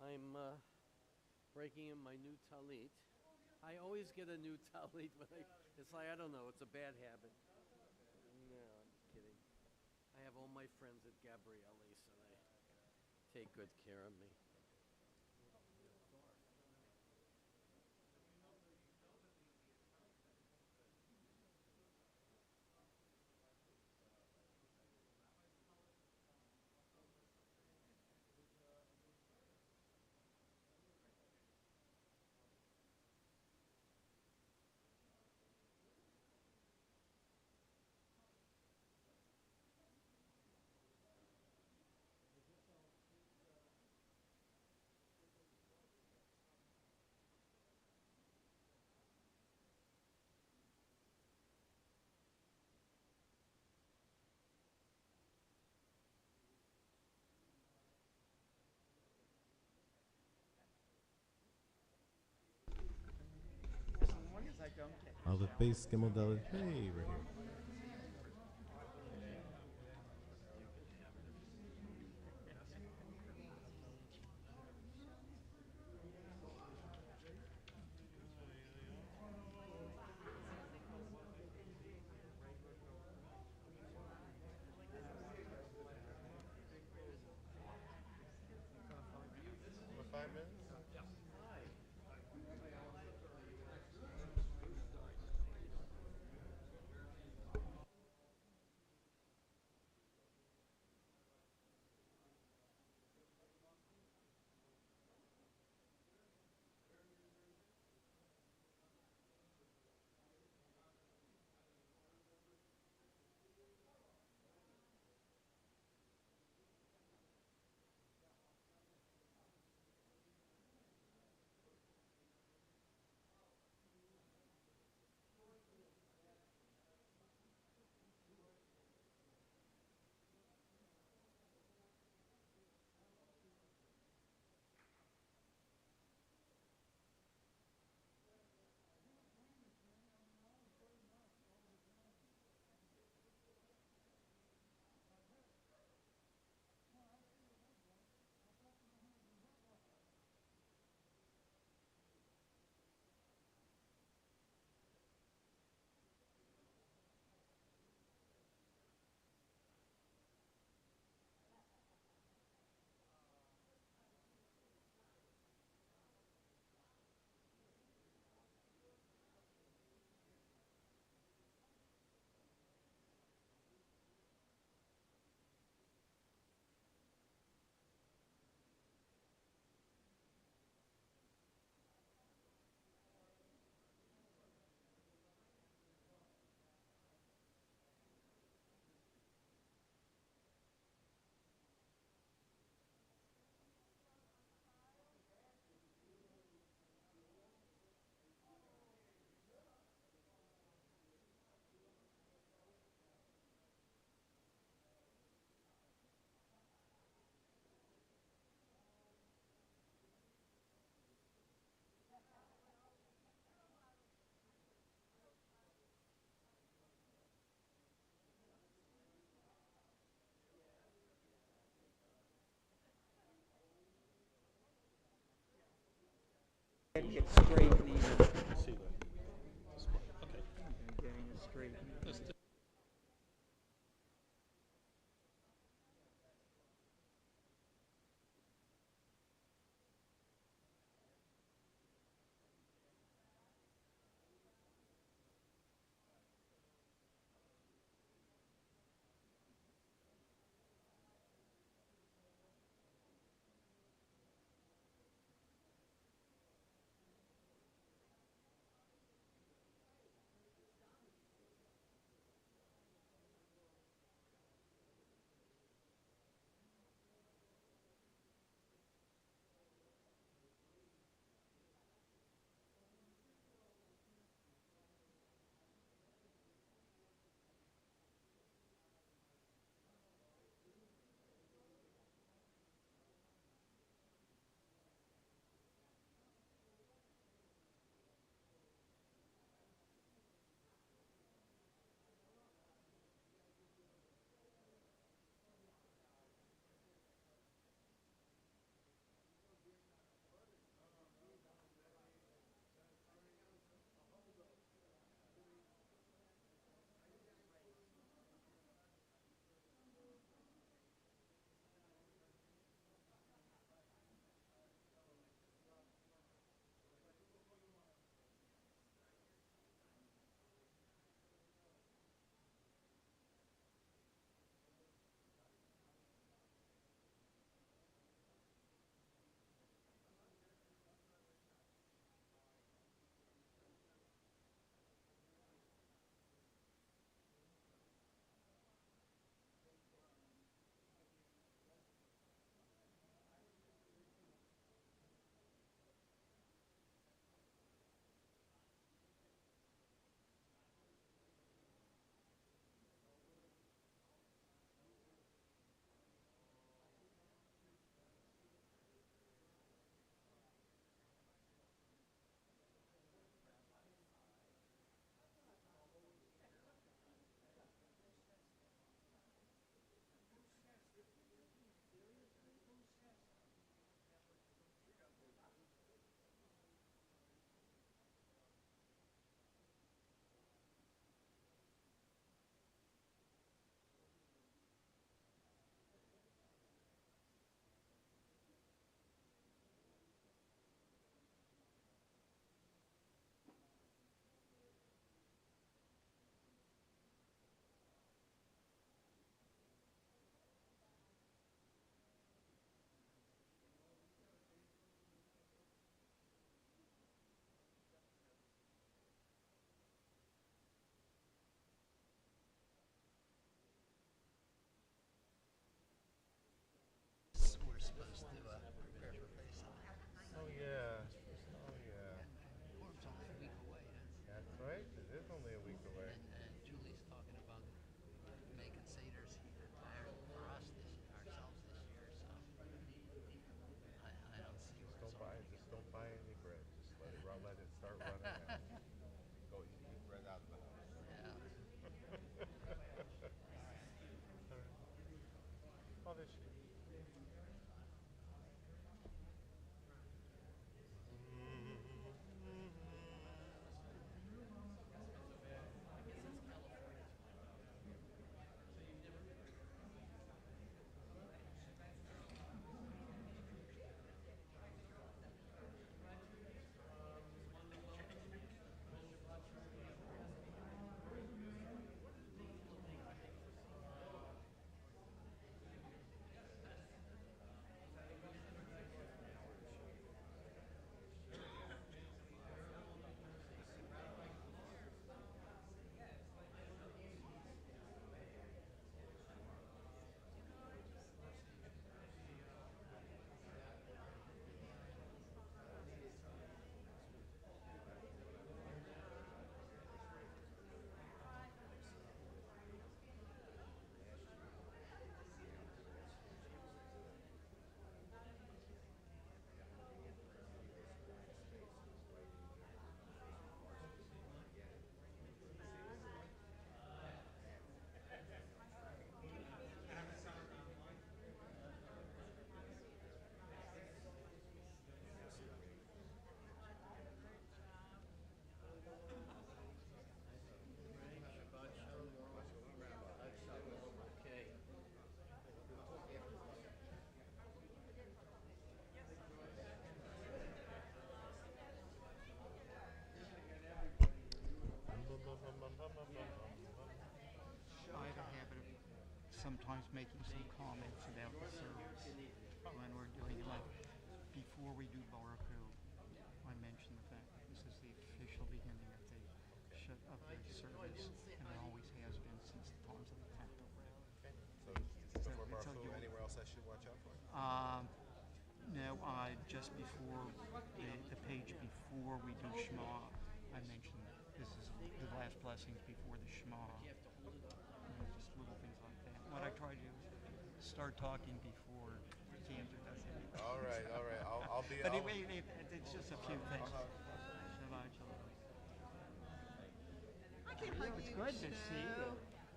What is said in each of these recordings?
I'm breaking in my new talit. I always get a new talit, but it's like, I don't know, it's a bad habit. No, I'm kidding. I have all my friends at Gabrielli's, and they take good care of me. Aleph Beis Gimel Dalet Hey, right here. For 5 minutes? Get straight and even. See that? Okay. Getting it straight and even. Shabbat Shalom. Beth Sholom. Okay. I have a habit of sometimes making some comments about the service when we're doing it. Like before we do Baruch, I mention the fact that this is the official beginning of the service, and it always has been since the times of the temple. So before Baruch Hu, anywhere else I should watch out for? No, just before the page before we do Shema, I mentioned this is the last blessings before the Shema. Just little things like that. What I try to do is start talking before Cantor does it. All right. I'll be. But anyway, it's just a few things. Shabbat Shalom. I can hug It's you. good to see you.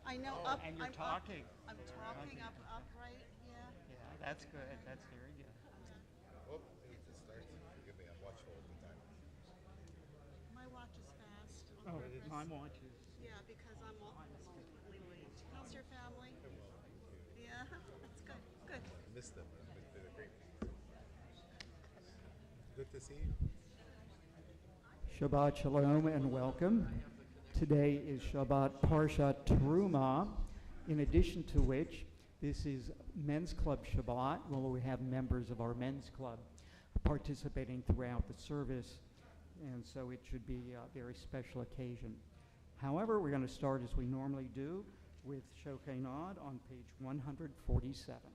I know. And you're I'm talking. I'm talking upright. Yeah. Yeah, that's good. That's very good. Oh, it starts. Forgive me, I'm watchful of the time. My watch is fast. Oh, the time watches. Yeah, because I'm almost completely late. How's your family? Yeah, that's good. Good. I missed them. They're great. Good to see you. Shabbat Shalom and welcome. Today is Shabbat Parshat Teruma, in addition to which this is Men's Club Shabbat, where we have members of our men's club participating throughout the service, and so it should be a very special occasion. However, we're going to start as we normally do with Shochenad on page 147.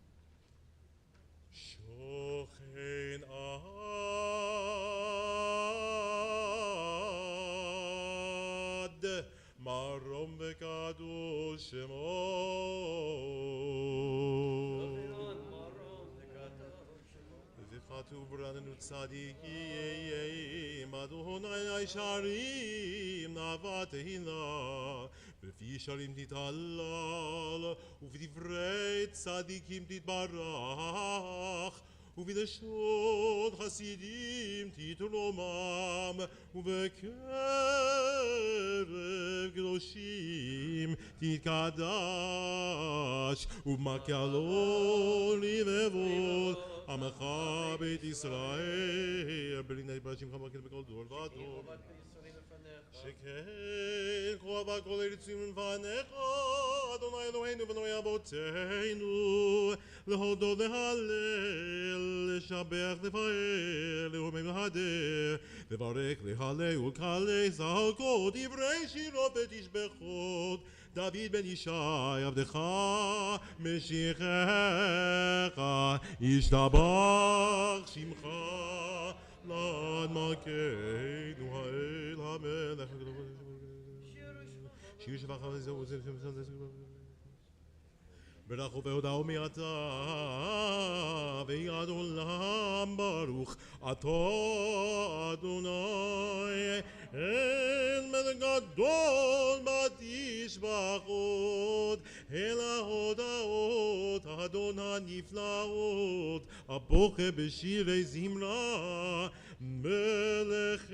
Shochen ad marom v'kadosh shemo v'chatu v'ranenu tzadikim Adonai sharim navatehina v'fi sharim titallal uv'divrei tzadikim titbarach ובלשון חסידים תתרומם ובקרב קדושים תתקדש ובמקלון לבבות עמך בית ישראל בלי נשבע שמך מקל בכל דור ודור שכן קרובה כל ארצים לפניך אדוני אלוהינו ואלוהי אבותינו להודות להלל לשבח לפאר להומם להדר לברך להלל ולקלל זעקות דברי שירו ותשבחות דוד בן ישי עבדך משיחך ישתבח שמך לעד מלכנו האל המלך שיר שבח וזהו זה ברכו והודעו מעתה ויד עולם ברוך אתה אדוני אין מלך גדול בתשבחות אל ההודעות המועדון הנפלאות, הבוכה בשירי זמרה, מלך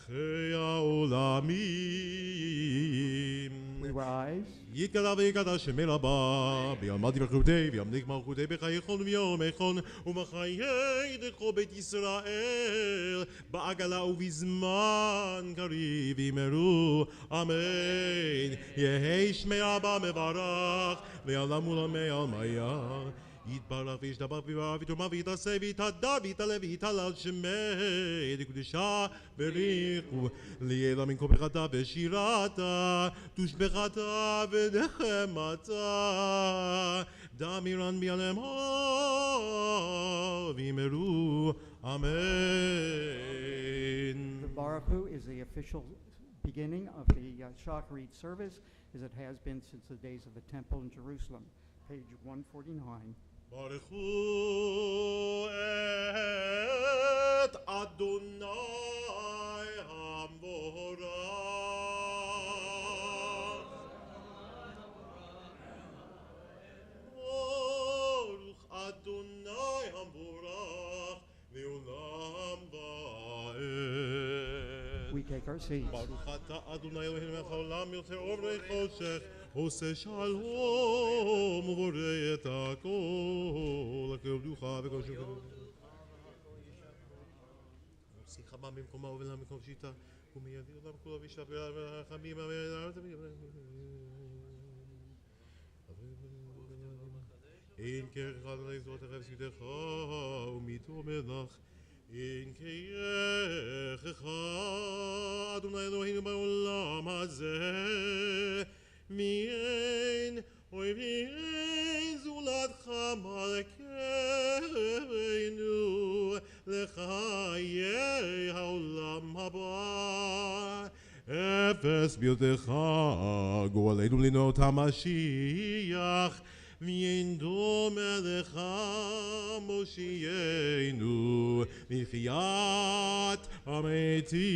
מלכי העולמים. We rise. יתגלה ויקדש שמי רבה, ביעמד יברכותי, ויעמדיק מלכותי בחייכון ויומכון, ומחיי דרכו בית ישראל, בעגלה ובזמן קריב ימרו, אמן. יהי שמי רבה מברך, ויעלם עולמי עלמיה. יתברך וישתבח ויברך ויתרומה ויתעשה ויתהדר ויתעלה ויתהלל שמי לקדושה בריחו לילה מן כה בחטא ושירתה תושבחתה ונחמתה דמירן ביעלם וימרו אמן. The Baruch Hu is the official beginning of the Shacharit service, as it has been since the days of the temple in Jerusalem. Page 149. ברכו את אדוני המבורך. ברוך אדוני המבורך לעולם ועד. We take our seats. ברוך אתה אדוני אלוהינו מלך העולם יוצר אור וחושך עושה שלום ובורא את הכל לקדוש וכל שוב שיחה בה ממקומה ובלה מקום שיטה ומידי עולם כולו וישבר והחמים אין כרך אחד עלי זרועתך ושביתך ומיתו מלך אין כרך אחד אדוני אלוהינו בעולם הזה מien oi mien זולתך מלכנו לחיי העולם הבא אפס ביותך גואלנו לנות המשיח מien דומה לך מושיענו מחיית המתים.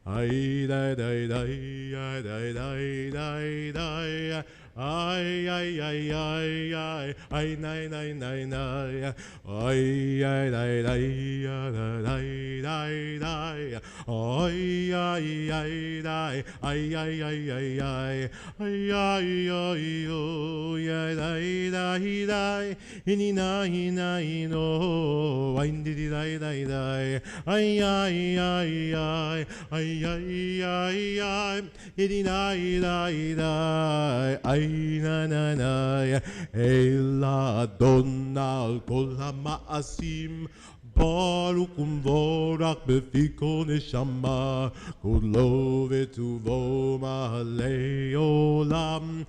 Ay day day day ay day day day day ay ay ay ay ay ay nay nay nay nay ay ay day day day day day ay ay ay day ay ay ay ay ay ay ay ay oh ay day day day ini nay nay no ay di day day day ay ay ay ay ay ay ay ay idi nay nay nay ay na na na el adon al kol hamaasim ברוך ומבורך בפיקו נשמה כולו וטובו מלא עולם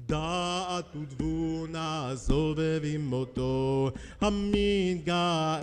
דעת ותבונה סובבים אותו המתגאה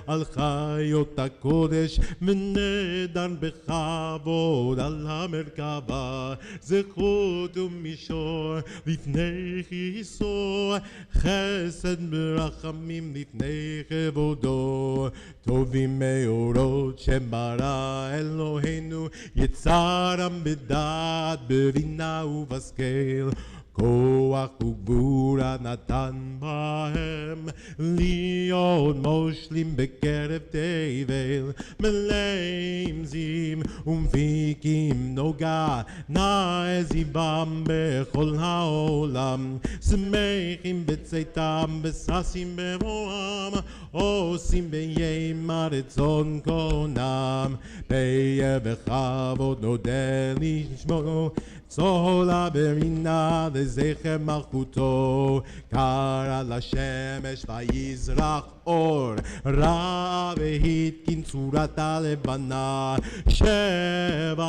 על חיות הקודש ונדר בכבוד על המרכבה זכות ומישור לפני כיסו חסד ברחמים לפני כבודו טובים מאורות שברא אלוהינו יצרם בדעת בבינה ובשכל כוח וגבורה נתן בהם להיות מושלים בקרב תבל מלאים זיו ומפיקים נוגה נאה זיבם בכל העולם שמחים בצאתם וששים בבואם עושים בימי רצון קונם פיה וכבוד נודה לשמו צהלה ברינה לזכר מלכותו קרא לשמש ויזרח אור רע והתקין צורתה לבנה שבח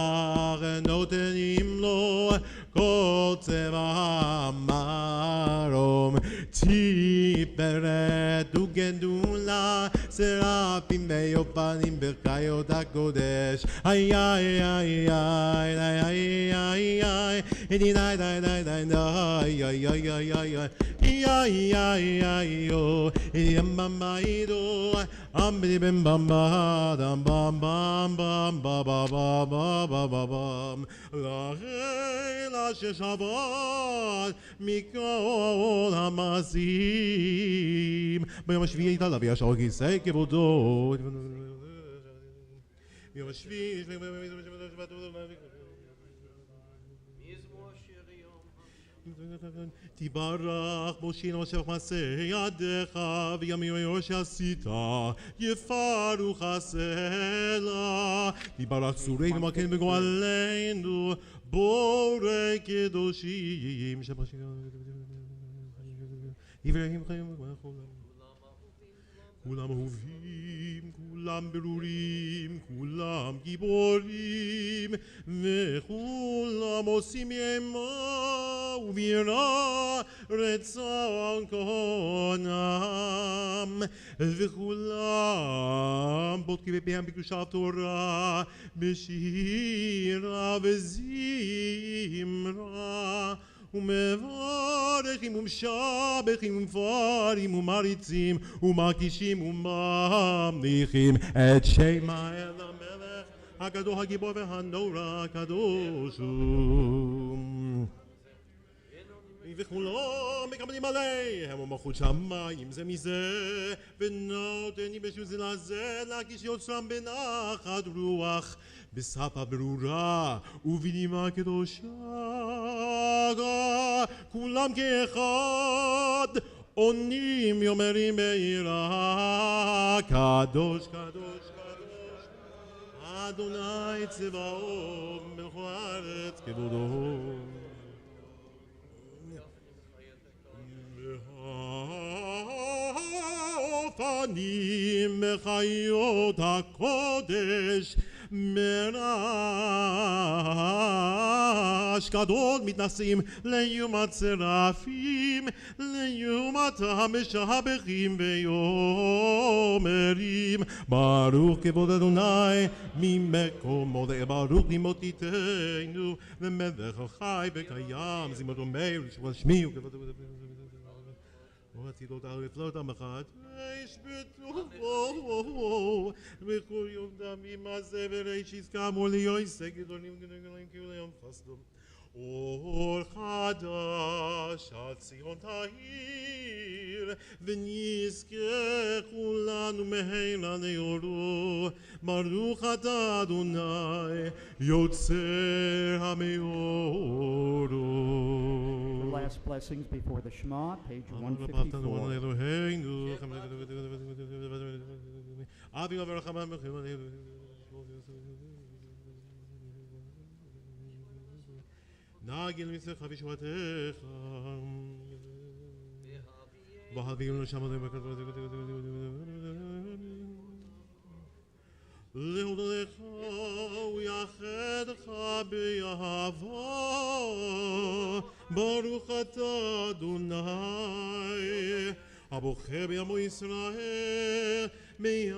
נותנים לו כל צבע מרום תפארת וגדולה seraphim ve'ofanim b'chayot hakodesh. Ay ay ay ay ay ay ay ay. Idi dai dai dai dai dai ay ay ay ay ay. Ay ay ay yo. Idi bam bam ido. Ambidi bam bam bam bam bam bam ba ba ba ba ba ba bam. La Shabbat mikol hamasim. ביום השביעי הייתה להביא השאור כיסא כבודו. ביום השביעי תברך מושיע ושבח מעשה ידיך ויאמרו שעשית יפרוך הסלע. תברך צורי ומגן וגואלנו בורא קדושים. עבריים חיים כולם אהובים, כולם ברורים, כולם גיבורים, וכולם עושים ימה ובירה רצון כהונם, וכולם בודקים בפיהם בקדושת תורה, בשירה וזמרה, ומברכים ומשבחים ומפארים ומריצים ומקישים וממליכים את שם האל המלך הגדול הגיבור והנורא הקדוש הוא. וכולם מקבלים עליהם ומלכות שמיים זה מזה ונותנים בשביל זה לזה להגיש יוצרם בנחת רוח בשפה ברורה ובנימה קדושה כולם כאחד עונים יאמרים ביראה קדוש קדוש קדוש אדוני צבאות מלך הארץ כבודו. האופנים בחיות הקודש מרעש גדול מתנשאים ליומת סרפים ליומתם משבחים ויאמרים ברוך כבוד אדוני ממקומו ברוך למותיתנו ומלך החי וקיים זמרת ומאיר ושבוע שמי וכבוד ועתידות הארץ לא תמחת וישבתו וכל יום דמים הזה וראשית כאמור ליועסק גדולים גדולים כולם חסדו אור חדש על ציון תאיר ונזכה כולנו מהרה לאורו ברוך אתה אדוני יוצר המאורות. Last blessings before the Shema, page 154. נגל מצלך וישועתך והביאנו שם להודך ויחדך באהבה ברוך אתה אדוני הבוחר בעמו ישראל מאהבה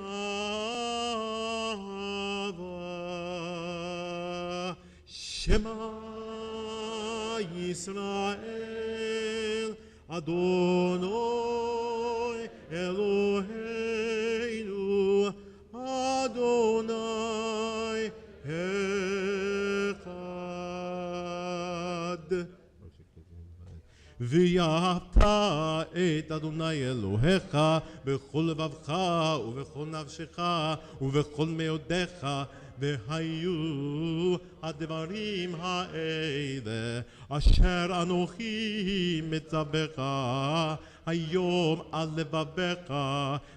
שמע ישראל אדוני אלוהינו אדוני אחד. ויאהבת את אדוני אלוהיך בכל לבבך ובכל נפשך ובכל מאודיך והיו הדברים האלה אשר אנוכי מצווך היום על לבביך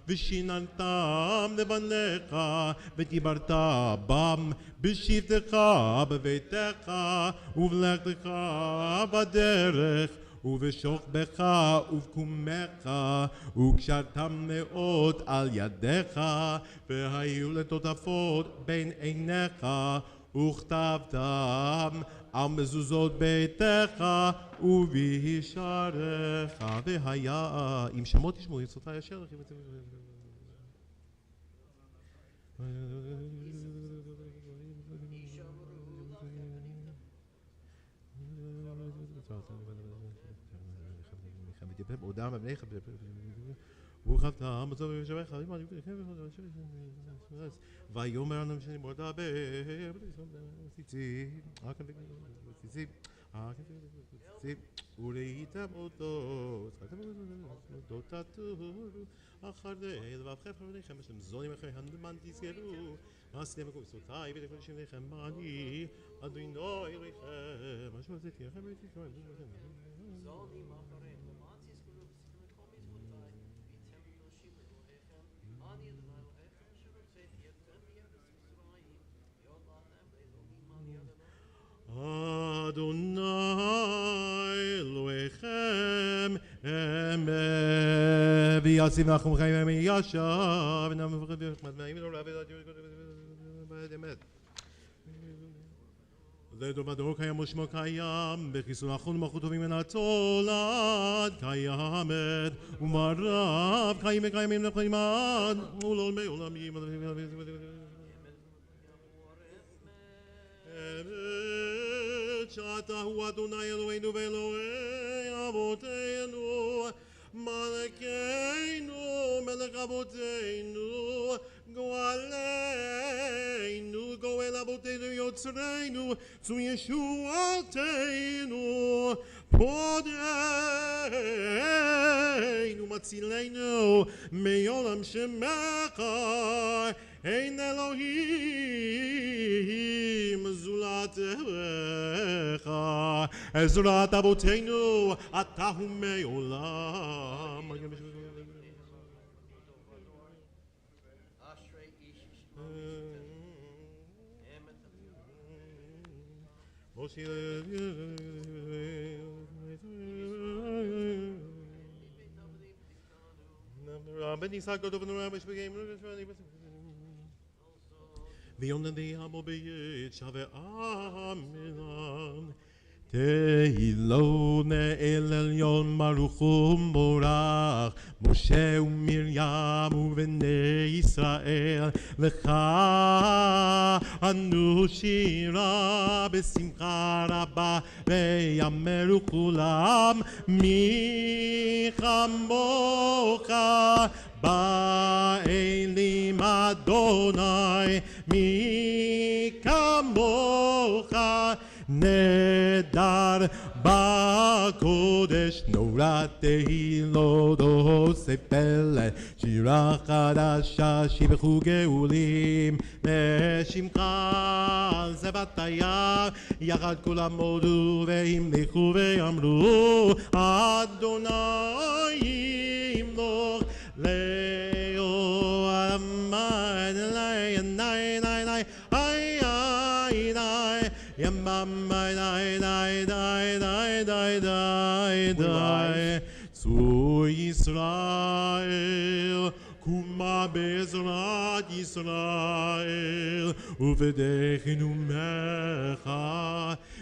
ושיננתם לבניך ודיברת בם בשבתך בביתך ובלכתך בדרך ובשוכבך ובקומך וקשרתם מאוד על ידיך והיו לטוטפות בין עיניך וכתבתם על מזוזות ביתך ובישעריך והיה עם שמות תשמעו עצותי אשר ויאמר אנשים בוא דבר ציצי ציצי וראיתם אותו אותו תטורו אחרי לבבכם חבריכם אשר זונים אחרי הנדמן תזכרו עשיתם בכוסותיי ותקודשים לכם אני אדוני אלוהיכם אשר עשיתי לכם ותקראו זונים אחריהם למען תזכרו ותקראו כל מצוותיי והייתם קדושים לאלוהיכם אני אדוני אלוהיכם אשר הוצאתי אתכם מארץ מצרים להיות לכם לאלוהים אני אדוני אלוהיכם אמת וישים לכם חיים וישב ונאמר וחמד אמת לדור קיים ושמו קיים בחיסון אחון ומלכות טובים מן התולד קיימת ומרב קיים וקיימים לחיימן ולעולמי עולמים שאתה הוא אדוני אלוהינו ואלוהי אבותינו מלכנו מלך אבותינו גואלנו גואל אבותינו יוצרנו צו ישועתנו פודנו מצילנו מעולם שמך אין אלוהים זולתך עזרת אבותינו אתה הוא מעולם אשרי איש ישמע אמת רבן יצחק אותו ונורא משפגעים ויונן דיאמו בית שווה אמן תהילו נאל עליון ברוך ומבורך משה ומרים ובני ישראל לך אנו שירה בשמחה רבה ויאמרו כולם מי כמוך באלים אדוני מי כמוך נדר בקודש נורא תהילות עושה פלא שירה חדשה שיבחו גאולים בשמך זה בתיה יחד כולם מודו והמליכו ואמרו אדוני ימלוך לעולם צור ישראל קומה בעזרת ישראל ובדרכנו ממך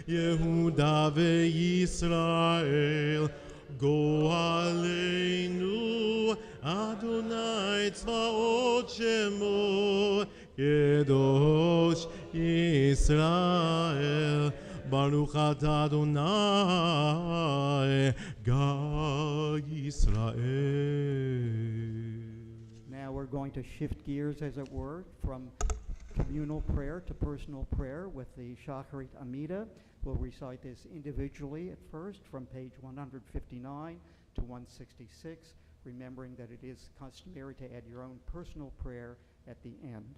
יהודה וישראל גואלנו אדוני צבאות שמו קדוש ישראל ברוך אתה אדוני גא ישראל. Now we're going to shift gears, as it were, from communal prayer to personal prayer with the Shacharit Amida. We'll recite this individually at first from page 159 to 166, remembering that it is customary to add your own personal prayer at the end.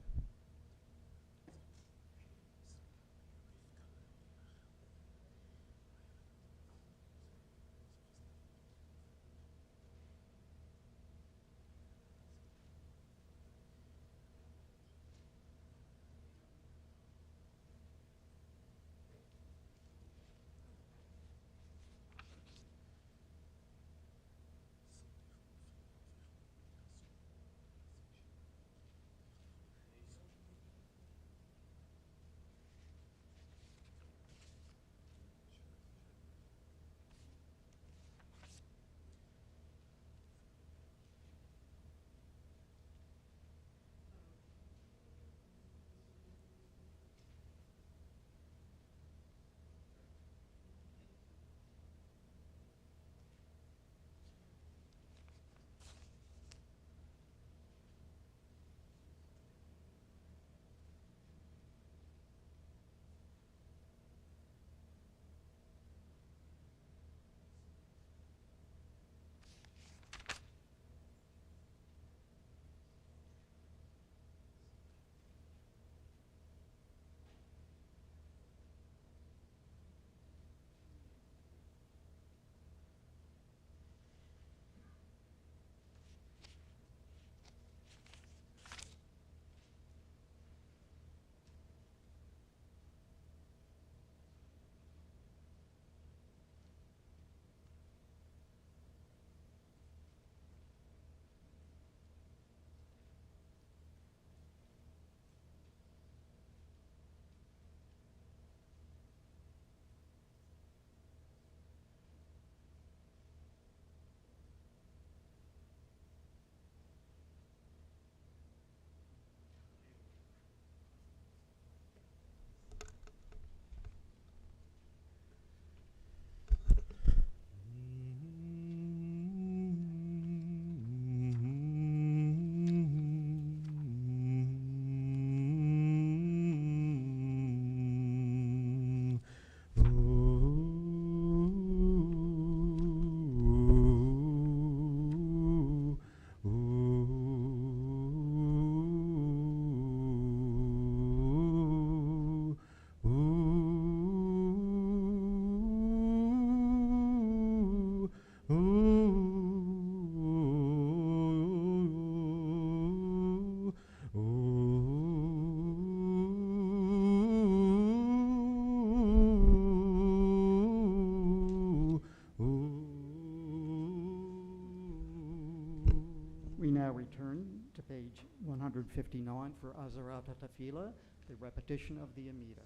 359 for Azarat HaTafila, the repetition of the Amida.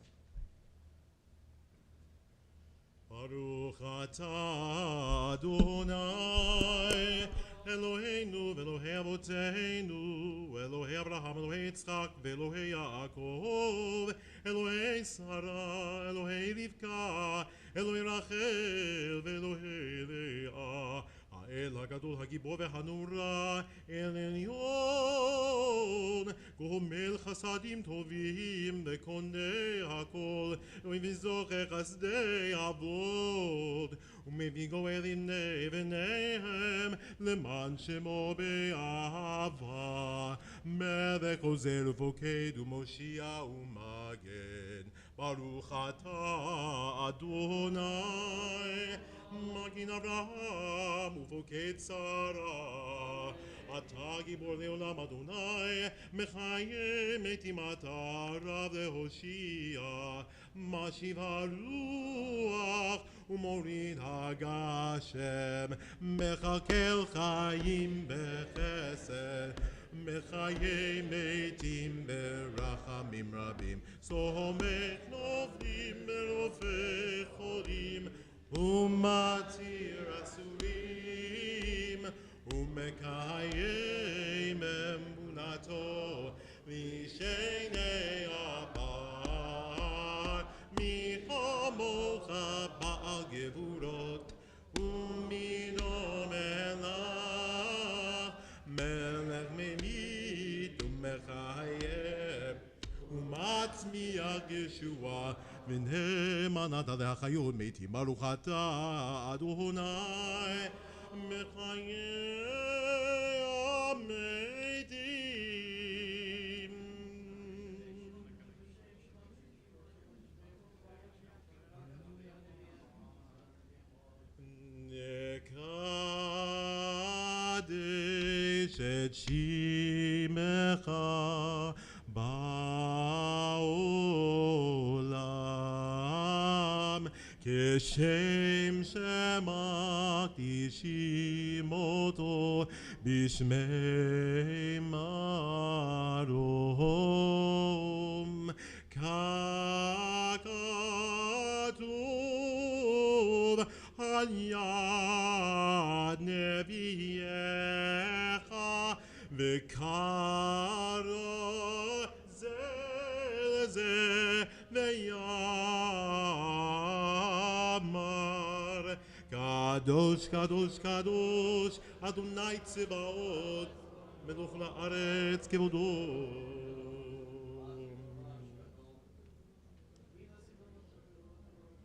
Baruch atah Adonai Eloheinu ve'Elohei Avoteinu Elohei Abraham Elohei Yitzchak ve'Elohei Yaakov Elohei Sarah Elohei Rivka Elohei Rachel ve'Elohei Leah האל הגדול הגיבור והנורא אל עליון גומל חסדים טובים וקונה הכל ומזוכר חסדי אבות ומביא גואל הנה בניהם למען שמו באהבה מלך עוזר ופוקד ומושיע ומגן ברוך אתה אדוני מגן אברהם ופוקד שרה אתה גיבור לעולם אדוני מחיה מתים אתה רב להושיע משיב הרוח ומוריד הגשם מכלכל חיים בחסד מחיי מתים ברחמים רבים סומך נופלים ברופא חולים ומתיר אסורים ומקיים אמונתו משני הפר מי כמוך בעל גבורות ומינו מלך מלך ממית ומחייב ומצמיח ישועה ונאמנת להחיות מתים ברוך אתה אדוני מחיי המתים נקדש את שמך בעולם כשם שמקדישים אותו בשמי מרום כך כתוב על יד נביאך וקרא זה ויאמר קדוש קדוש קדוש אדוני צבאות מלוך לארץ כבודו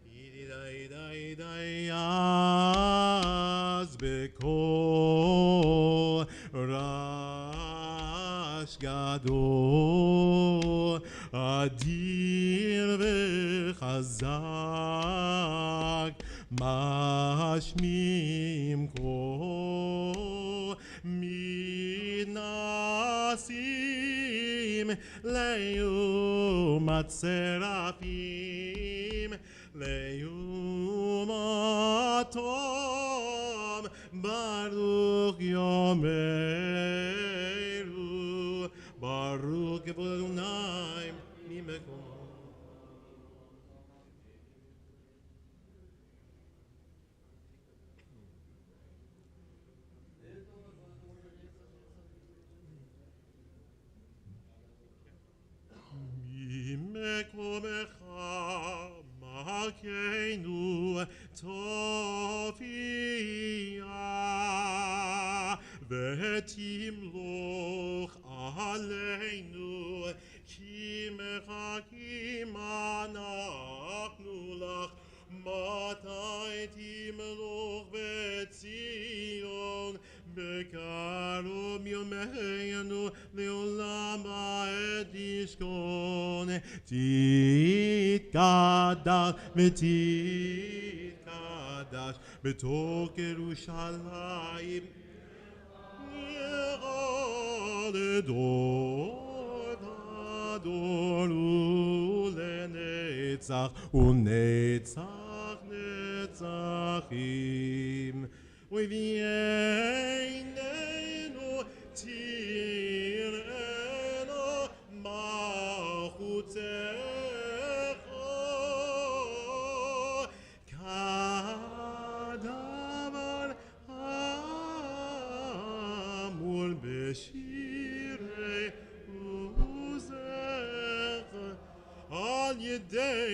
די די די אז בקול רעש גדול אדיר וחזק משמיעים קול מתנסים לעומת שרפים לעומתם ברוך יאמרו ברוך כבוד אדוני ממקום ממקומך מלכנו תופיע ותמלוך עלינו כי מחכים אנחנו לך מתי תמלוך בציון בקרוב יומנו לעולם העת תשכון תתקדש ותתקדש בתוך ירושלים לדור ודור ולנצח ונצח נצחים ובינינו תראה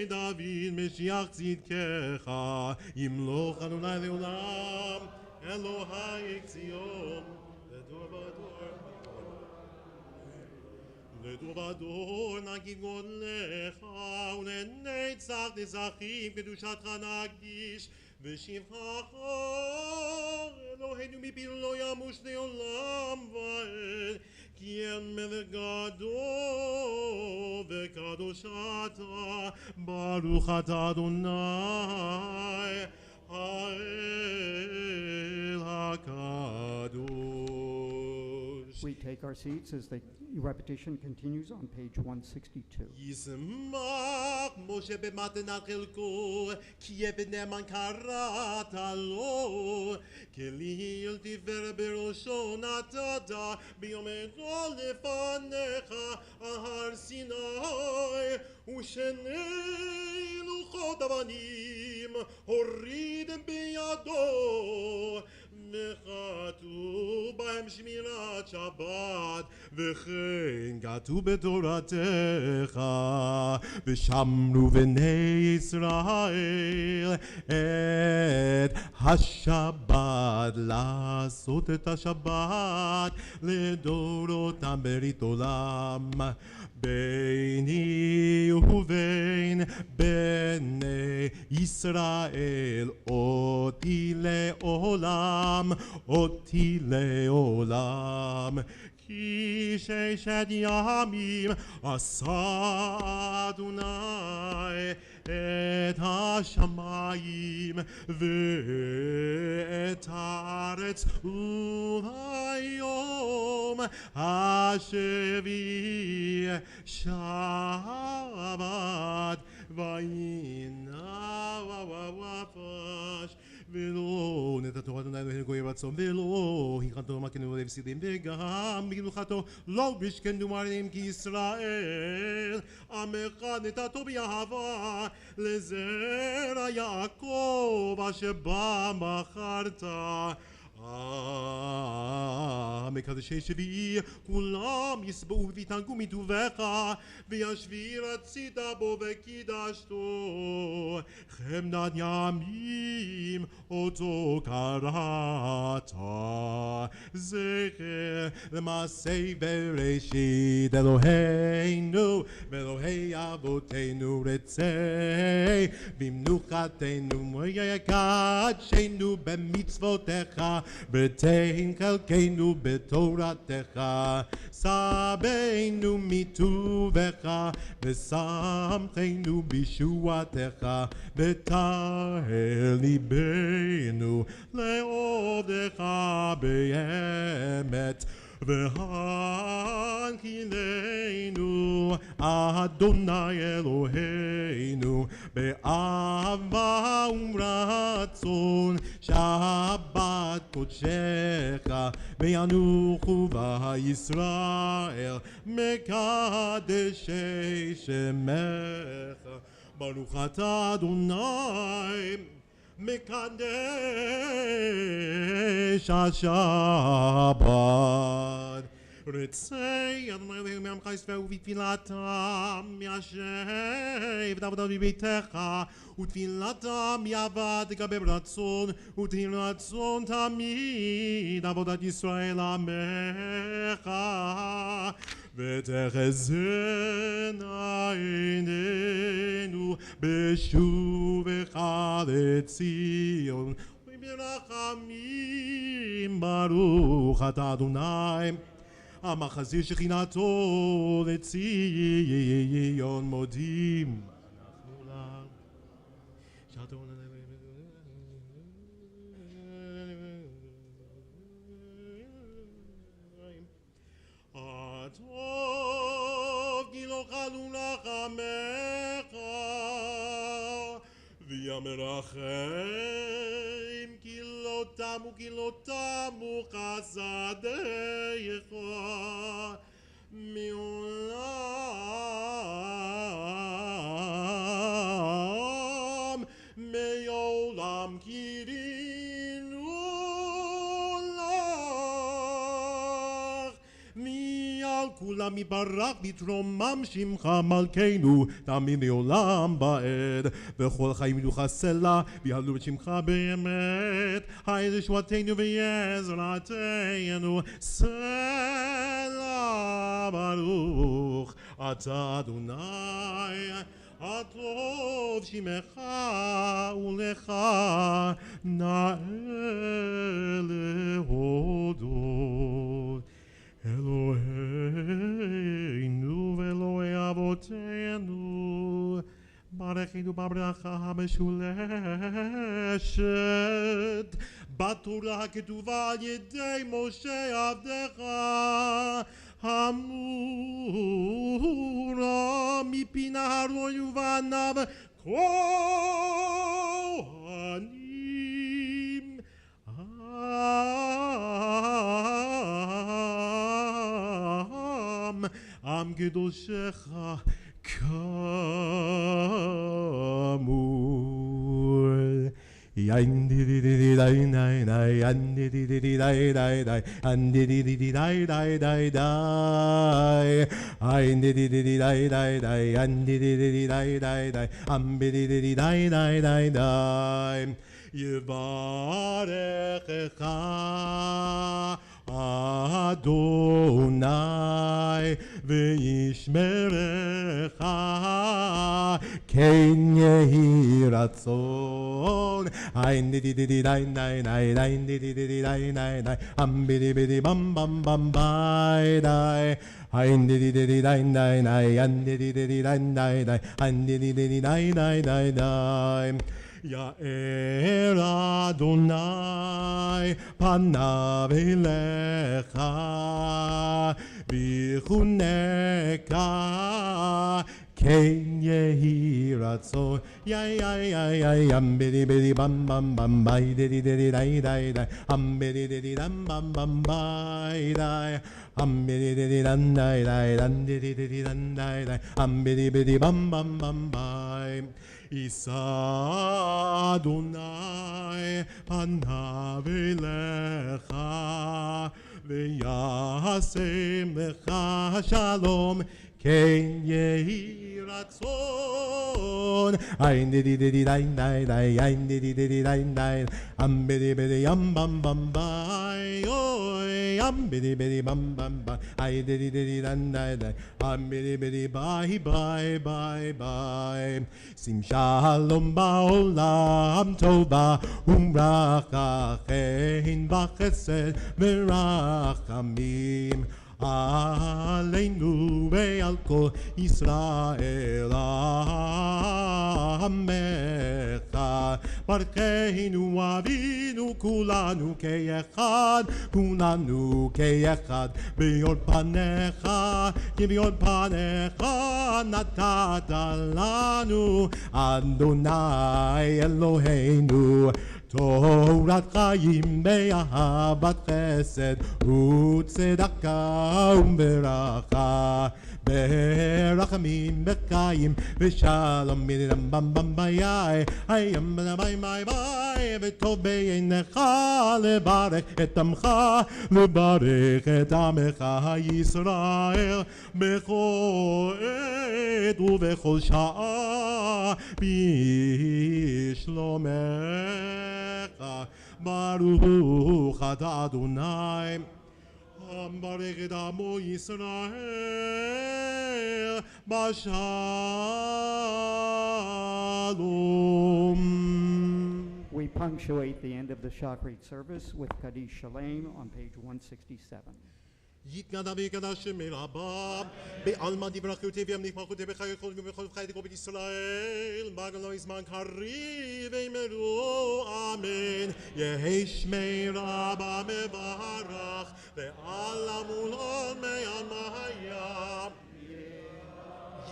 דוד משיח צדקך ימלוך אדוני לעולם אלוהי ציון לדור ודור לדור ודור נגיד גודלך ולנצח נצחים קדושתך נקדיש ושבחך אלוהינו מפינו לא ימוש לעולם ועד כי אין מלך גדול וקדוש אתה ברוך אתה אדוני האל הקדוש. We take our seats as the repetition continues on page 162. ישמח משה במתנת חלקו כי עבד נאמן קראת לו כלי אל תפאר בראשו נתת ביומנו לפניך על הר סיני ושני לוחות אבנים הוריד בידו וכתוב בהם שמירת שבת וכן כתוב בתורתך ושמרו בני ישראל את השבת לעשות את השבת לדורותם ברית עולם ביני ובין בני ישראל אותי לעולם אותי לעולם כי ששת ימים עשה אדוני את השמיים ואת הארץ וביום השביעי שבת ויהי ופש ולא נתתו אדוני אלוהינו גוי רצון ולא הכנתו מכנו לבסידים וגם בגלוחתו לא בשכנו מרים כי ישראל עמך נתתו באהבה לזרע יעקב אשר בא בחרת מקדשי שביעי כולם יסבעו ויתענגו מטובך וישבי רצית בו וקידשתו חמדת ימים אותו קראת זכר למעשה בראשית אלוהינו ואלוהי אבותינו רצה במנוחתנו ויקדשנו במצוותיך ותן חלקנו בתורתך סבנו מטובך ושמחנו בישועתך וטהר ליבנו לעובדך באמת והנחילנו אדוני אלוהינו באהבה ורצון שבת קודשך וינוחו בה ישראל מקדשי שמך ברוך אתה אדוני מקדש השבת רצי אדוני אלוהינו מעמך ישראל ובתפילתם ישב עבודה בביתך ותפילתם יעבד לגבי רצון ותהי רצון תמיד עבודת ישראל עמך ותחזינה עינינו בשובך לציון וברחמים ברוך אתה אדוני המחזיר שכינתו לציון מודים אנחנו לך הטוב גילוך ולרחמך וימרחם כי לא תמו חסדיך מעולם קראנו לך מעל כל כולם יברך בתרומם שמך מלכנו תמיד לעולם ועד וכל חיים ידעו סלע ויעלו את שמך באמת היי ישועתנו ועזרתנו סלע ברוך אתה אדוני הטוב שמך ולך נאה להודות אלוהינו ואלוהי אבותינו ברכנו בברכה המשולשת בתורה הכתובה על ידי משה עבדך אמורה מפי אהרון ובניו כהנים עם קדושך כאמור Yan di di di di di di di yan di di di di di di di yan di di di di di di di di yan di di di di di di di yan di di di di di di di am bi di di di di di di di יברכך אדוני וישמרך כן יהי רצון אין די די די די די די די די די די די די די די אמ בידי בידי במ במ במ ביי די אין די די די די די די די אין די די די די די די די אין די די די די די די די די יאר אדוני פניו אליך ויחונקה כן יהי רצון יאי יאי יאי יאי אמ בידי בידי במ במ במ ביי די די די די די די אמ בידי די די דם במ במ ביי די אמ בידי די די דם די די דם די די די דם די די אמ בידי בידי במ במ במ ביי יישא אדוני פניו אליך וישם לך שלום כן יהי רצון אין די די די די די די די אין די די די די די די אמ בידי בידי ים במ במ ביי אוי אמ בידי בידי במ במ ביי איי די די די די די די די אמ בידי בידי ביי ביי ביי ביי שים שלום בעולם טובה וברכה חן וחסד ורחמים עלינו ועל כל ישראל עמך ברכנו אבינו כולנו כאחד כולנו כאחד ביום פניך כביום פניך נתת לנו אדוני אלוהינו תורת חיים באהבת חסד וצדקה וברכה ברחמים בחיים ושלום מדם במ במ ביי הים ביי ביי ביי וטוב בעיניך לברך את עמך לברך את עמך ישראל בכל עת ובכל שעה בשלומך ברוך אתה אדוני ברך את עמו ישראל בשלום. We punctuate the end of the Shachrit service with Kaddish Shalem on page 167. יתגדל ויקדש שם רבה בעלמא דברכותי וימליכמלכותי בחיי כל ובכל חיי כל בית ישראל בגלוי זמן קריב ואמרו אמן יהי שמי רבה מברך ועלם ולעולמי עלמיה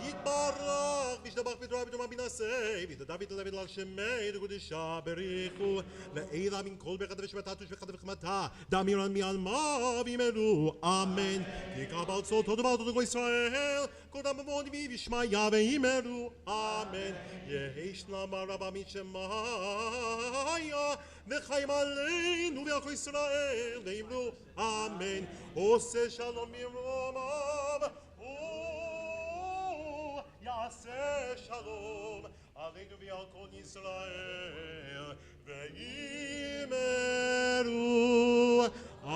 יתברך וישתבח בתורה בתורה בנשא ויתהדר ויתהלל על שמי לקודשה בריחו לעילה מן כל ברכת ושבתה ושבחת וחמתה דמירן מעלמה ואמרו אמן יקבל צאתו ובעלתו לגוי ישראל כל דם מבון וישמעיה ואמרו אמן יהי שלמה רבה משמיה וחיים עלינו ועל כל ישראל ואמרו אמן עושה שלום במרומה יעשה שלום עלינו ועל כל ישראל ואמרו Amen.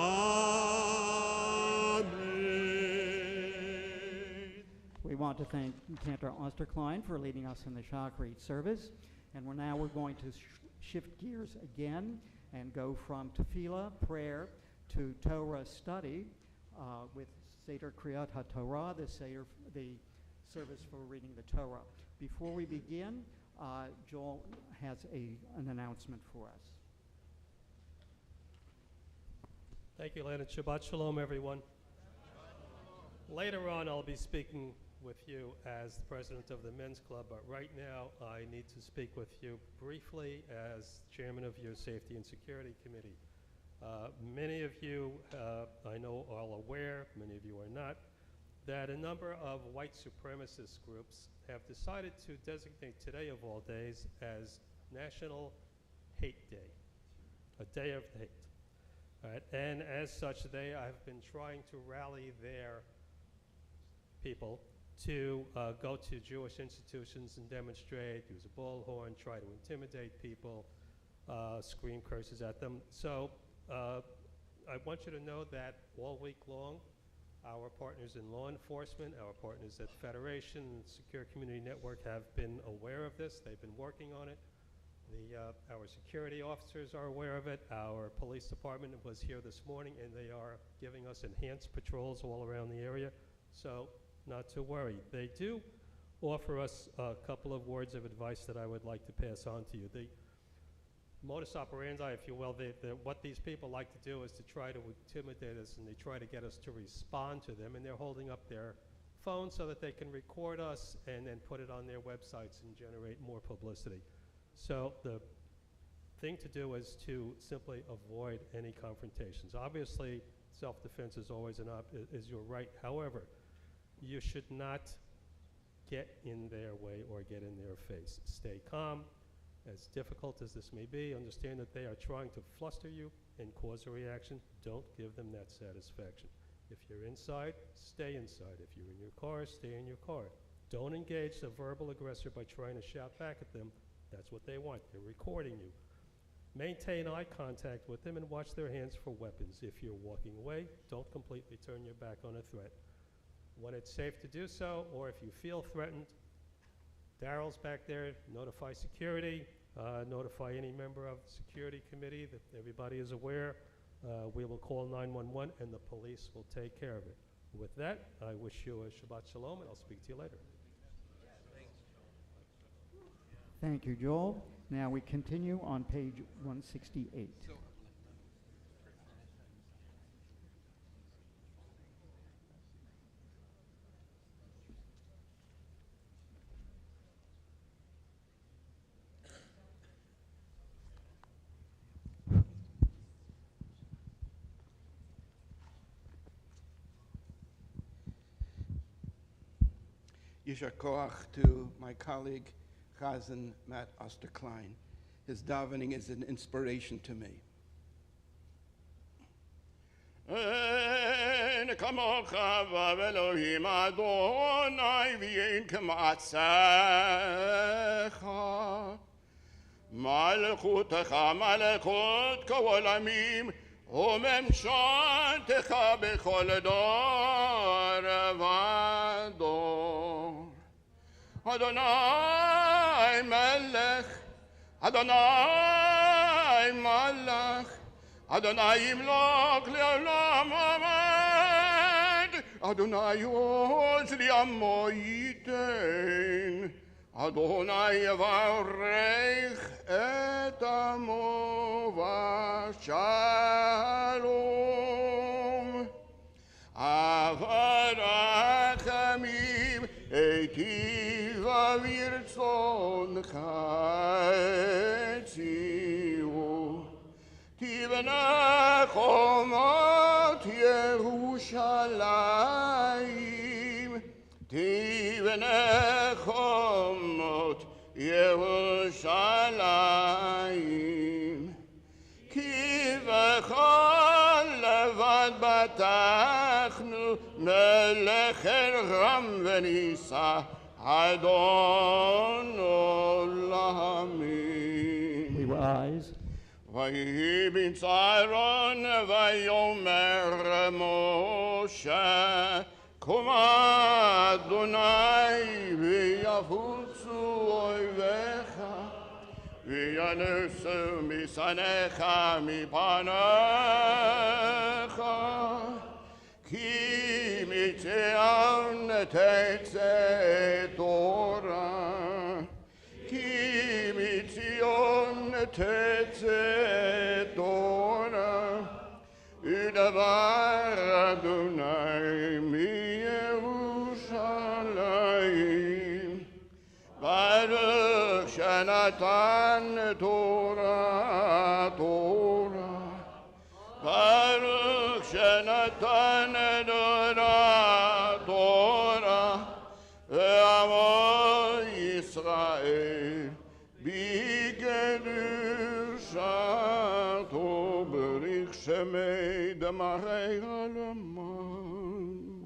We want to thank Cantor Osterklein for leading us in the Shachrit service. And we're going to shift gears again and go from tefillah, prayer, to Torah study with Seder Kriyat HaTorah, the service for reading the Torah. Before we begin, Joel has an announcement for us. Thank you, Len, and Shabbat Shalom, everyone. Later on, I'll be speaking with you as the president of the men's club, but right now I need to speak with you briefly as chairman of your safety and security committee. Many of you, I know, are all aware, many of you are not, that a number of white supremacist groups have decided to designate today of all days as National Hate Day, a day of hate. All right? And as such, they have been trying to rally their people to go to Jewish institutions and demonstrate, use a bullhorn, try to intimidate people, scream curses at them. So I want you to know that all week long, our partners in law enforcement, our partners at Federation and Secure Community Network have been aware of this. They've been working on it. Our security officers are aware of it. Our police department was here this morning, and they are giving us enhanced patrols all around the area. So not to worry. They do offer us a couple of words of advice that I would like to pass on to you. The modus operandi, if you will, what these people like to do is to try to intimidate us, and they try to get us to respond to them, and they're holding up their phones so that they can record us and then put it on their websites and generate more publicity. So the thing to do is to simply avoid any confrontations. Obviously, self-defense is always is your right. However, you should not get in their way or get in their face. Stay calm. As difficult as this may be, understand that they are trying to fluster you and cause a reaction. Don't give them that satisfaction. If you're inside, stay inside. If you're in your car, stay in your car. Don't engage the verbal aggressor by trying to shout back at them. That's what they want. They're recording you. Maintain eye contact with them and watch their hands for weapons. If you're walking away, don't completely turn your back on a threat. When it's safe to do so, or if you feel threatened, Daryl's back there, notify security, notify any member of the security committee that everybody is aware. We will call 911 and the police will take care of it. With that, I wish you a Shabbat Shalom, and I'll speak to you later. Thank you, Joel. Now we continue on page 168. Yishar Koach to my colleague, Chazan Matt Osterklein. His davening is an inspiration to me. En kamocha v'Elohim Adonai v'yein k'matzecha malchutecha malchut kol amim וממשלתך בכל דור ודור. אדוני מלך, אדוני מלך, אדוני ימלוך לעולם עמד, אדוני עוז לעמו ייתן, אדוני יברך את עמו בשלום. אבל רחמים היטיב ורצונך הציעו, תבנה חומות ירושלים, תבנה חומות ירושלים, כי בכל לבד בטחנו מלך רם ונישא, Adon Olamim. We rise. ויהי בצהרון ויאמר משה קומה אדוני ויפוצו אויביך וינוסו משנאיך מפניך כי מציון תצא תורה כי מציון תצא תורה ודבר אדוני מירושלים ברוך שנתן תורה תורה ברוך שנתן תורה תורה ועמו ישראל בקדושתו בריך שמי דמרי עלמם.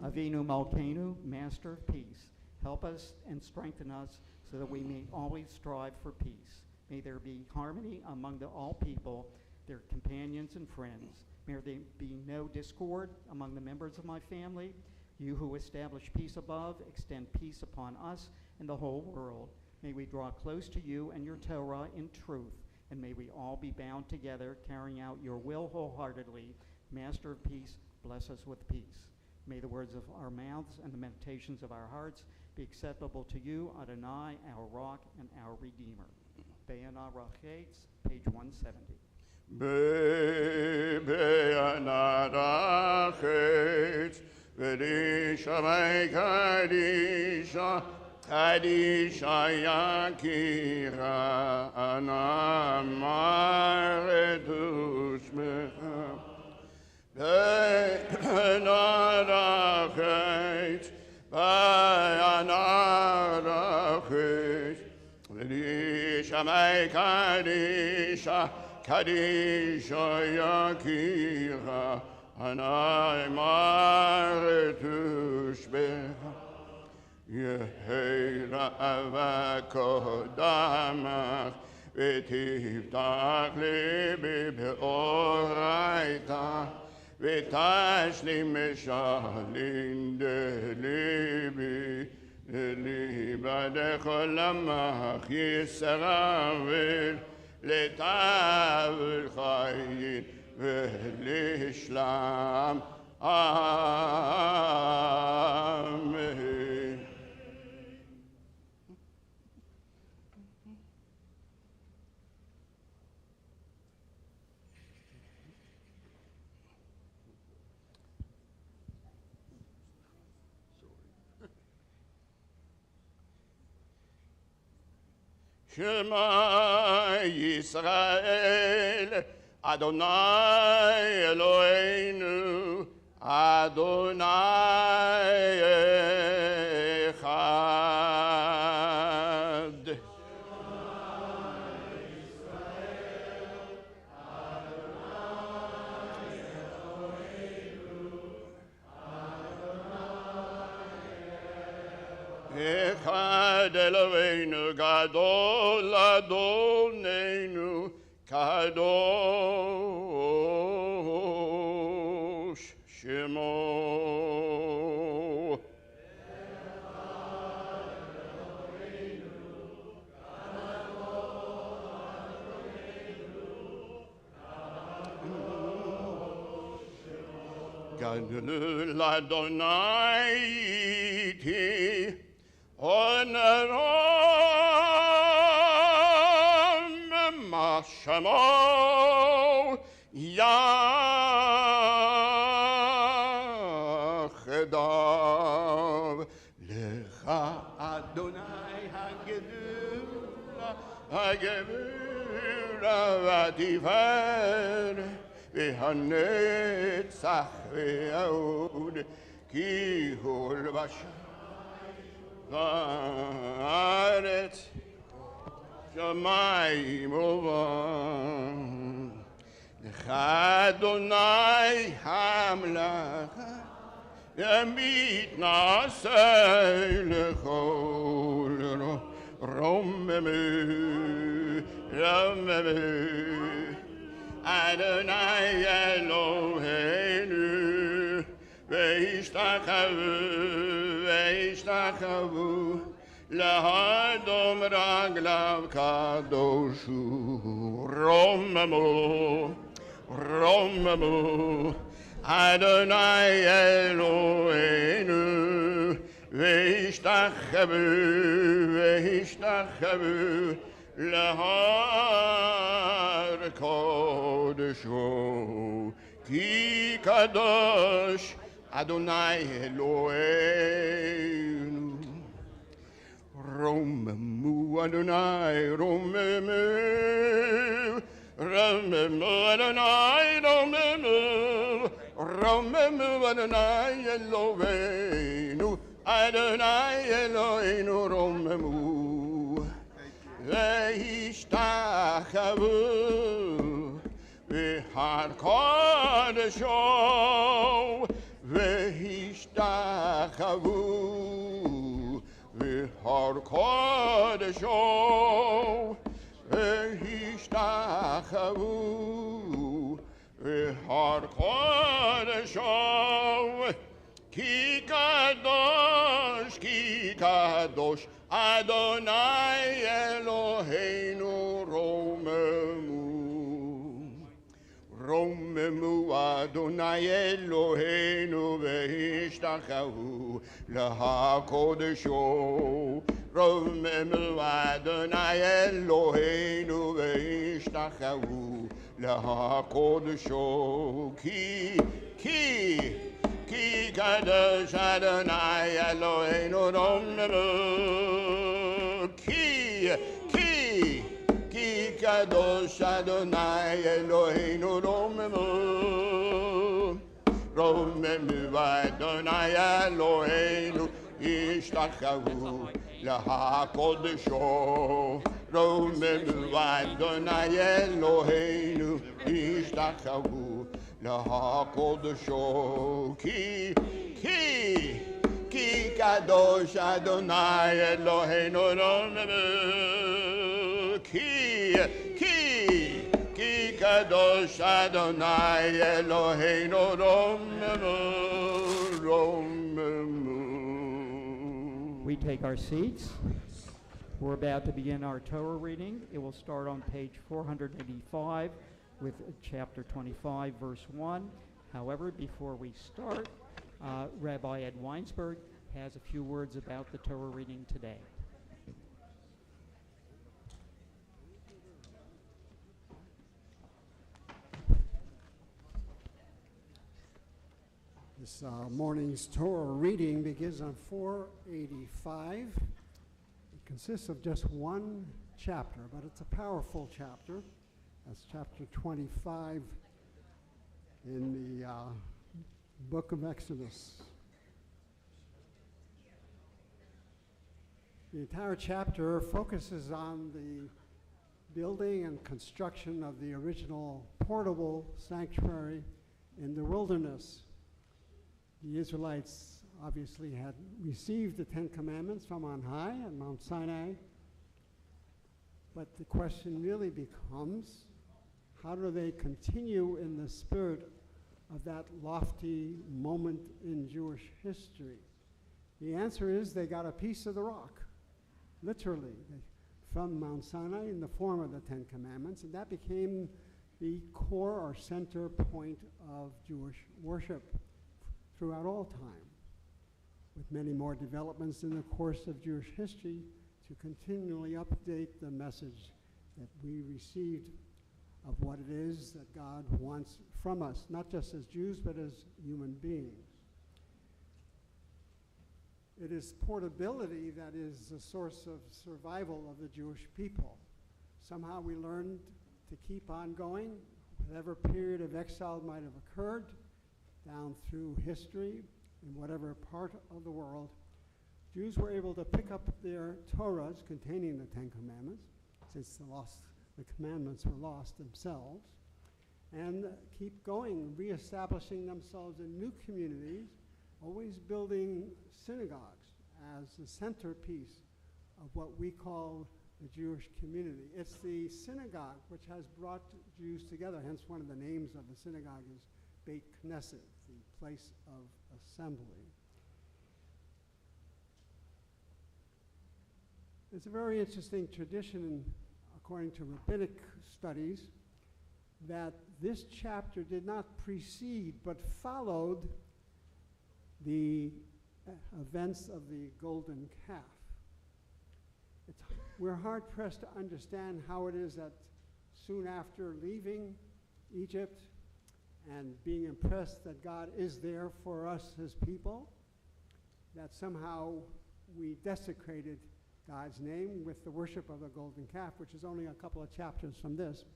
Avinu Malkeinu, Master of Peace, help us and strengthen us so that we may always strive for peace. May there be harmony among all people, their companions and friends. May there be no discord among the members of my family. You who establish peace above, extend peace upon us and the whole world. May we draw close to you and your Torah in truth, and may we all be bound together, carrying out your will wholeheartedly. Master of peace, bless us with peace. May the words of our mouths and the meditations of our hearts be acceptable to you, Adonai, our rock and our Redeemer. Be'ana Rachetz, page 170. Be'ana Rachetz, V'risha Kadisha, Kadisha Yakira, Anamaretu Shmecha. Be'ana Rachetz, Be'ana Rachetz, V'risha Kadisha, Kadisha Yakira, Anamaretu Shmecha. Yehi Ra'avakodamach V'tiftach libi be'oraita V'tashlim meshalin delibi Delibadecho lamach yisravel Letavel chayin v'lishlam Amen. Shema Yisrael, Adonai Eloheinu, Adonai Echad. Echad Eloheinu Gadol Adonenu Kadosh Shemo. Gadol Adonai iti Onerom Mashamo Yachedav Lecha Adonai Hagedula Hagedula Vatifer V'hanetzach V'yahud Ki hol Bashan Va'aretz Shamayim Uvam Lecha Adonai Hamlacha ימית נעשה לכל רוממו, רוממו. אדוני אלוהינו, וישתחוו להדום רגליו קדוש הוא. רוממו, רוממו. אדוני אלוהינו, וישתחוו להר קודשו, כי קדוש אדוני אלוהינו. רוממו אדוני, רוממו, רוממו אדוני, רוממו, רוממו אדוני אלוהינו, אדוני אלוהינו רוממו. וישתחוו בהר קודשו, וישתחוו בהר קודשו, וישתחוו בהר קודשו, כי קדוש, כי קדוש אדוני אלוהינו רוממו. רוממו אדוני אלוהינו והשתחוו לקודשו. רוממו אדוני אלוהינו והשתחוו לקודשו. כי קדוש אדוני אלוהינו רוממו. כי קדוש אדוני אלוהינו רוממו. רוממו אדוני אלוהינו השתחוו לקודשו. רוממו אדוני אלוהינו השתחוו לקודשו. כי קדוש אדוני אלוהינו רוממו. כי קדוש אדוני אלוהינו רוממו, רוממו. We take our seats. We're about to begin our Torah reading. It will start on page 485 with chapter 25, verse 1. However, before we start, Rabbi Ed Weinsberg has a few words about the Torah reading today. This morning's Torah reading begins on 485. It consists of just one chapter, but it's a powerful chapter. That's chapter 25 in the book of Exodus. The entire chapter focuses on the building and construction of the original portable sanctuary in the wilderness. The Israelites obviously had received the Ten Commandments from on high at Mount Sinai. But the question really becomes, how do they continue in the spirit of that lofty moment in Jewish history? The answer is they got a piece of the rock, literally, from Mount Sinai in the form of the Ten Commandments, and that became the core or center point of Jewish worship throughout all time, with many more developments in the course of Jewish history to continually update the message that we received of what it is that God wants from us, not just as Jews, but as human beings. It is portability that is the source of survival of the Jewish people. Somehow we learned to keep on going, whatever period of exile might have occurred, down through history, in whatever part of the world, Jews were able to pick up their Torahs containing the Ten Commandments, since the commandments were lost themselves, and keep going, reestablishing themselves in new communities always building synagogues as the centerpiece of what we call the Jewish community. It's the synagogue which has brought Jews together, hence one of the names of the synagogue is Beit Knesset, the place of assembly. It's a very interesting tradition, according to rabbinic studies, that this chapter did not precede but followed the events of the golden calf. We're hard-pressed to understand how it is that soon after leaving Egypt and being impressed that God is there for us, his people, that somehow we desecrated God's name with the worship of the golden calf, which is only a couple of chapters from this.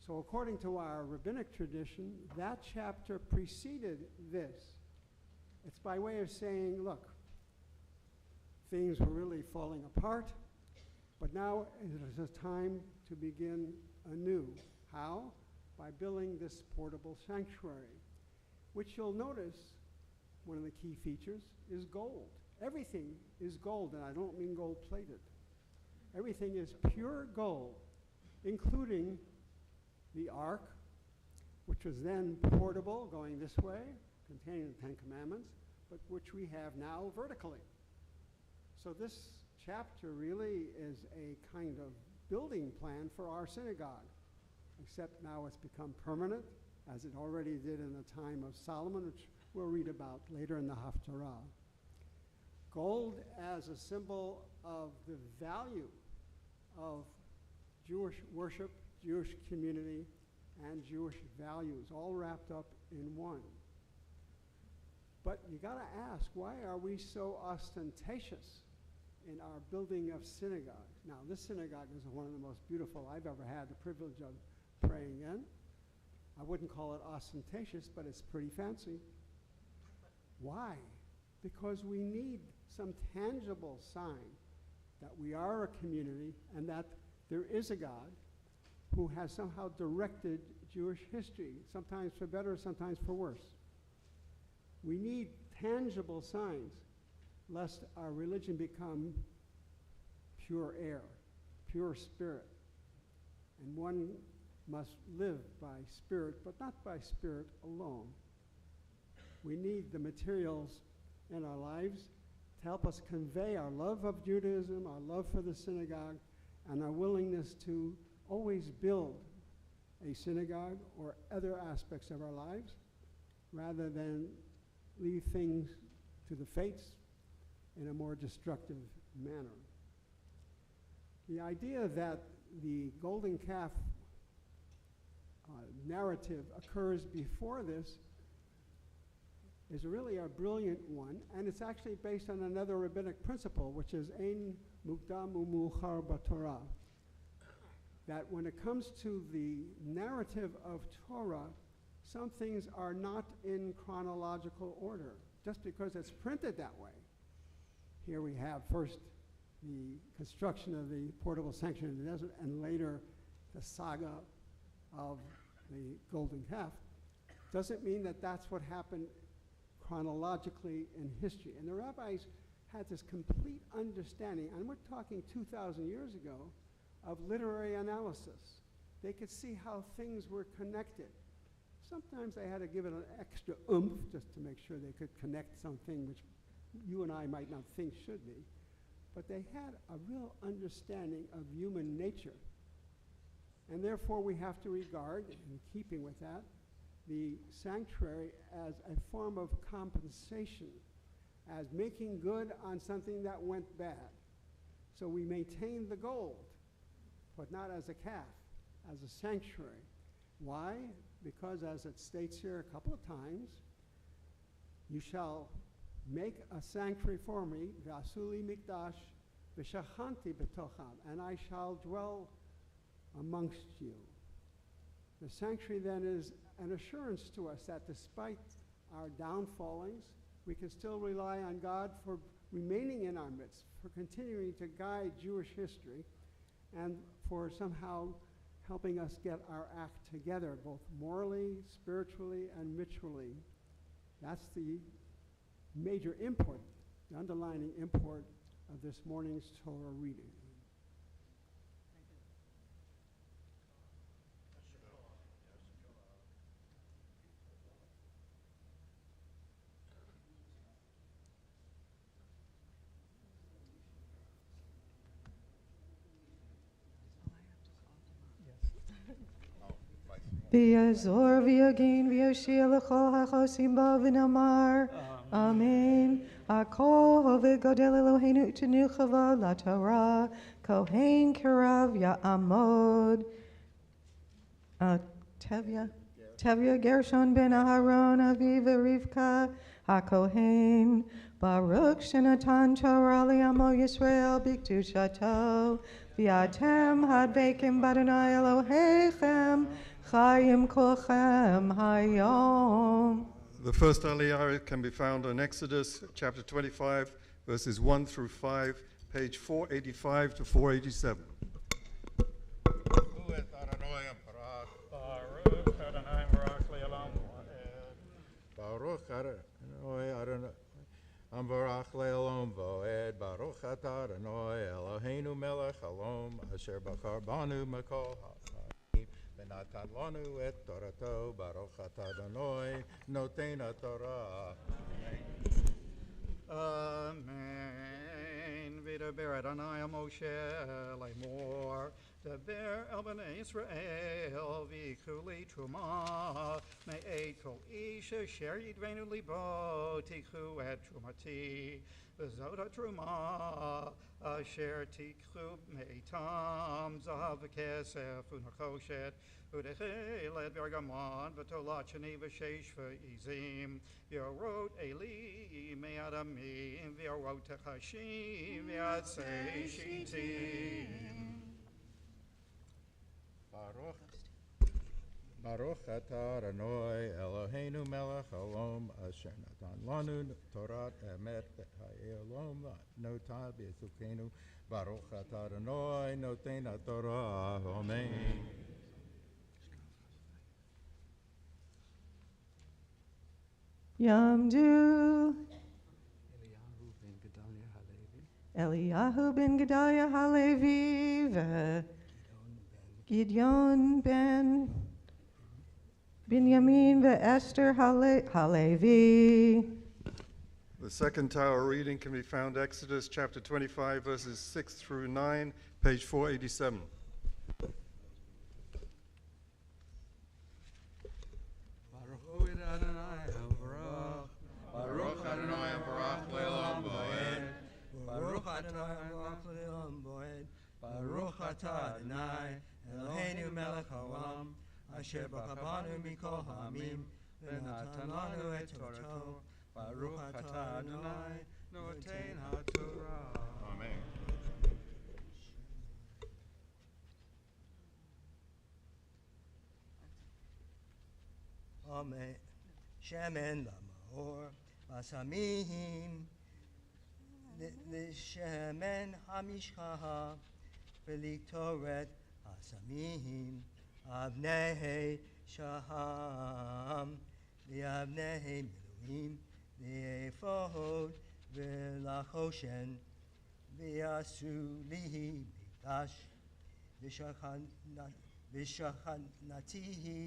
So according to our rabbinic tradition, that chapter preceded this. It's by way of saying, look, things were really falling apart, but now it is a time to begin anew. How? By building this portable sanctuary, which you'll notice, one of the key features is gold. Everything is gold, and I don't mean gold-plated. Everything is pure gold, including the ark, which was then portable, going this way, containing the Ten Commandments, but which we have now vertically. So this chapter really is a kind of building plan for our synagogue, except now it's become permanent, as it already did in the time of Solomon, which we'll read about later in the Haftarah. Gold as a symbol of the value of Jewish worship, Jewish community, and Jewish values, all wrapped up in one. But you gotta ask, why are we so ostentatious in our building of synagogues? Now, this synagogue is one of the most beautiful I've ever had the privilege of praying in. I wouldn't call it ostentatious, but it's pretty fancy. Why? Because we need some tangible sign that we are a community and that there is a God who has somehow directed Jewish history, sometimes for better, sometimes for worse. We need tangible signs, lest our religion become pure air, pure spirit. And one must live by spirit, but not by spirit alone. We need the materials in our lives to help us convey our love of Judaism, our love for the synagogue, and our willingness to always build a synagogue or other aspects of our lives, rather than leave things to the fates in a more destructive manner. The idea that the golden calf narrative occurs before this is really a brilliant one, and it's actually based on another rabbinic principle, which is ein mukdam umuchar b'Torah. That when it comes to the narrative of Torah, some things are not in chronological order, just because it's printed that way. Here we have first the construction of the portable sanctuary in the desert, and later the saga of the golden calf. Doesn't mean that that's what happened chronologically in history. And the rabbis had this complete understanding, and we're talking 2,000 years ago, of literary analysis. They could see how things were connected. Sometimes they had to give it an extra oomph just to make sure they could connect something which you and I might not think should be. But they had a real understanding of human nature. And therefore we have to regard, in keeping with that, the sanctuary as a form of compensation, as making good on something that went bad. So we maintain the gold, but not as a calf, as a sanctuary. Why? Because as it states here a couple of times, you shall make a sanctuary for me, v'asuli mikdash v'shachanti betocham, and I shall dwell amongst you. The sanctuary then is an assurance to us that despite our downfallings, we can still rely on God for remaining in our midst, for continuing to guide Jewish history, and for somehow helping us get our act together, both morally, spiritually, and ritually. That's the major import, the underlining import of this morning's Torah reading. V'yazor v'yagin v'yashir l'chol ha'chosim bo v'namar. Amen. Akol v'godel Eloheinu utenu chava la-Torah. Kohen karav ya'amod. Tevya Gershon ben Aharon Aviv Rivka HaKohen. Baruch Shenatan Torah li'amo Yisrael biktu shato. V'yatem hadvekim b'Adonai Elohechem. Chayim kolchem hayom. The first Aliyah can be found in Exodus chapter 25, verses 1 through 5, page 485 to 487. Baruch Adonai Ambarach le'olam vo'ed Baruch atah Adonai Eloheinu melech halom asher bachar banu makol ha'amayim v'natan lanu et torato Baruch atah Adonai noten haTorah. Amen. V'daber Adonai Moshe lemor. Daber el bnei Yisrael v'ikhu li truma me'et kol ish asher yidvenu libo tikhu et trumati v'zot ha'truma asher tikhu me'etam zahav v'kesef u'nachoshet u'dechel et bergamon v'tolat shani v'sheish v'izim v'yorot eli me'adamim v'yorot techashim v'yatzei shitim. Baruch atah Adonai Eloheinu melech halom asher natan lanu Torat emet ha'elom notah b'yisukenu Baruch atah Adonai noten haTorah. Amen. Yamdu Eliyahu ben Gedaliah Halevi Gideon ben Binyamin ve'Esther Halevi. The second Tower reading can be found Exodus chapter 25, verses 6 through 9, page 487. Baruch Adonai Amvarach. Baruch Adonai Amvarach le'olam bo'ed. Baruch Adonai Amvarach le'olam bo'ed. Baruch atah Adonai Eloheinu melech haolam asher b'chabanu mikol ha'amim v'natan lanu et Torato. Baruch atah Adonai noten haTorah. Amen. Amen. Shemen la'maor basamim l'shemen hamishkaha v'liktoret hasamim avnei shaham v'avnei miluim v'ephod v'lachoshen v'yasu lihi mikdash v'shachanatihi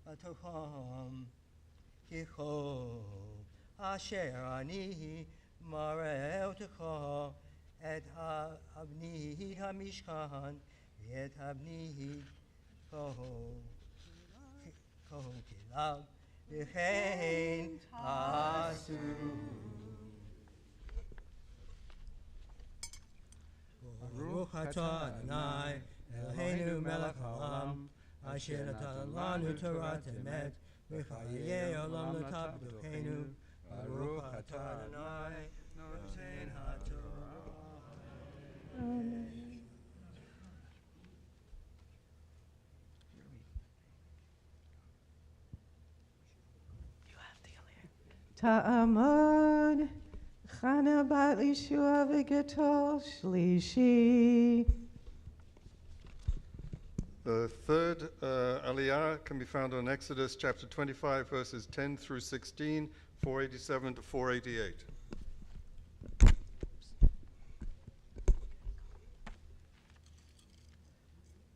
batocham kichol asher ani mareh otecha et ha'avnihid hamishkan et ha'avnihid koho kilav v'chein asu. Baruch atah Adonai Eloheinu melech haolam asher natan lanu Torat emet v'chayei olam l'tah b'tocheinu. Baruch atah Adonai noten haTorah. Amen. Ta'amod Chana bat Yeshua v'getol shlishi. The third Aliyah can be found on Exodus chapter 25, verses 10 through 16, 487 to 488.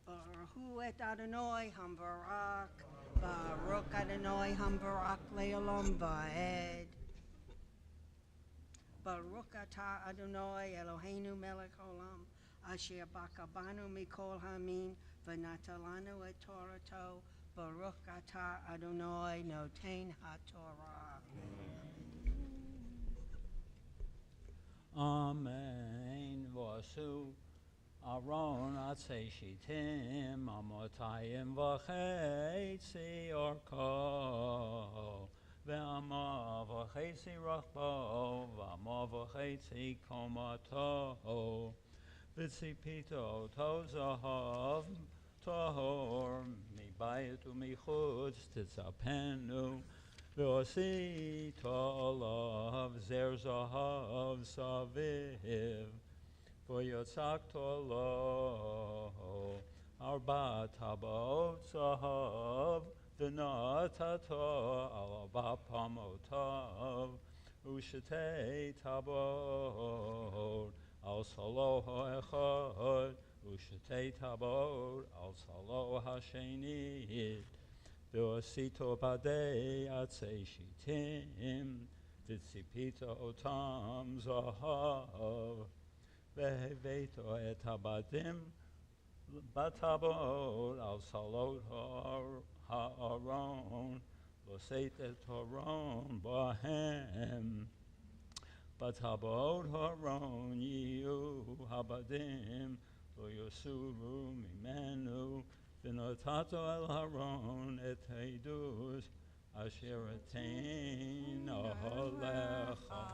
Baruch et Adonai Hambarak, Baruch Adonai Hambarak Le'olam Va'ed. Baruch atah Adonai Eloheinu melech olam, asher bakabanu mikol hamin, v'natalanu et Torato. Baruch atah Adonai noten haTorah. Amen. Vasu Aron atzei shitim amotayim v'chetzi orko ve'ama v'chetzi rachbo ve'ama v'chetzi komato v'tzipito tozahav tahor mibayit u'michutz titzapenu ve'osito alav zer zahav saviv v'yotzakto lo arba tabot zahav v'natato alaba pamotav u'shetei tabot al salo ha'echad u'shetei tabot al salo ha'shenit v'osito badei atzei shitim v'tzipito otam zahav Ve'heveto et habatim batabot al salot ha'aron v'oseit et haron bahem batabot haron yiyu habadim v'yosuru mimenu v'notato el haron et heidus asher etein alecha.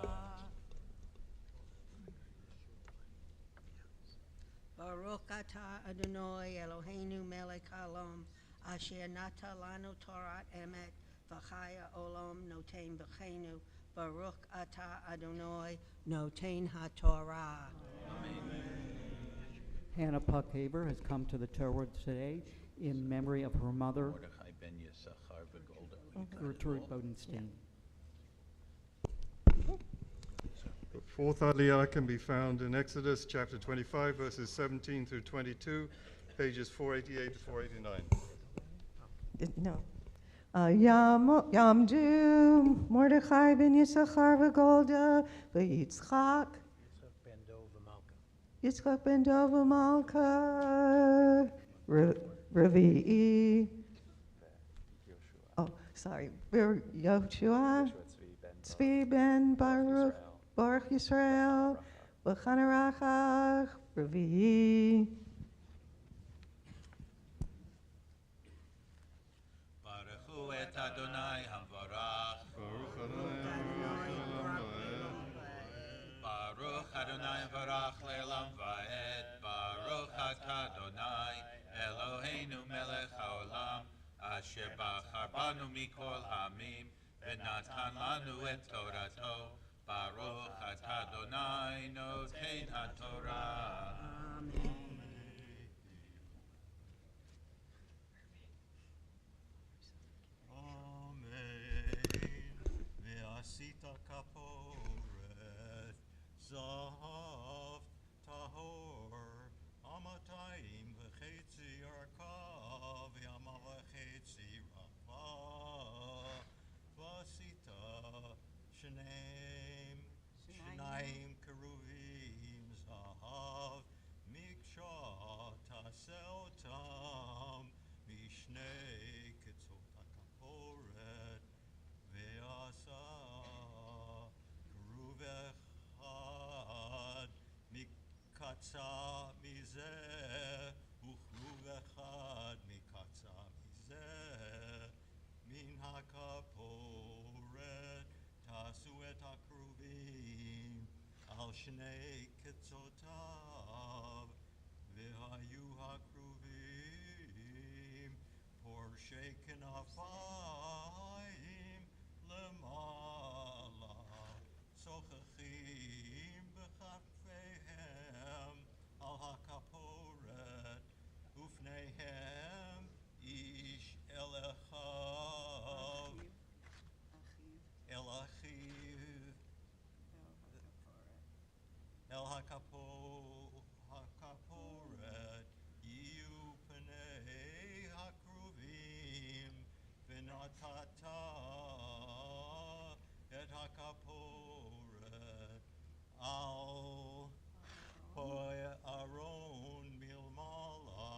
Baruch atah Adonai Eloheinu melech haolam, asher nata lanu Torat emet, v'chaya olam noten b'chenu. Baruch atah Adonai noten haTorah. Hannah Puckhaber has come to the Torah today in memory of her mother, Gertrude Bodenstein. The fourth Aliyah can be found in Exodus chapter 25, verses 17 through 22, pages 488 to 489. No. Yamdu Mordechai ben Yisachar v'Golda v'Yitzchak Yitzchak ben Dova Malka Revi'i. Oh, sorry. Yoshua Tzvi ben Baruch Baruch Yisrael v'Chanarachach Revi'i. Baruch et Adonai Havarach. Baruch Adonai Havarach le'olam va'ed. Baruch atah Adonai Eloheinu melech haolam, asher bachar banu mikol hamim, v'natan lanu et Torato. Baruch atah Adonai noten haTorah. Ve'asita kaporet zahav tahor amatayim v'chetzi arka v'yama v'chetzi rava v'asita shnayim keruvim zahav miksha taseotam mishnei ketzot hakaporet ve'asa keruv echad mikatza mizeh ukeruv echad mikatza mizeh min hakaporet tasu et hakruvim al shnei ketzotav ve'hayu hakruvim porshei kenafayim lemala sochachim b'chafeihem al hakaporet ufneihem hakaporet Iu Panei Hakruvim Vinatata Et Hakaporet Al Poi Aron Milmala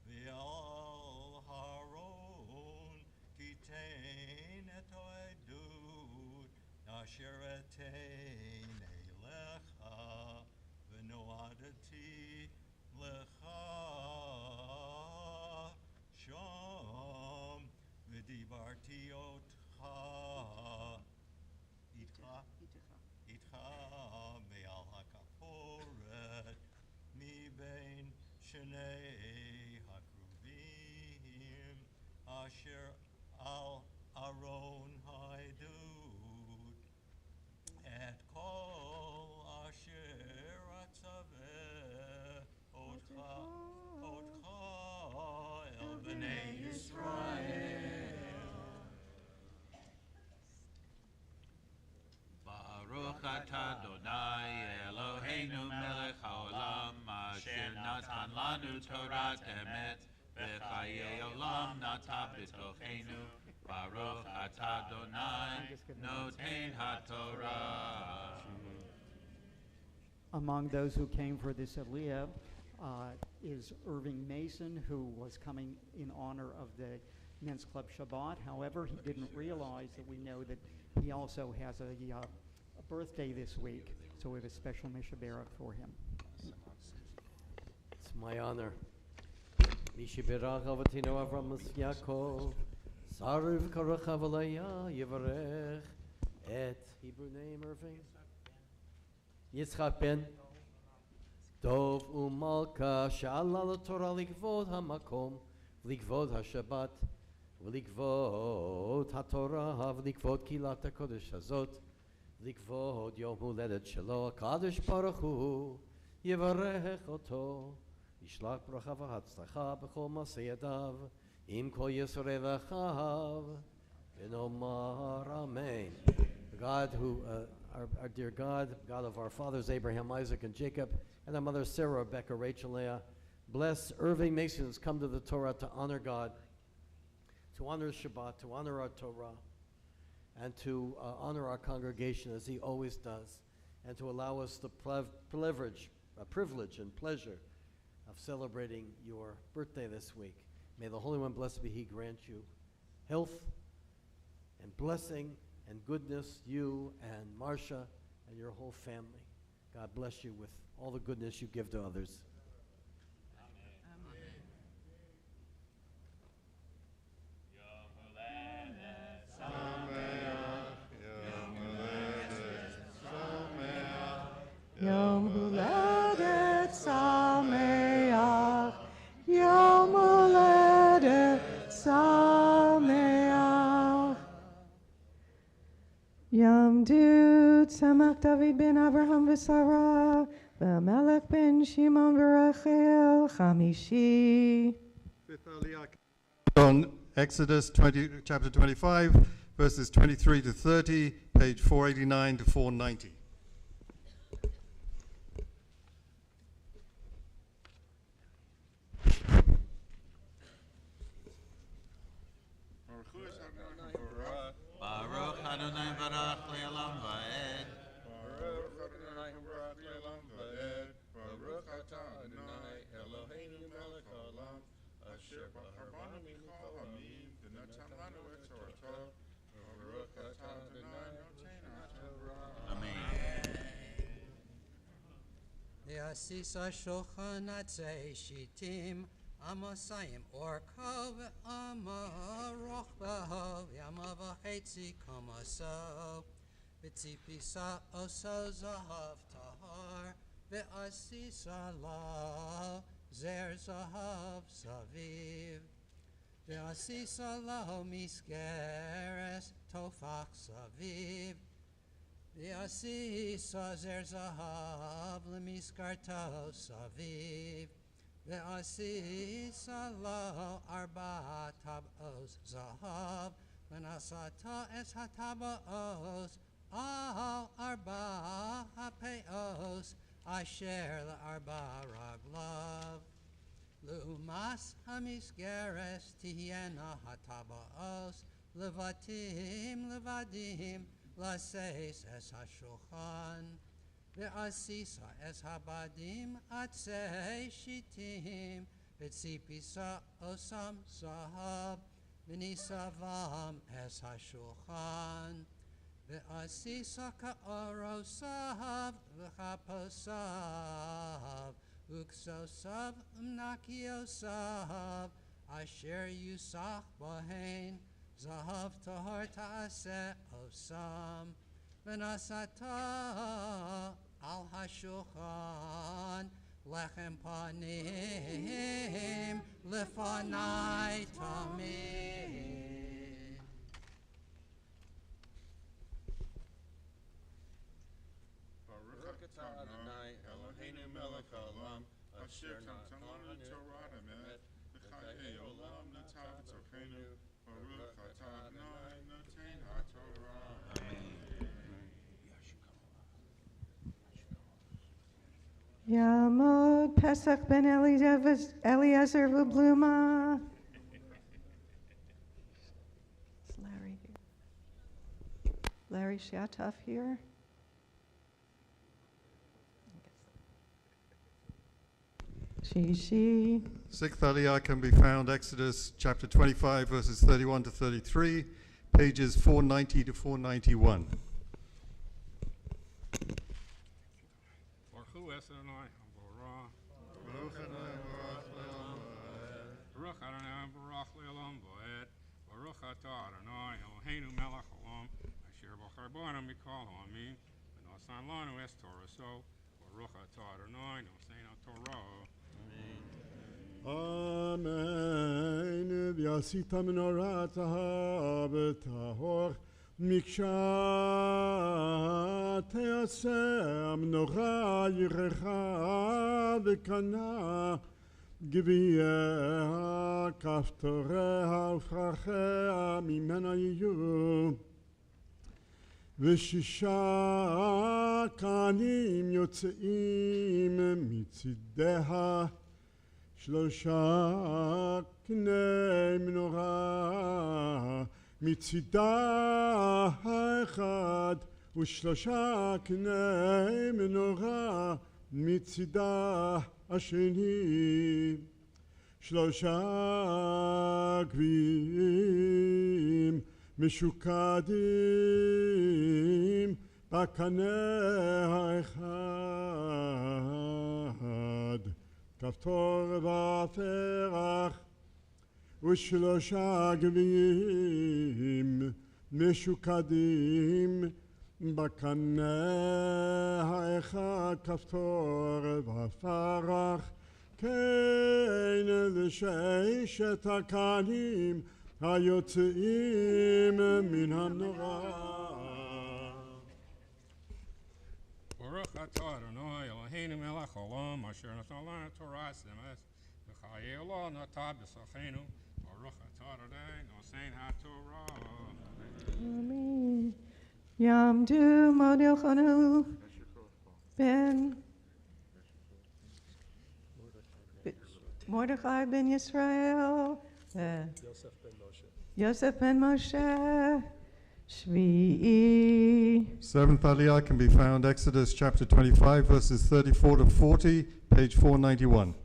Vial Haron Kitain Et Oedut Asher Etein Elecha Venoadati Lecha Sham Vidibarti Otcha Itcha Me'al HaKaporet Mi Bein Shnei HaKruvim Asher Al Aron Haidut Et Kol Asher Atzaveh Otcha El Bnei Yisrael Baruch atah Adonai Eloheinu melech haolam asher natan lanu Torat emet v'chayei olam nata b'tochenu Baruch atah Adonai noten haTorah. Among those who came for this aliyah is Irving Mason, who was coming in honor of the Men's Club Shabbat. However, he didn't realize that we know that he also has a birthday this week, so we have a special Misha Barak for him. It's my honor. Misha Barak Avatino Avram Yaakov Saruv Karach Avalaya Yivarech Et Hebrew name Irving Yitzchak ben Dov Umalka Sha'ala LaTorah Likvod HaMakom Likvod HaShabbat V'likvod HaTorah V'likvod Kilat HaKodesh Hazot V'likvod Yom Huledet Shelo HaKadosh Baruch Hu Yivarech Oto Yishlach Bracha V'Hatzlacha B'chol Masei Yadav Im Kol Yisrei V'Achav V'Nomar Amen. God who our dear God of our fathers Abraham, Isaac, and Jacob, and our mothers Sarah, Rebecca, Rachel, Leah, bless Irving Mason who's come to the Torah to honor God, to honor Shabbat, to honor our Torah, and to honor our congregation as he always does, and to allow us the privilege and pleasure of celebrating your birthday this week. May the Holy One, blessed be He, grant you health and blessing and goodness, you and Marcia and your whole family. God bless you with all the goodness you give to others. Yom Huledet Sameach, Yom Huledet Sameach. Yom Dut Samach David ben Abraham v'Sarah, v'Melech ben Shimon v'Rachel Chamishi. Fifth Aliyah on Exodus chapter 25, verses 23 to 30, page 489 to 490. Baruch Adonai Barach Le'olam Va'ed. Baruch Adonai Barach Le'olam Va'ed. Baruch atah Adonai Eloheinu melech haolam asher b'charbanu mikol hamim v'natan lanu et Torah. Baruch atah Adonai noten haTorah. Amen. Yasisa Shulchan Atzei Shitim Amasayim Orkov Amaroch Bahov Yamava Hetzi Komaso Vitzipisa Oso Zahav Tahar Ve'asisa La Zer Zahav Saviv Ve'asisa La Miskeres Tofach Saviv Ve'asisa Zer Zahav Lemiskarto Saviv Ve'asisa lo arba tabos zahav Venasata es hatabos al arba hapeos asher la'arba raglav. Lumas hamisgeres tihiena hatabaos, levadim, laseis es hashulchan. Ve'asisa es habadim atzei shitim, ve'tzipisa osam zahab, v'nisavam es hashulchan. Ve'asisa ka'orosav v'chaposav, uksosav mnakiosav, asher yusach bohen, zahav tahor ta'aseh osam, v'nasata al hashulchan, lechem panim, lefanai tamid. Baruch atah Adonai Eloheinu melech haolam, asher natan Torah emet, v'chayei olam natav tzorchenu. Baruch atah Adonai noten haTorah. Amen. Yamod Pesach ben Eliezer Vubluma. Is Larry here? Larry Shatov here? She. Sixth Aliyah can be found Exodus chapter 25 verses 31 to 33, pages 490 to 491. Baruch Adonai Barach. Baruch Adonai Barach Le'olam Va'ed. Baruch Adonai Barach Le'olam Va'ed. Baruch atah Adonai Eloheinu melech haolam, asher b'charbonu mikol ha'amim, v'nosan lanu es Toraso. Baruch atah Adonai nosein ha'Torah. Amen. V'yasita menorah zahav tahor מקשה תעשה המנורה ירחה וקנה גביעיה כפתוריה ופרחיה ממנה יהיו ושישה קנים יוצאים מצידיה שלושה קני מנורה מצידה האחד ושלושה קני מנורה מצידה השני שלושה גביעים משוקדים בקנה האחד כפתור ופרח ושלושה גביעים משוקדים בקנה האחד כפתור ופרח כן לששת הקנים היוצאים מן המנורה. Baruch atah Adonai Eloheinu melech haolam, asher natan lanu Torah emes, v'chayei olam natav b'sachenu. Baruch atah Adonai nosein haTorah. Amen. Yamdu Modilchanu ben Mordechai ben Yisrael, Yosef ben Moshe, Shvi'i. Seventh Aliyah can be found Exodus chapter 25 verses 34 to 40, page 491.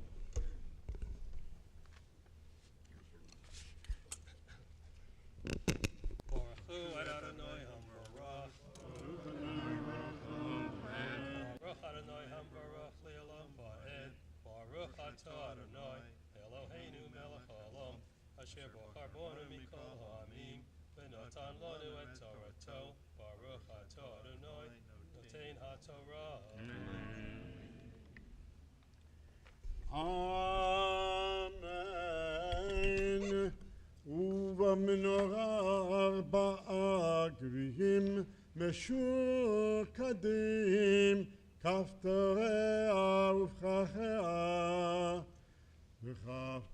asher b'charbonu mikol ha'amim, v'natan lanu et Torato, Baruch atah Adonai, notein ha'Torah. Amen. ובמנורה ארבעה גביעים משוקדים, כפתוריה ופרחיה, וכפתור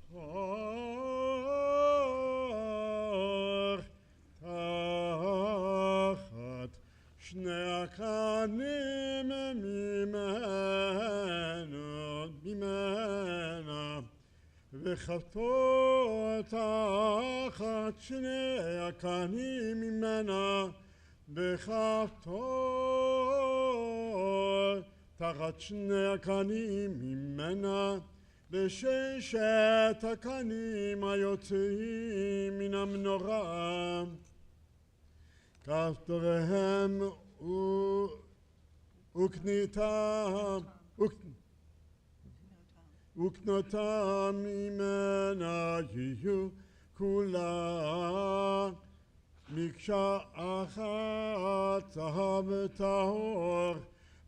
תחת שני הקנים ממנה לכבתו תחת שני הקנים ממנה, לכבתו תחת שני הקנים ממנה, לששת הקנים היוצאים מן המנורה, כפתוריהם וקנותם ממנה יהיו כולה מקשה אחת זהב טהור,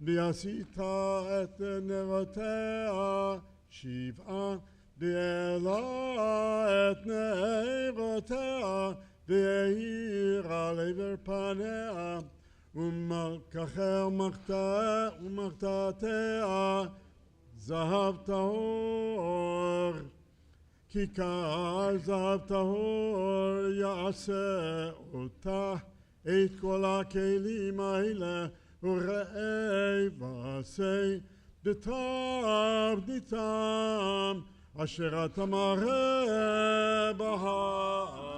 ועשית את נרותיה שבעה, והעלה את נרותיה והאירה לעבר פניה, ומלככיה ומחתתיה זהב טהור, כיכר זהב טהור יעשה אותה, את כל הכלים האלה וראה ועשה בתבניתם אשר אתה מראה בהר.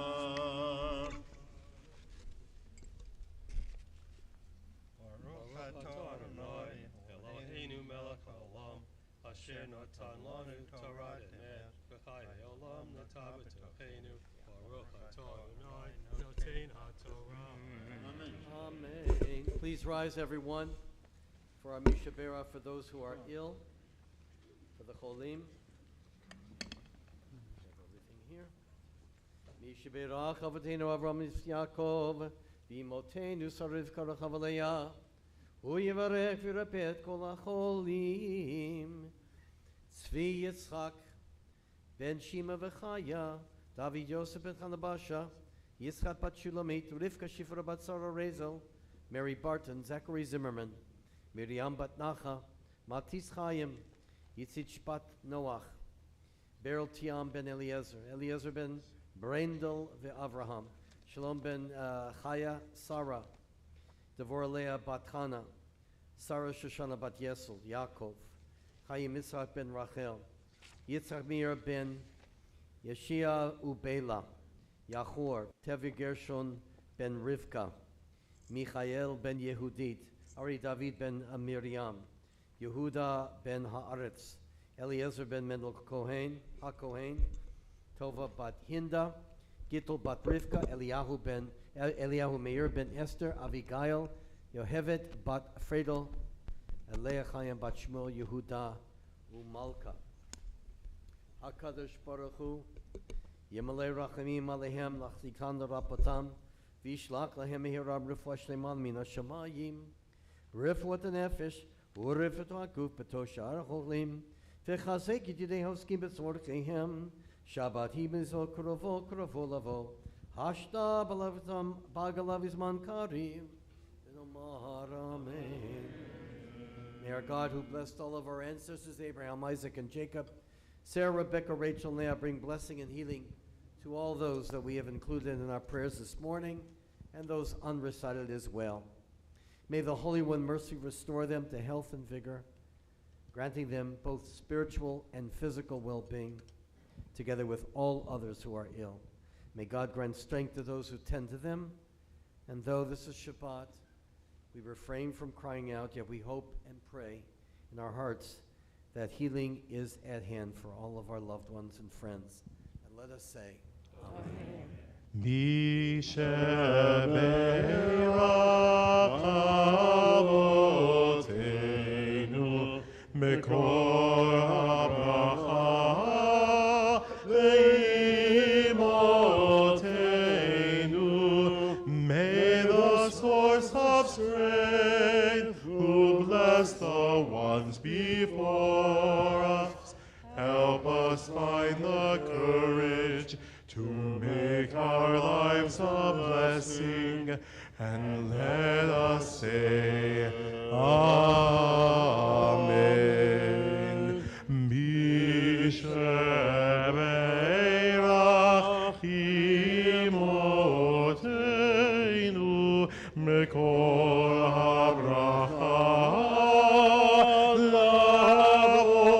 Asher natan lanu Torah emet b'chayei olam natav b'tocheinu baruch atah Adonai noten haTorah. Amen. Please rise, everyone, for our Mishabera, for those who are ill, for the Cholim. Have everything here. Mishabera Chavotenu Avram Yaakov v'imotenu Sarif Karachavaleyah hu yivarech v'yirapeh et kol hacholim. Tzvi Yitzchak, Ben Shima v'Chaya, David Yosef ben Chanabasha, Yitzchak bat Shulamit, Rivka Shifra bat Sarah Rezel, Mary Barton, Zachary Zimmerman, Miriam bat Nacha, Matis Chaim, Yitzit bat Noach, Beryl Tiam ben Eliezer, Eliezer ben Brendel ve'Avraham, Shalom ben Chaya Sarah, Devorah Leah bat Hana, Sarah Shoshana bat Yesel, Yaakov, Chaim Yitzchak ben Rachel, Yitzchak Meir ben Yeshia Ubela, Yachor, Tevi Gershon ben Rivka, Michael ben Yehudit, Ari David ben Miriam, Yehuda ben Haaretz, Eliezer ben Mendel Kohen, HaKohen, Tova bat Hinda, Gittel bat Rivka, Eliyahu Meir ben Esther, Avigail, Yohevet bat Fredel, Leah Chaim bat Shmuel Yehuda Umalka. HaKadosh Baruch Hu Yemalei Rachamim Alehem Lachzikan Rapatam Vishlach Lahem Mehirab Refuah Shleiman Min HaShamayim Refuat HaNefesh Urefat HaGuf B'tosh Sha'ar HaCholim V'chazek Yididei Hoskim B'tzorkehem Shabbat Hibizol Krovo Krovo Lavo Hashta B'agalav Izman Karim V'nomar Amen. May our God, who blessed all of our ancestors, Abraham, Isaac, and Jacob, Sarah, Rebecca, Rachel, Leah, bring blessing and healing to all those that we have included in our prayers this morning, and those unrecited as well. May the Holy One mercy restore them to health and vigor, granting them both spiritual and physical well-being, together with all others who are ill. May God grant strength to those who tend to them, and though this is Shabbat, we refrain from crying out, yet we hope and pray in our hearts that healing is at hand for all of our loved ones and friends. And let us say, Amen. Mishabei Mekor habracha ve'imotenu. May the source of strength, who bless the ones before us, help us find the courage to make our lives a blessing, and let us say, Amen. Mishabei rachimotenu mekol habracha lavotenu.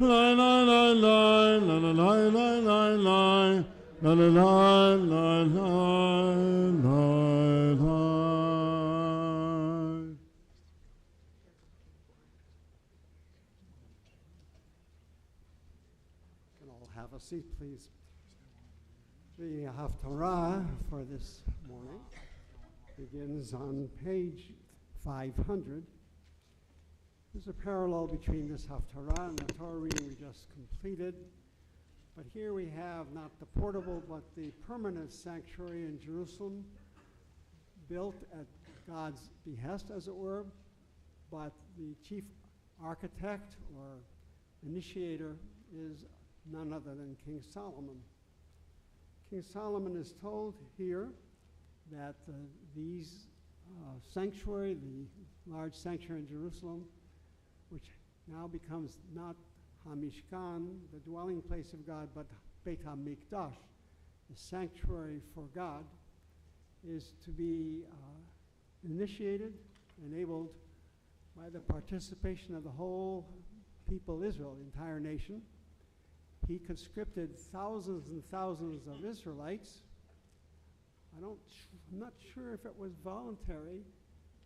la la la la la la la la la la la la la la la la. Can all have a seat, please. The Haftarah for this morning begins on page 500. There's a parallel between this Haftarah and the Torah reading we just completed. But here we have not the portable but the permanent sanctuary in Jerusalem, built at God's behest, as it were, but the chief architect or initiator is none other than King Solomon. King Solomon is told here that these sanctuary, the large sanctuary in Jerusalem, which now becomes not HaMishkan, the dwelling place of God, but Beit HaMikdash, the sanctuary for God, is to be initiated, enabled by the participation of the whole people Israel, the entire nation. He conscripted thousands and thousands of Israelites. I'm not sure if it was voluntary,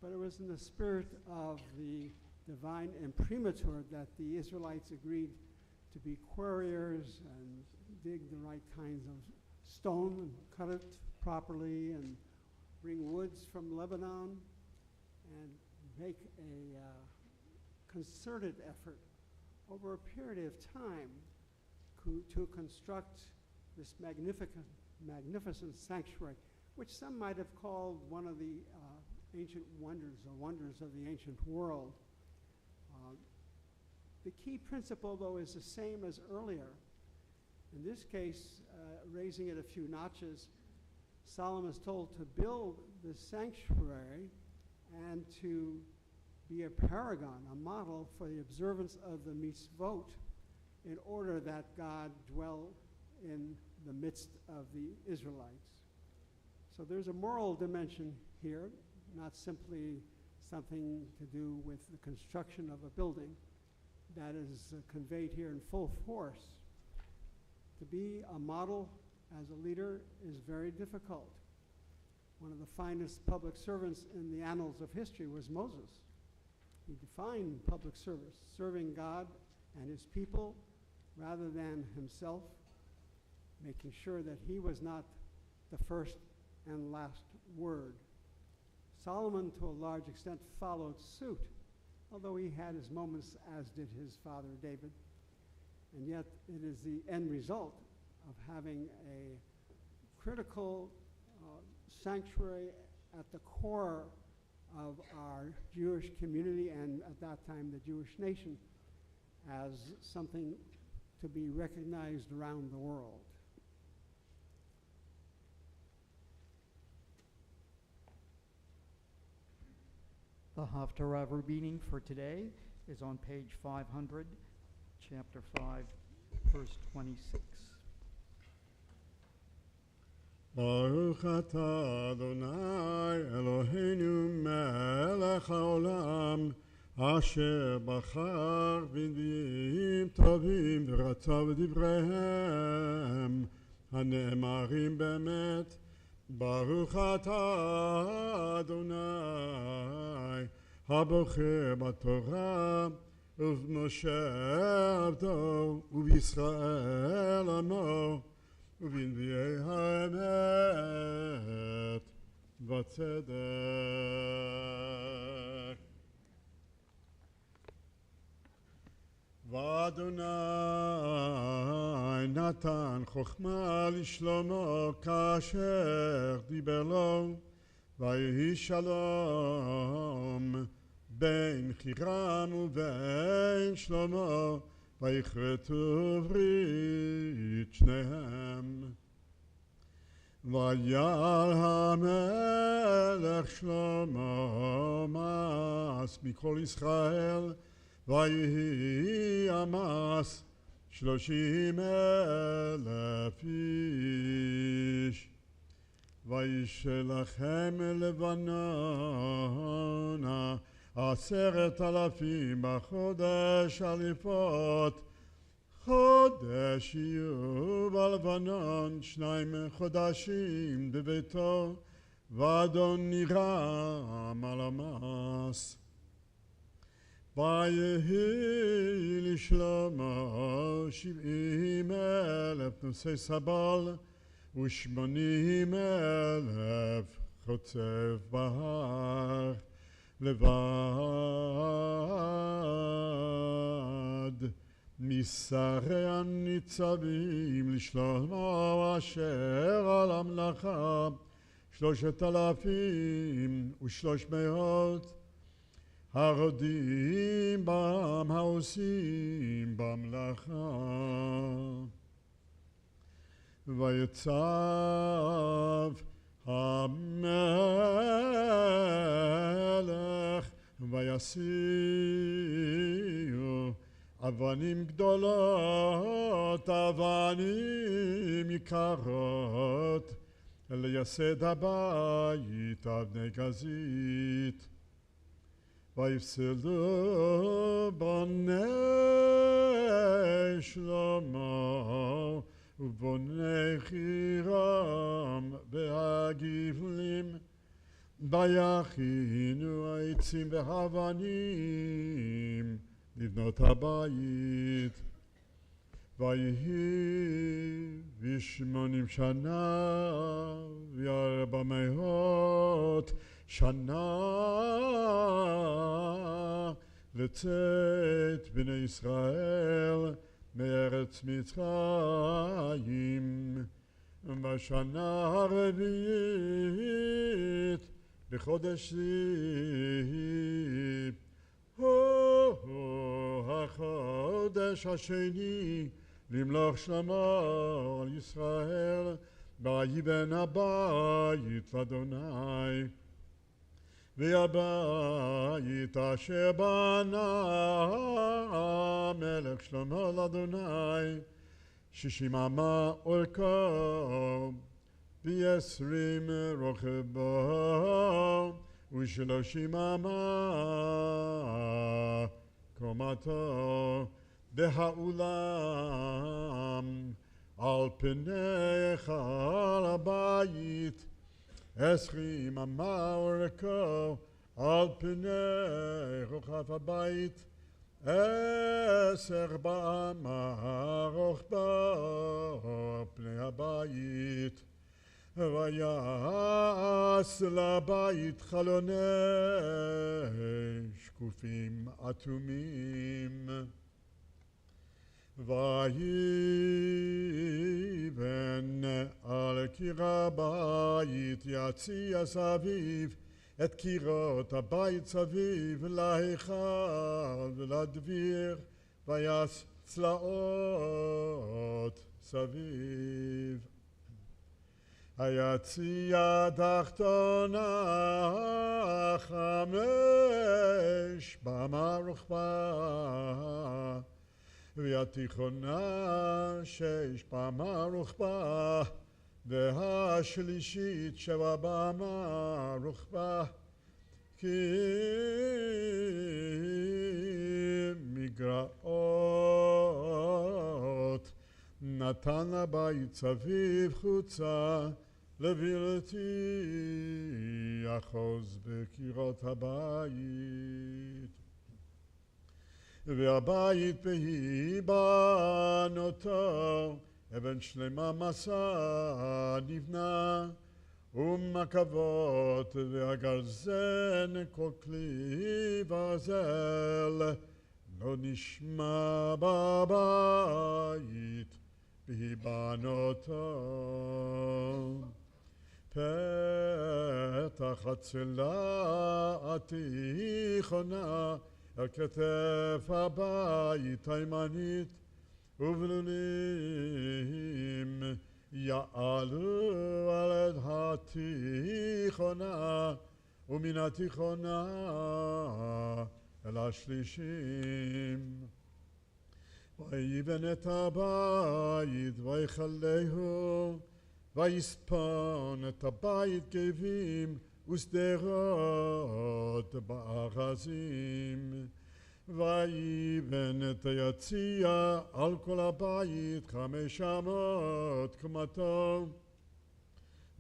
but it was in the spirit of the divine imprimatur that the Israelites agreed to be quarriers and dig the right kinds of stone and cut it properly and bring woods from Lebanon and make a concerted effort over a period of time to construct this magnificent sanctuary, which some might have called one of the ancient wonders or wonders of the ancient world. The key principle, though, is the same as earlier. In this case, raising it a few notches, Solomon is told to build the sanctuary and to be a paragon, a model for the observance of the mitzvot, in order that God dwell in the midst of the Israelites. So there's a moral dimension here, not simply something to do with the construction of a building that is conveyed here in full force. To be a model as a leader is very difficult. One of the finest public servants in the annals of history was Moses. He defined public service, serving God and his people rather than himself, making sure that he was not the first and last word. Solomon, to a large extent, followed suit, although he had his moments, as did his father David. And yet it is the end result of having a critical sanctuary at the core of our Jewish community and at that time the Jewish nation as something to be recognized around the world. The Haftarah reading for today is on page 500, chapter 5, verse 26. Baruch atah Adonai Eloheinu melech haolam asher bachar b'nbiim tovim v'ratzav divrehem הנאמרים באמת Baruch atah Adonai הבוחר בתורה ובמשה עבדו ובישראל עמו ובנביאי האמת בצדק. ואדוני נתן חוכמה לשלמה כאשר דיבר לו ויהי שלום בין חירם ובין שלמה ויכרתו ברית שניהם. ויעל המלך שלמה מס מכל ישראל ויהי המס 30,000 איש. וישלחם לבנונה 10,000 בחודש הליפות שיהיו בלבנון 2 חודשים בביתו, ואדון נירם על המס. ויהי לשלמה 70,000 נושאי סבל, ו80,000 חוצב בהר לבד. משרי הניצבים לשלמה אשר על המלאכה 3,300, הרודים בם העושים במלאכה. ויצב המלך ויסיעו אבנים גדולות, אבנים יקרות, לייסד הבית אבני גזית. ויפסלו בוני שלמה ובוני חירם והגבלים, ויכינו העצים והאבנים לבנות הבית. ויהי 80 שנה ו400 שנה לצאת בני ישראל מארץ מצרים. בשנה הרביעית בחודש זיו, החודש השני למלוך שלמה על ישראל, ויבן הבית לאדוני. והבית אשר בנה המלך שלמה לאדוני 60 אמה אורכו ו20 רוחבו ו30 אמה קומתו. והאולם על פני היכל הבית 20 אמה אורכו על פני רוחב הבית, 10 באמה רוחבו על פני הבית. ויעש לבית חלוני שקופים אטומים. ויבן על קיר הבית יציע סביב את קירות הבית סביב להיכל ולדביר, ויעש צלעות סביב. היציע תחתונה 5 באמה רוחבה, והתיכונה 6 באמה רוחבה, והשלישית 7 באמה רוחבה. כי מגרעות נתן לבית סביב חוצה לבלתי אחוז בקירות הבית. והבית בהיבנותו אבן 12 נבנה, ומקבות והגרזן כל כלי ברזל לא נשמע בבית בהיבנותו. פתח הצלה התיכונה על כתף הבית הימנית, ובלולים יעלו על התיכונה, ומן התיכונה אל השלישים. ויבן את הבית ויכלהו, ויספון את הבית גבים ושדרות בארזים. ויבן את היציע על כל הבית 5 אמות קומתו,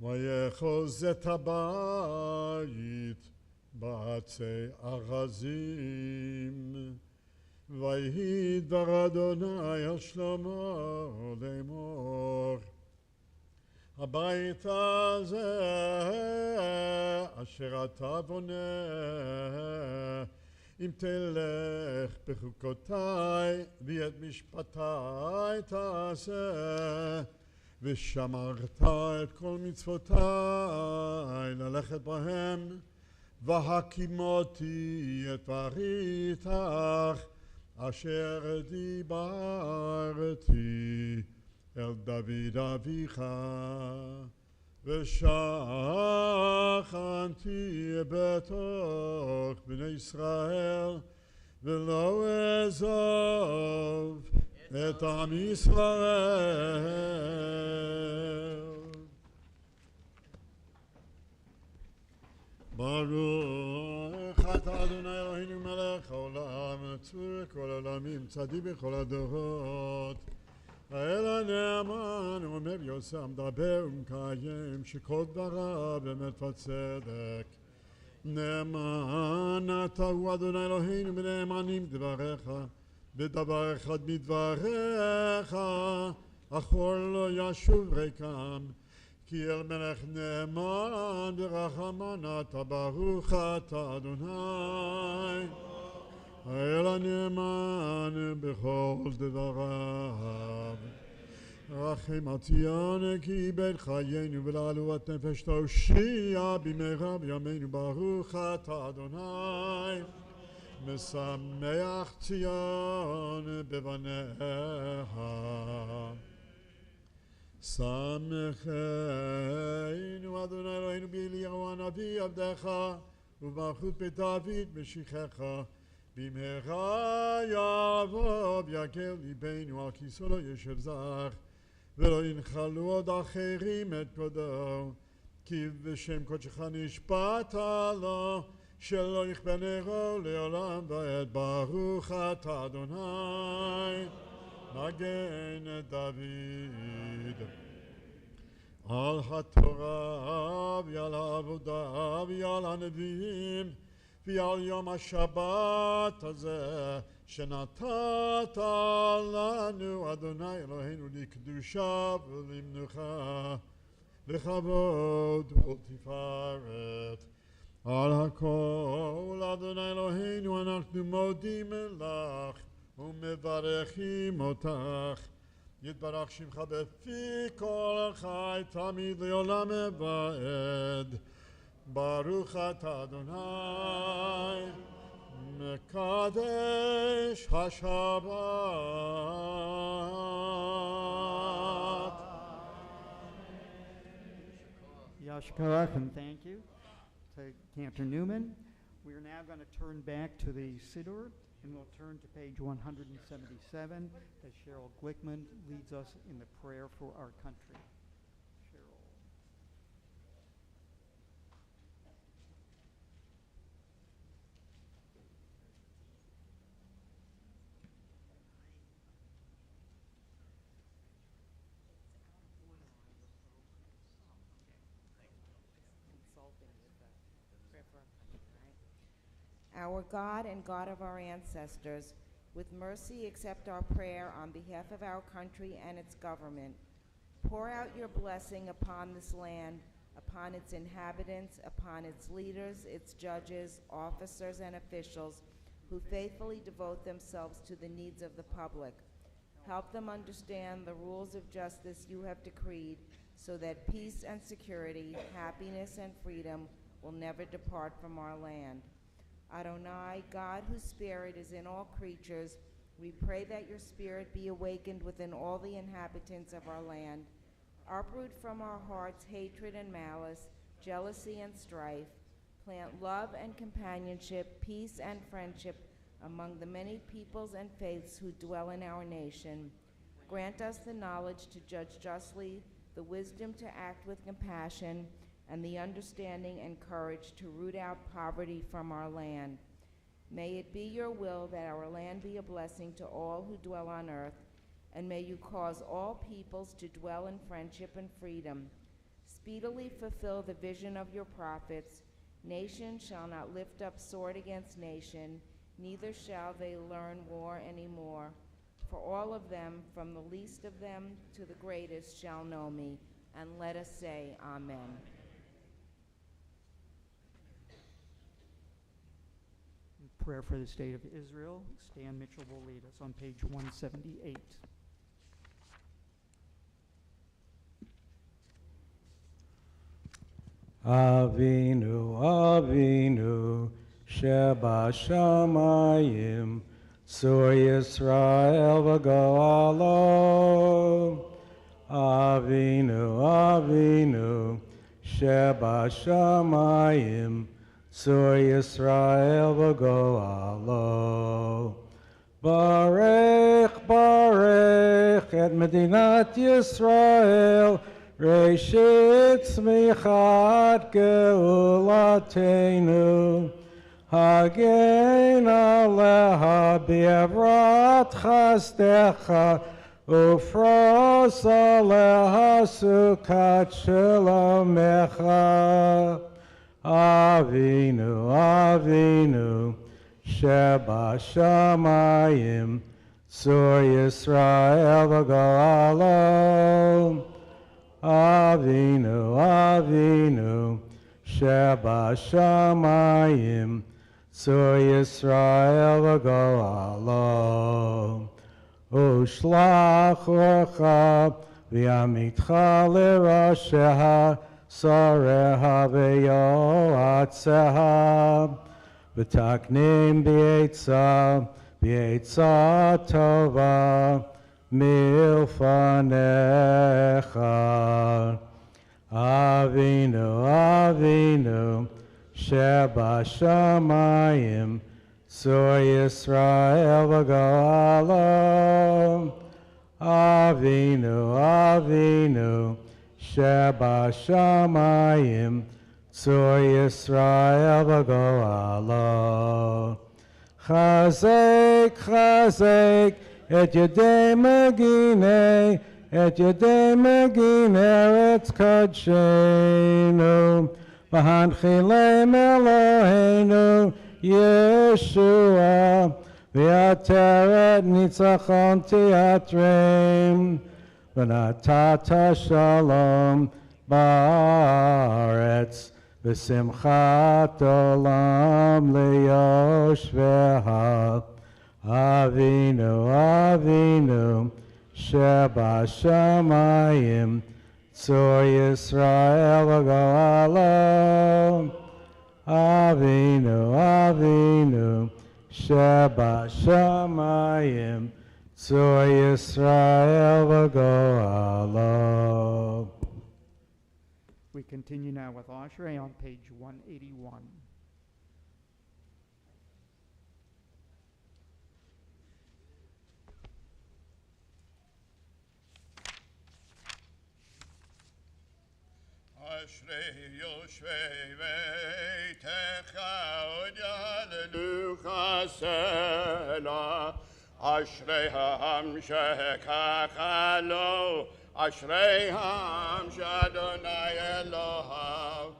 ויאחוז את הבית בעצי ארזים. ויהי דבר אדוני על שלמה לאמור, הבית הזה אשר אתה בונה, אם תלך בחוקותיי ואת משפטיי תעשה, ושמרת את כל מצוותיי ללכת בהם, והקימותי את בריתך אשר דיברתי אל דוד אביך, ושכנתי בתוך בני ישראל, ולא אעזוב את עם ישראל. ברוך אתה אדוני אלוהינו מלך העולם, צור כל העולמים, צדיק בכל הדורות. האל הנאמן אומר יוסף, מדבר ומקיים, שכל דבריו אמת וצדק. נאמן אתה הוא אדוני אלוהינו, ונאמנים דבריך, בדבר אחד מדבריך אחור לא ישוב ריקם. כי אל מלך נאמן ורחמן אתה, ברוך אתה אדוני האל הנאמן בכל דבריו. רחם עציון כי איבד חיינו, ולעלוות נפש תושיע במהרה בימינו, ברוך אתה אדוני משמח ציון בבניה. שמחנו אדוני אלוהינו באליהו הנביא עבדך, ובמלכות בית דוד משיחך, במהרה יבוא ויקל ליבנו, על כיסאו לא ישב זר, ולא ינחלו עוד אחרים את כבודו, כי בשם קודשך נשבעת לו, שלא יכבה נרו לעולם ועד. ברוך אתה אדוני מגן דוד. על התורה ועל העבודה ועל הנביאים ועל יום השבת הזה שנתת לנו אדוני אלוהינו, לקדושה ולמנוחה, לכבוד ולתפארת. על הכל אדוני אלוהינו אנחנו מודים לך ומברכים אותך. יתברך שמך בפי כל חי תמיד לעולם ועד. ברוך אתה אדוני מקדש השבת. Yashkarach, and thank you to Cantor Newman. We are now going to turn back to the Siddur, and we'll turn to page 177 as Cheryl Glickman leads us in the prayer for our country. Cheryl. Our God and God of our ancestors, with mercy accept our prayer on behalf of our country and its government. Pour out your blessing upon this land, upon its inhabitants, upon its leaders, its judges, officers, and officials who faithfully devote themselves to the needs of the public. Help them understand the rules of justice you have decreed, so that peace and security, happiness and freedom will never depart from our land. Adonai, God whose spirit is in all creatures, we pray that your spirit be awakened within all the inhabitants of our land. Uproot from our hearts hatred and malice, jealousy and strife. Plant love and companionship, peace and friendship among the many peoples and faiths who dwell in our nation. Grant us the knowledge to judge justly, the wisdom to act with compassion, and the understanding and courage to root out poverty from our land. May it be your will that our land be a blessing to all who dwell on earth, and may you cause all peoples to dwell in friendship and freedom. Speedily fulfill the vision of your prophets. Nation shall not lift up sword against nation, neither shall they learn war anymore. For all of them, from the least of them to the greatest, shall know me. And let us say, Amen. Prayer for the state of Israel. Stan Mitchell will lead us on page 178. Avinu, Avinu, Sheba Shamayim, Sur Yisrael v'go'alo. Avinu, Avinu, Sheba Shamayim, Sur Yisrael v'go'alo. Barech, Barech, et Medinat Yisrael, Reshit Tzmichat Geulatenu, Hagen Aleha B'Evrat Chasdecha, Ufros Aleha Sukat Shalomecha. Avinu, Avinu, Sheba Shamayim, Sur Yisrael v'go'alo. Avinu, Avinu, Sheba Shamayim, Sur Yisrael v'go'alo. Ushlach orcha v'yamitcha l'rasheha, sareha v'yoatzeha, v'taknim b'yetza, b'yetza tova, milfanecha. Avinu, Avinu, Sheba Shamayim, Sur Yisrael v'go'alo. Avinu, Avinu, Sheba Shamayim, Sur Yisrael v'go'alo. Chazek, Chazek, et Yedei Megine, et Yedei Megine Eretz Kodshenu, v'hanchilem Eloheinu Yeshua, v'yateret nitzachon tiatrim, v'natata shalom ba'aretz, v'simchat olam liyoshveha. Avinu, Avinu, Sheba Shamayim, Sur Yisrael v'go'alo. Avinu, Avinu, Sheba Shamayim, Sur Yisrael v'go'alo. We continue now with Ashrei on page 181. Ashrei Yoshvei Veitecha Od Yalelucha Sela. Ashrei Ha'am Shekach Lo. Ashrei Ha'am Shadonai Elohav.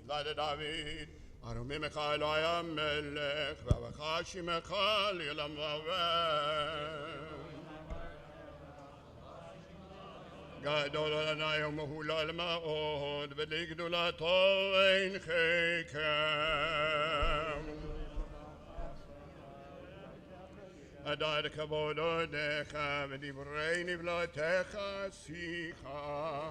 Yilad David. Arumimcha Eloi HaMelech. V'avacha Shimecha Li'olam v'aved. גדול עליי ומהולל מאוד, ולגדולתו אין חקר. עדי לכבוד עודיך, ודברי נבלותיך שיחה.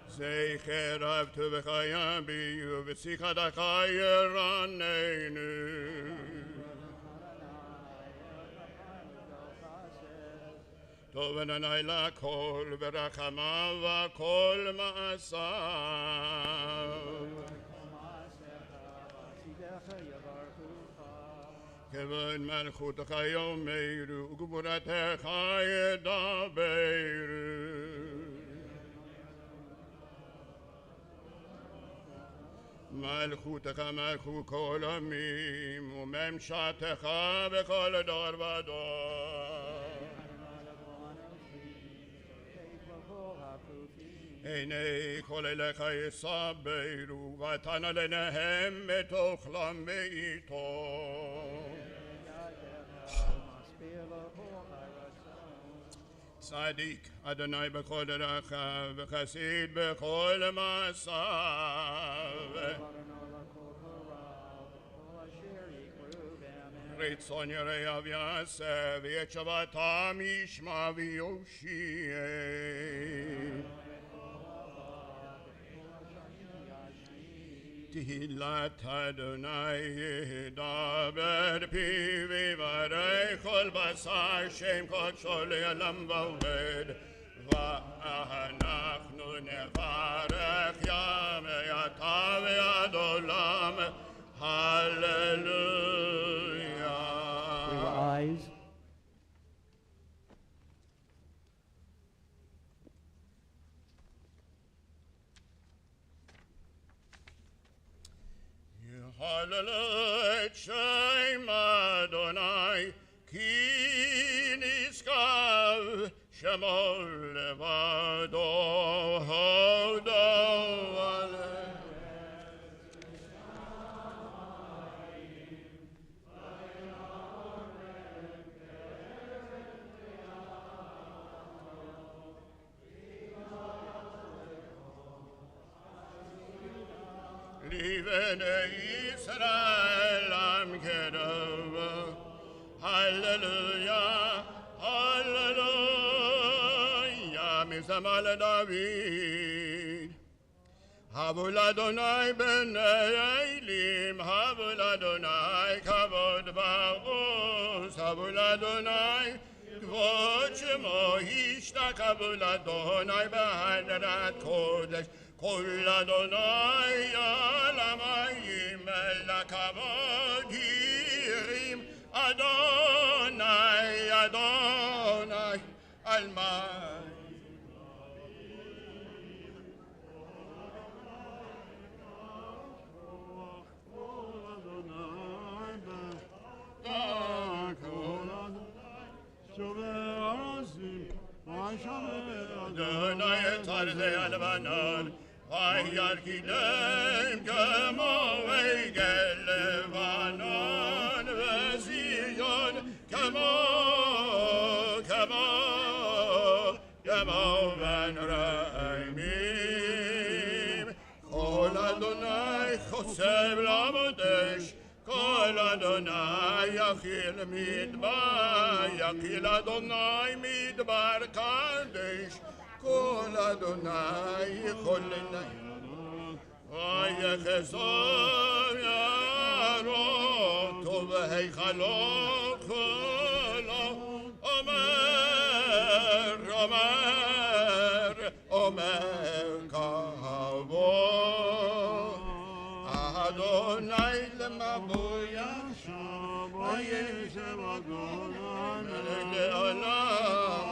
זכר רב טובך יביאו, ושיחתך ירננו. טוב עיני לכל ורחמיו וכל מעשיו. כבוד מלכותך יאמרו וגבורתך ידברו. מלכותך מלכות כל עמים, וממשלתך בכל דור ודור. עיני כל אליך יסברו, ותן עליהם בתוכלם בעתו. צדיק אדוני בכל דרכיו, וחסיד בכל מעשיו. רצון יראיו יעשה, ואת שבתם ישמע ויושיע. תהילת אדוני ידבר פיו ויברך כל בשר שם קודשו לעולם ועד. ואנחנו נברך ימי עתה ועד עולם. הללויה. Eyes. Hallelujah, Shem Adonai, Ki niskav Shemo levado hodo Livene Israel am Kedov. Hallelujah, Hallelujah, Misamal David. Havul Adonai ben Eilim, Havul Adonai kavod va'uz, Havul Adonai kvod shemo hishtach, Havul Adonai b'hadrat kodesh. Kol Adonai alamayim el hakavod hirim. Adonai, Adonai, Almighty. Adonai etzarze alvanon, vayarkidem kamo veigel Levanon, vezion kamo van raimim. Kol Adonai chosev lamodesh, Kol Adonai yachil midbar, yachil Adonai midbar kadesh. Kol Adonai chol lenayim, vayechezor yarot, tov heichalo cholo. Omer, Omer, Omer kavod. Adonai lemaboyach sham, vayeshev Adonai le'olam.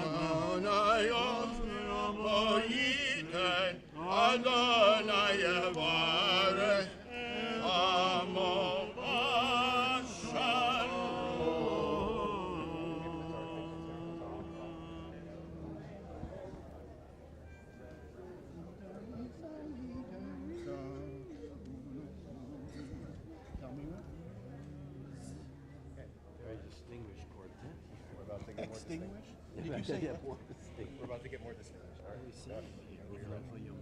Yiten Adonai yevarech amo Very distinguished quartet. We're about to get more Extinguished? Did you say yeah, what? more distinguished. We're about to get more distinguished. All right. We see. Careful, you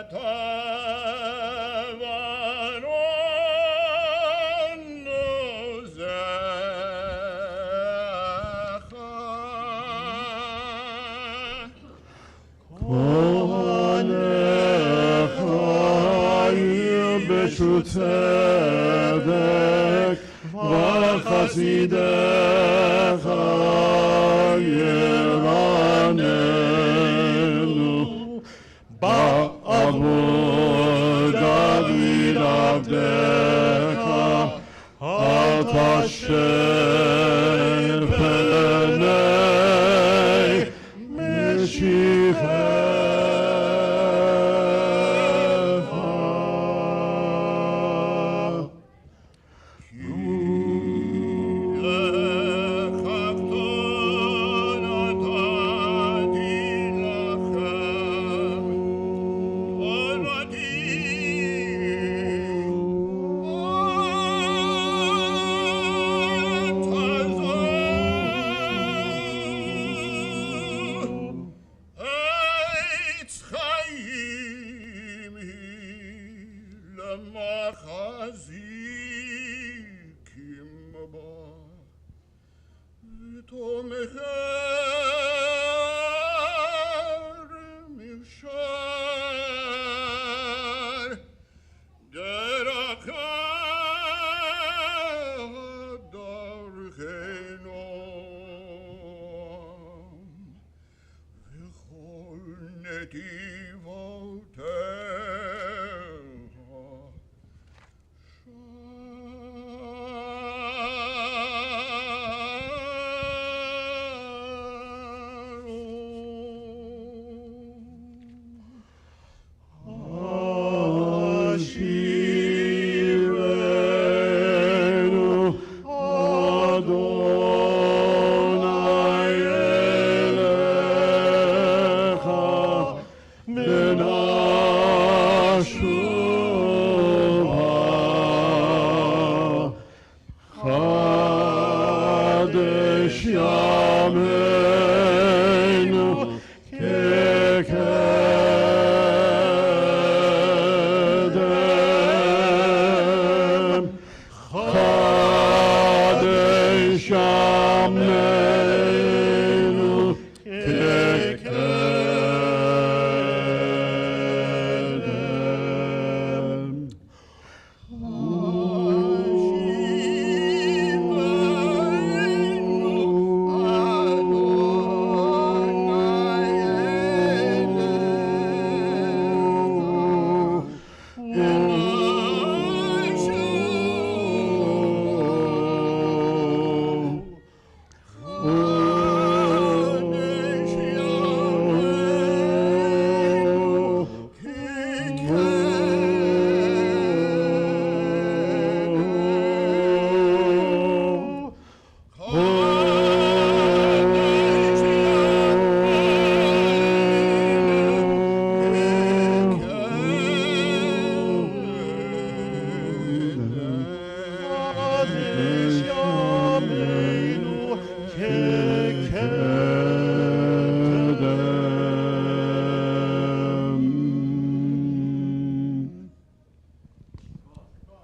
Atavaro צדק וחסידך ירננו בעבור דוד עבדך אל תשב פני משיחך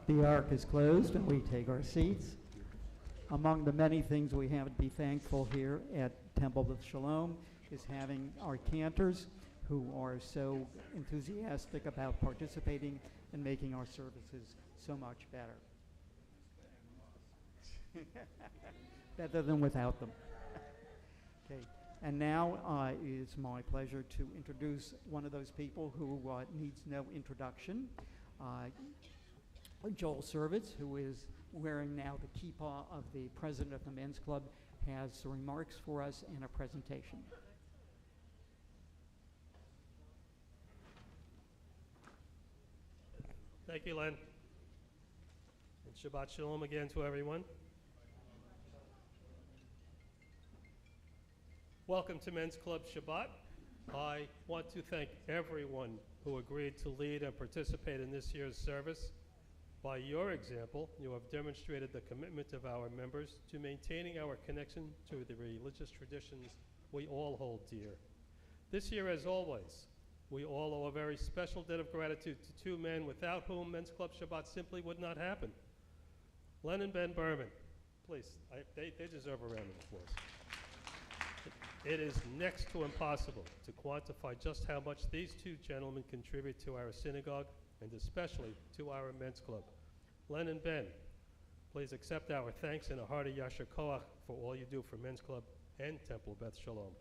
The ark is closed and we take our seats. Among the many things we have to be thankful here at Temple Beth Sholom is having our cantors who are so enthusiastic about participating and making our services so much better. Better than without them. Okay, and now it is my pleasure to introduce one of those people who needs no introduction. Joel Servitz, who is wearing now the kippah of the president of the Men's Club, has some remarks for us and a presentation. Thank you, Len. And Shabbat Shalom again to everyone. Welcome to Men's Club Shabbat. I want to thank everyone who agreed to lead and participate in this year's service. By your example, you have demonstrated the commitment of our members to maintaining our connection to the religious traditions we all hold dear. This year, as always, we all owe a very special debt of gratitude to two men without whom Men's Club Shabbat simply would not happen. Len and Ben Berman, please, they deserve a round of applause. It is next to impossible to quantify just how much these two gentlemen contribute to our synagogue and especially to our men's club. Len and Ben, please accept our thanks and a hearty Yasher Koach for all you do for Men's Club and Temple Beth Sholom.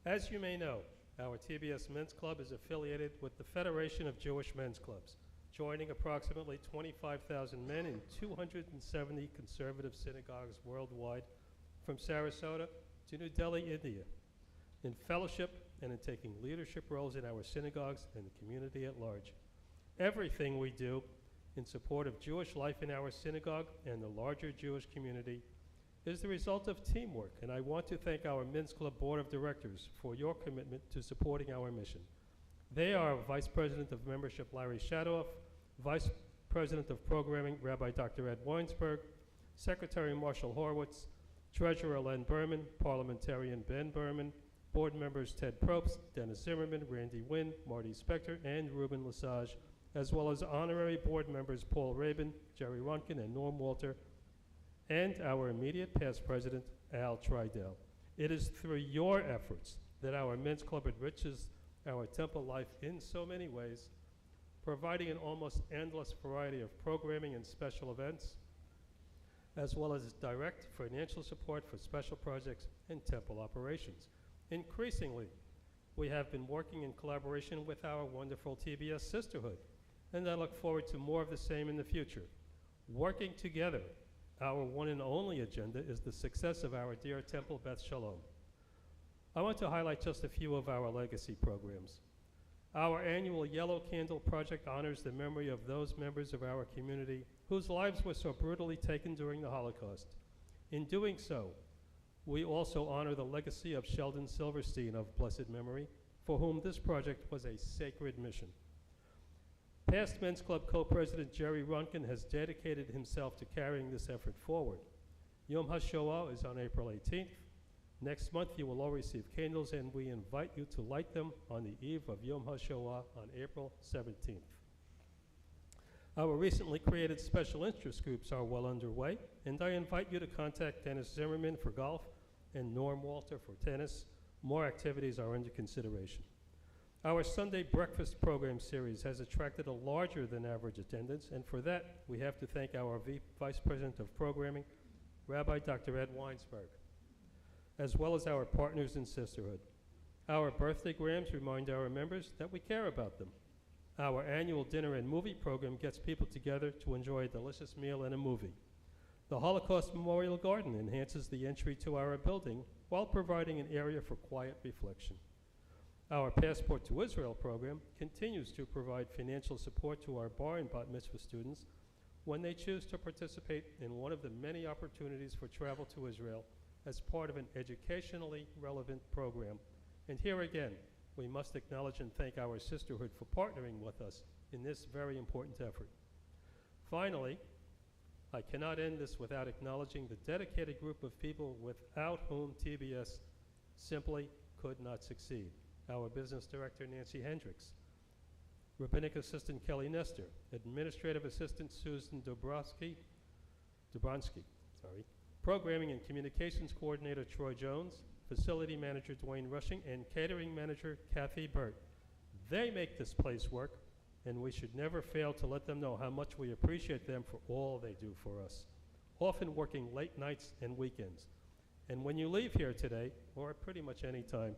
As you may know, our TBS Men's Club is affiliated with the Federation of Jewish Men's Clubs, joining approximately 25,000 men in 270 conservative synagogues worldwide, from Sarasota to New Delhi, India, in fellowship and in taking leadership roles in our synagogues and the community at large. Everything we do in support of Jewish life in our synagogue and the larger Jewish community is the result of teamwork, and I want to thank our Men's Club Board of Directors for your commitment to supporting our mission. They are Vice President of Membership Larry Shadoff, Vice President of Programming Rabbi Dr. Ed Weinsberg, Secretary Marshall Horwitz, Treasurer Len Berman, Parliamentarian Ben Berman, Board members Ted Probst, Dennis Zimmerman, Randy Wynn, Marty Spector, and Ruben Lesage, as well as honorary board members Paul Rabin, Jerry Ronkin, and Norm Walter, and our immediate past president, Al Tridell. It is through your efforts that our Men's Club enriches our temple life in so many ways, providing an almost endless variety of programming and special events, as well as direct financial support for special projects and temple operations. Increasingly, we have been working in collaboration with our wonderful TBS sisterhood, and I look forward to more of the same in the future. Working together, our one and only agenda is the success of our dear Temple Beth Sholom. I want to highlight just a few of our legacy programs. Our annual Yellow Candle Project honors the memory of those members of our community whose lives were so brutally taken during the Holocaust. In doing so, we also honor the legacy of Sheldon Silverstein of blessed memory, for whom this project was a sacred mission. Past Men's Club co-president Jerry Ronkin has dedicated himself to carrying this effort forward. Yom HaShoah is on April 18th. Next month you will all receive candles, and we invite you to light them on the eve of Yom HaShoah on April 17th. Our recently created special interest groups are well underway, and I invite you to contact Dennis Zimmerman for golf and Norm Walter for tennis. More activities are under consideration. Our Sunday breakfast program series has attracted a larger than average attendance, and for that, we have to thank our Vice President of Programming, Rabbi Dr. Ed Weinsberg, as well as our partners in Sisterhood. Our birthday grams remind our members that we care about them. Our annual dinner and movie program gets people together to enjoy a delicious meal and a movie. The Holocaust Memorial Garden enhances the entry to our building while providing an area for quiet reflection. Our Passport to Israel program continues to provide financial support to our bar and bat mitzvah students when they choose to participate in one of the many opportunities for travel to Israel as part of an educationally relevant program. And here again, we must acknowledge and thank our sisterhood for partnering with us in this very important effort. Finally, I cannot end this without acknowledging the dedicated group of people without whom TBS simply could not succeed. Our Business Director, Nancy Hendricks, Rabbinic Assistant Kelly Nestor, Administrative Assistant Susan Dobronsky, Programming and Communications Coordinator Troy Jones, Facility Manager Dwayne Rushing, and Catering Manager Kathy Burt. They make this place work, and we should never fail to let them know how much we appreciate them for all they do for us, often working late nights and weekends. And when you leave here today, or at pretty much any time,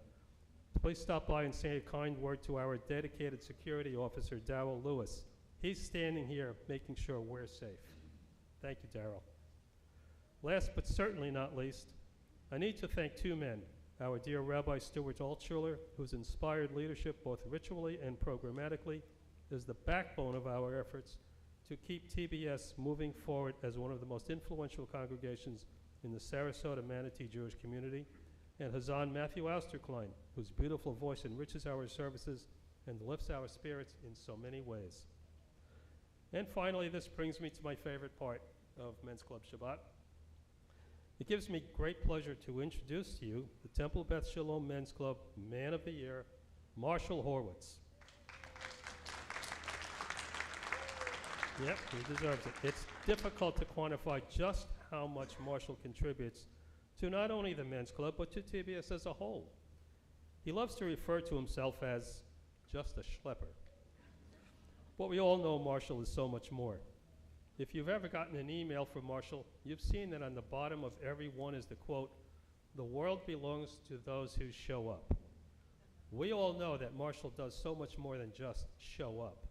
please stop by and say a kind word to our dedicated security officer, Darrell Lewis. He's standing here making sure we're safe. Thank you, Darrell. Last but certainly not least, I need to thank two men, our dear Rabbi Stuart Altshuler, whose inspired leadership both ritually and programmatically is the backbone of our efforts to keep TBS moving forward as one of the most influential congregations in the Sarasota Manatee Jewish community, and Hazan Matthew Austerklein, whose beautiful voice enriches our services and lifts our spirits in so many ways. And finally, this brings me to my favorite part of Men's Club Shabbat. It gives me great pleasure to introduce to you the Temple Beth Sholom Men's Club Man of the Year, Marshall Horwitz. Yep, he deserves it. It's difficult to quantify just how much Marshall contributes to not only the Men's Club, but to TBS as a whole. He loves to refer to himself as just a schlepper. But we all know Marshall is so much more. If you've ever gotten an email from Marshall, you've seen that on the bottom of every one is the quote, "The world belongs to those who show up." We all know that Marshall does so much more than just show up.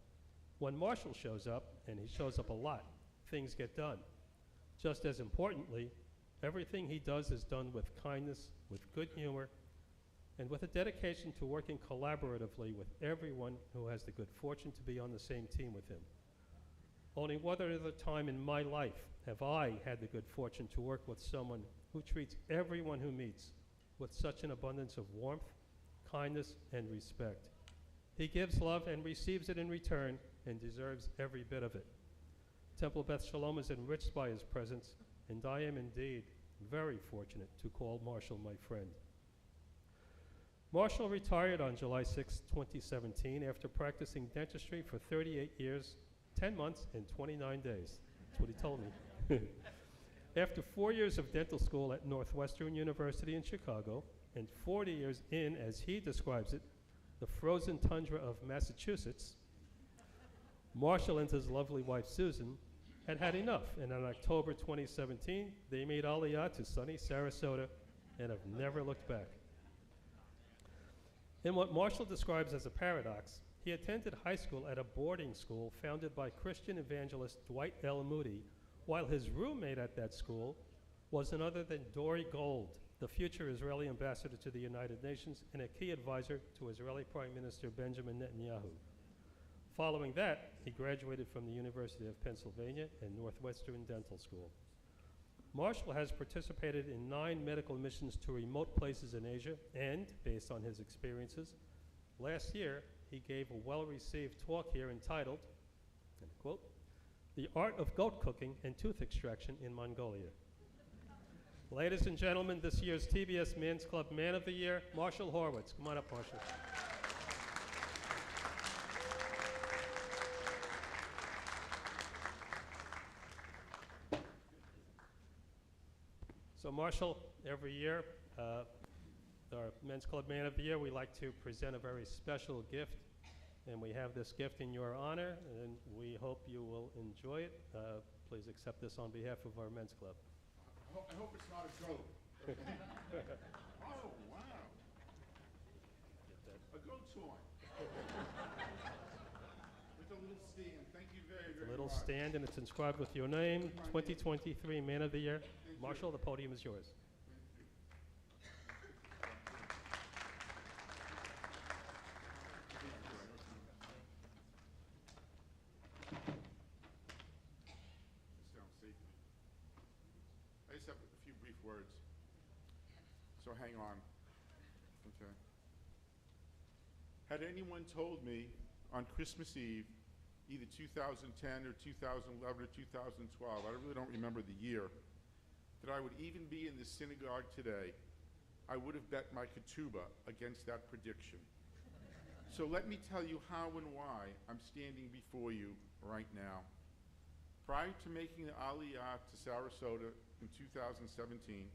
When Marshall shows up, and he shows up a lot, things get done. Just as importantly, everything he does is done with kindness, with good humor, and with a dedication to working collaboratively with everyone who has the good fortune to be on the same team with him. Only one other time in my life have I had the good fortune to work with someone who treats everyone who meets with such an abundance of warmth, kindness, and respect. He gives love and receives it in return and deserves every bit of it. Temple Beth Sholom is enriched by his presence, and I am indeed very fortunate to call Marshall my friend. Marshall retired on July 6, 2017, after practicing dentistry for 38 years, 10 months, and 29 days. That's what he told me. After 4 years of dental school at Northwestern University in Chicago, and 40 years in, as he describes it, the frozen tundra of Massachusetts, Marshall and his lovely wife, Susan, had had enough, and on October 2017, they made Aliyah to sunny Sarasota and have never looked back. In what Marshall describes as a paradox, he attended high school at a boarding school founded by Christian evangelist Dwight L. Moody, while his roommate at that school was none other than Dory Gold, the future Israeli ambassador to the United Nations and a key advisor to Israeli Prime Minister Benjamin Netanyahu. Following that, he graduated from the University of Pennsylvania and Northwestern Dental School. Marshall has participated in 9 medical missions to remote places in Asia, and, based on his experiences, last year he gave a well-received talk here entitled, and I quote, "The Art of Goat Cooking and Tooth Extraction in Mongolia." Ladies and gentlemen, this year's TBS Men's Club Man of the Year, Marshall Horowitz. Come on up, Marshall. So Marshall, every year, our Men's Club Man of the Year, we like to present a very special gift, and we have this gift in your honor, and we hope you will enjoy it. Please accept this on behalf of our Men's Club. I hope it's not a goat. Oh, wow. A goat toy. With a little stand. Thank you very, very much. A little stand, and it's inscribed with your name, 2023 Man of the Year. Marshall, the podium is yours. I just have a few brief words, so hang on. Okay. Had anyone told me on Christmas Eve, either 2010 or 2011 or 2012, I really don't remember the year, that I would even be in the synagogue today, I would have bet my ketubah against that prediction. So let me tell you how and why I'm standing before you right now. Prior to making the Aliyah to Sarasota in 2017,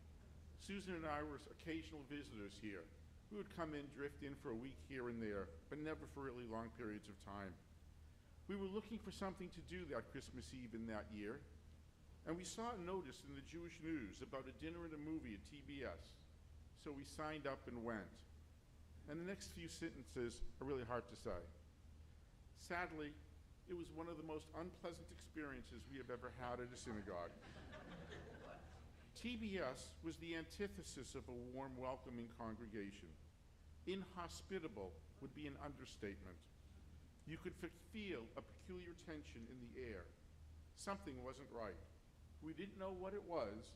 Susan and I were occasional visitors here. We would come in, drift in for a week here and there, but never for really long periods of time. We were looking for something to do that Christmas Eve in that year, and we saw a notice in the Jewish News about a dinner and a movie at TBS. So we signed up and went. And the next few sentences are really hard to say. Sadly, it was one of the most unpleasant experiences we have ever had at a synagogue. TBS was the antithesis of a warm, welcoming congregation. Inhospitable would be an understatement. You could feel a peculiar tension in the air. Something wasn't right. We didn't know what it was,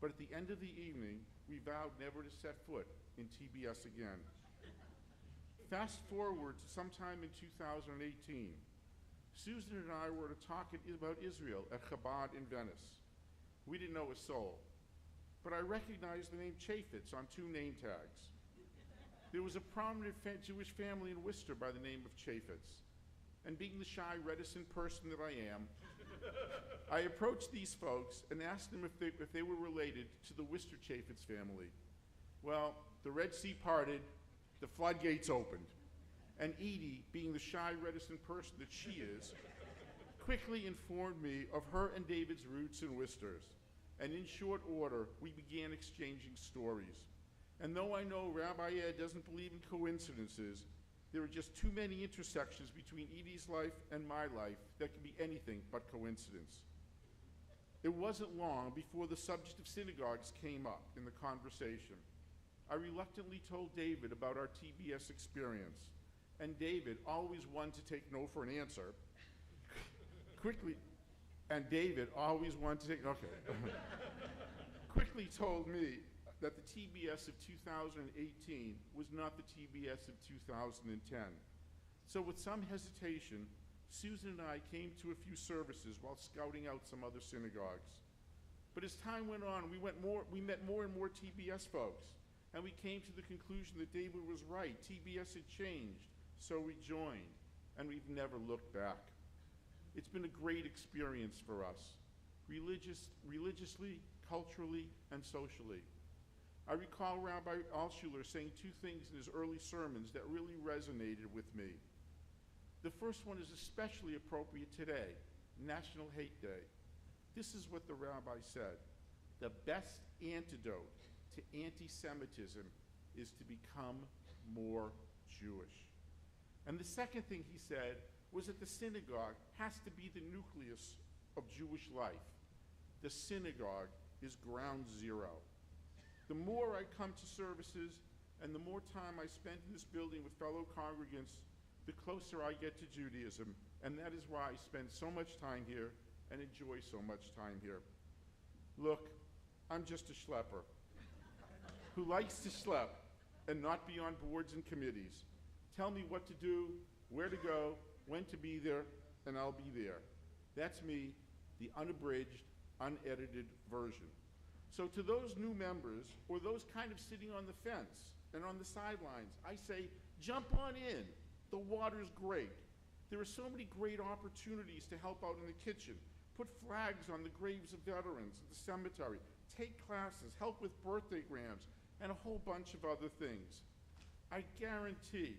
but at the end of the evening, we vowed never to set foot in TBS again. Fast forward to sometime in 2018. Susan and I were to talk about Israel at Chabad in Venice. We didn't know a soul, but I recognized the name Chaffetz on 2 name tags. There was a prominent Jewish family in Worcester by the name of Chaffetz, and being the shy, reticent person that I am, I approached these folks and asked them if they were related to the Worcester Chaffetz family. Well, the Red Sea parted, the floodgates opened, and Edie, being the shy, reticent person that she is, quickly informed me of her and David's roots in Worcesters. And in short order, we began exchanging stories. And though I know Rabbi Ed doesn't believe in coincidences, there are just too many intersections between Edie's life and my life that can be anything but coincidence. It wasn't long before the subject of synagogues came up in the conversation. I reluctantly told David about our TBS experience, and David, always one to take no for an answer, quickly told me that the TBS of 2018 was not the TBS of 2010. So with some hesitation, Susan and I came to a few services while scouting out some other synagogues. But as time went on, we met more and more TBS folks, and we came to the conclusion that David was right. TBS had changed, so we joined, and we've never looked back. It's been a great experience for us, religiously, culturally, and socially. I recall Rabbi Altshuler saying two things in his early sermons that really resonated with me. The first one is especially appropriate today, National Hate Day. This is what the rabbi said: the best antidote to anti-Semitism is to become more Jewish. And the second thing he said was that the synagogue has to be the nucleus of Jewish life. The synagogue is ground zero. The more I come to services and the more time I spend in this building with fellow congregants, the closer I get to Judaism, and that is why I spend so much time here and enjoy so much time here. Look, I'm just a schlepper who likes to schlep and not be on boards and committees. Tell me what to do, where to go, when to be there, and I'll be there. That's me, the unabridged, unedited version. So to those new members, or those kind of sitting on the fence and on the sidelines, I say, jump on in. The water's great. There are so many great opportunities to help out in the kitchen, put flags on the graves of veterans at the cemetery, take classes, help with birthdaygrams, and a whole bunch of other things. I guarantee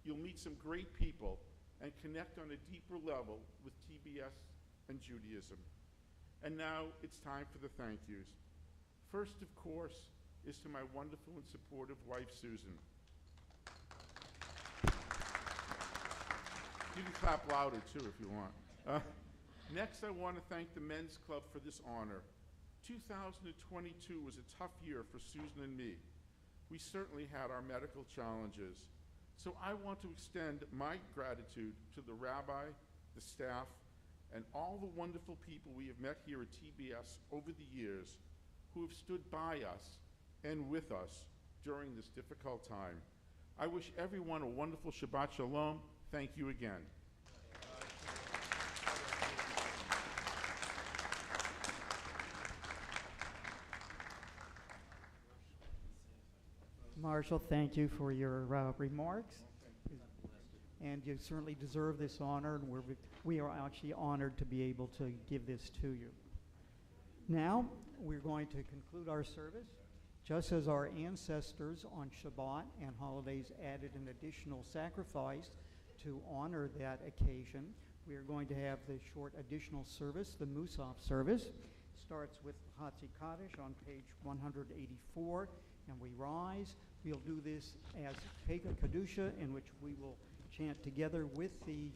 you'll meet some great people and connect on a deeper level with TBS and Judaism. And now it's time for the thank yous. First, of course, is to my wonderful and supportive wife, Susan. You can clap louder, too, if you want. Next, I want to thank the Men's Club for this honor. 2022 was a tough year for Susan and me. We certainly had our medical challenges. So I want to extend my gratitude to the rabbi, the staff, and all the wonderful people we have met here at TBS over the years who have stood by us and with us during this difficult time. I wish everyone a wonderful Shabbat Shalom. Thank you again. Marshall, thank you for your remarks. And you certainly deserve this honor, and we are actually honored to be able to give this to you. Now, we're going to conclude our service. Just as our ancestors on Shabbat and holidays added an additional sacrifice to honor that occasion, we are going to have the short additional service, the Musaf service. Starts with Hatzi Kaddish on page 184, and we rise. We'll do this as Pega Kedusha, in which we will chant together with the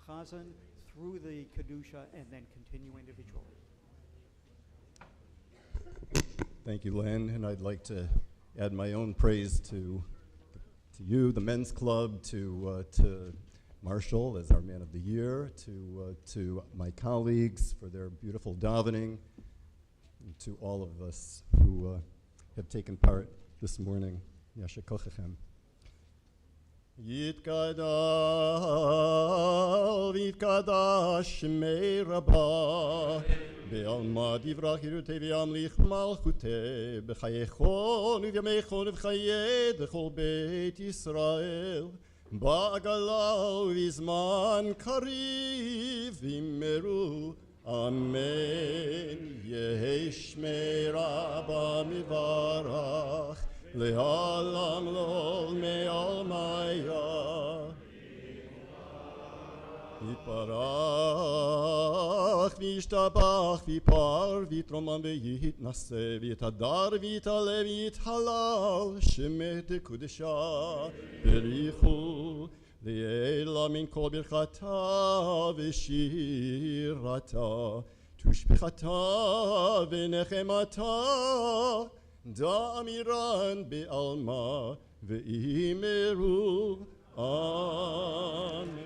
Chazan through the Kedusha and then continue individually. Thank you, Len, and I'd like to add my own praise to you, the Men's Club, to Marshall as our Man of the Year, to my colleagues for their beautiful davening, and to all of us who have taken part this morning. Yasher kochechem. Yitkadal v'yitkadash shmei Rabbah Be'alma divrach yirutei v'yamlich malchutei B'chayechon v'yamechon v'chayed V'chol Beit Yisrael Ba'agala v'zman kariv v'meru Amen Yehi shmei Rabbah mivarach Le'alam lol me'al maya יתברך וישתבח ויפאר ויתרומם ויתנשא ויתהדר ויתעלה ויתהלל שמך דקודשה בריחו לעילה מן כל ברכתה ושירתה תושבחתה ונחמתה דאמירן בעלמא ואמרו אמן.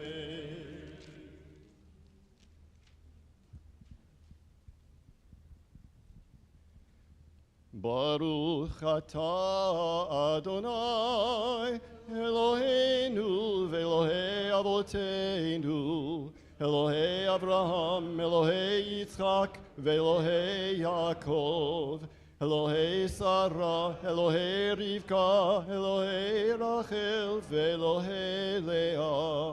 ברוך אתה אדוני אלוהינו ואלוהי אבותינו אלוהי אברהם אלוהי יצחק ואלוהי יעקב אלוהי שרה אלוהי רבקה אלוהי רחל ואלוהי לאה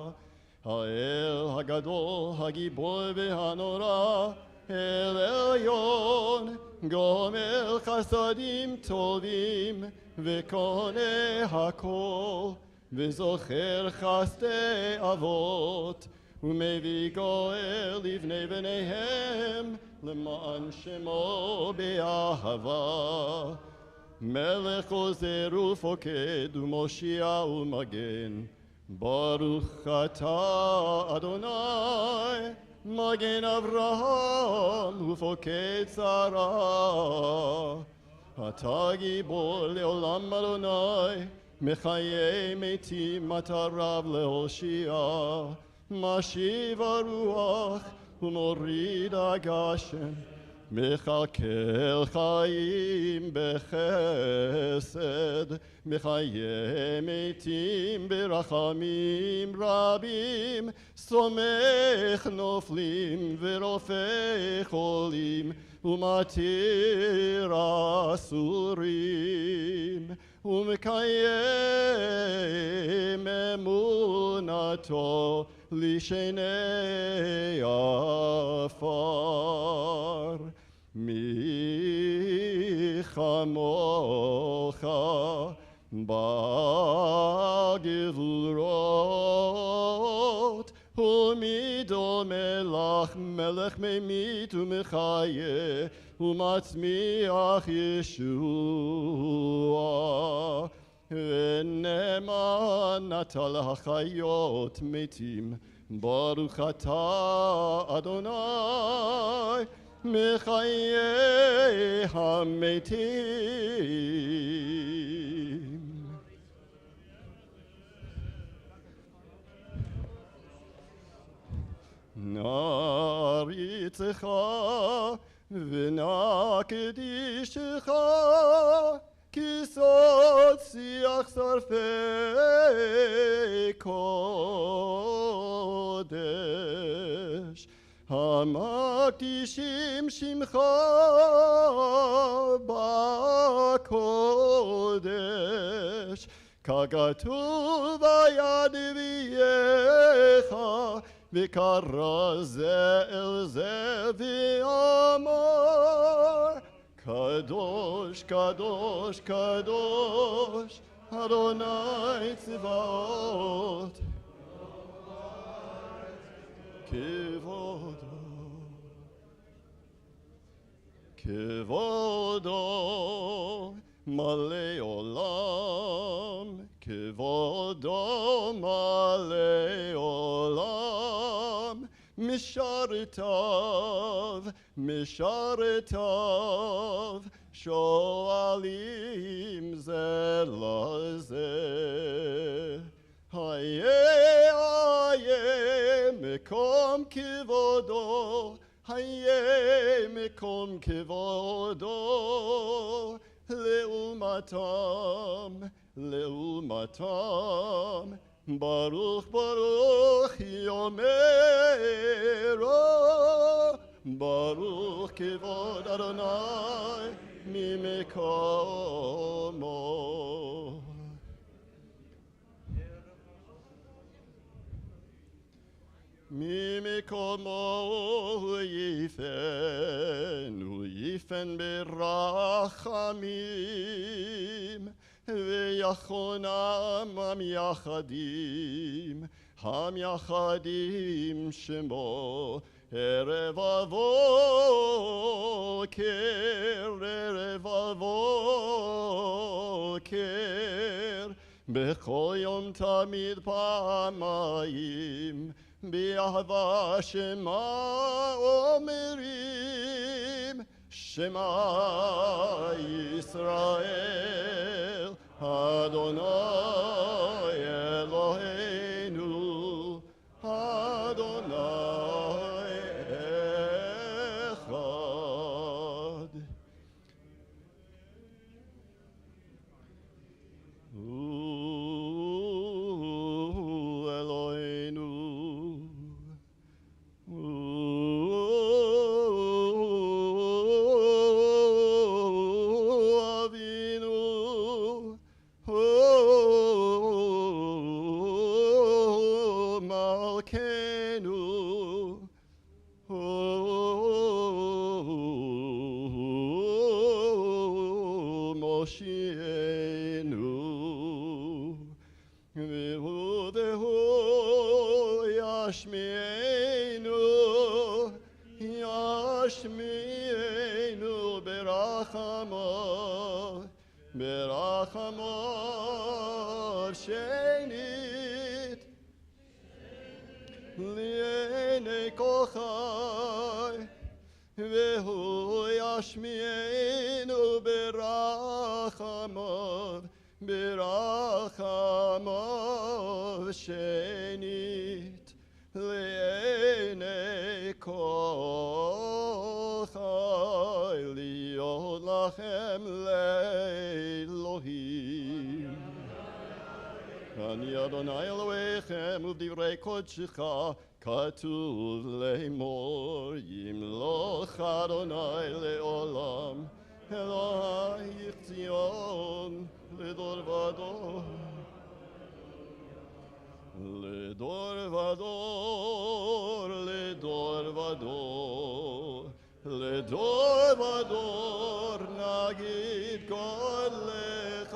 האל הגדול הגיבור והנורא אל עליון גומל חסדים טובים וקונה הכל וזוכר חסדי אבות ומביא גואל לבני בניהם למען שמו באהבה מלך עוזר ופוקד ומושיע ומגן ברוך אתה אדוני מגן אברהם ופוקד שרה אתה גיבור לעולם אדוני מחיי מתים אתה רב להושיע משיב הרוח ומוריד הגשם מכלכל חיים בחסד מחיי מתים ברחמים רבים סומך נופלים ורופא חולים ומתיר אסורים ומקיים אמונתו לשני עפר מי כמוך בגבורות ומי דומה לך מלך ממית ומחיה ומצמיח ישוע ונאמן אתה להחיות מתים ברוך אתה אדוני מחיי המתים נעריצך ונקדישך כי סוד שיח שרפי קודש המקדישים שמך בקודש ככתוב ביד אביך וקרא זה אל זה ואמר קדוש קדוש קדוש אדוני צבאות כבודו מלא עולם כבודו מלא עולם משרתיו שואלים זה לזה היה מקום כבודו היה מקום כבודו לעומתם ברוך ברוך יאמרו ברוך כבוד אדוני ממקומו ממקומו יפן ברחמים ויחונם יחדים המייחדים שמו ערב הבוקר, ערב הבוקר, בכל יום תמיד פעמיים, באהבה שמה אומרים, שמע ישראל, אדוני אלוהינו, אדוני אחד. הוא אלוהינו, הוא אבינו, הוא מלכנו, הוא מושיענו, והוא ישמיענו, ישמיענו ברחמו, ברחמו שנית לעיני כל חי, והוא ישמיענו ברחמו, ברחמו שנית לעיני כל חי, להיות לכם לאלוהים. אני אדוני אלוהיכם, ובדברי קודשך כתוב לאמור, ימלוך אדוני לעולם, אלוהיך ציון לדור ודור. לדור ודור, לדור ודור, לדור ודור נגיד קולך,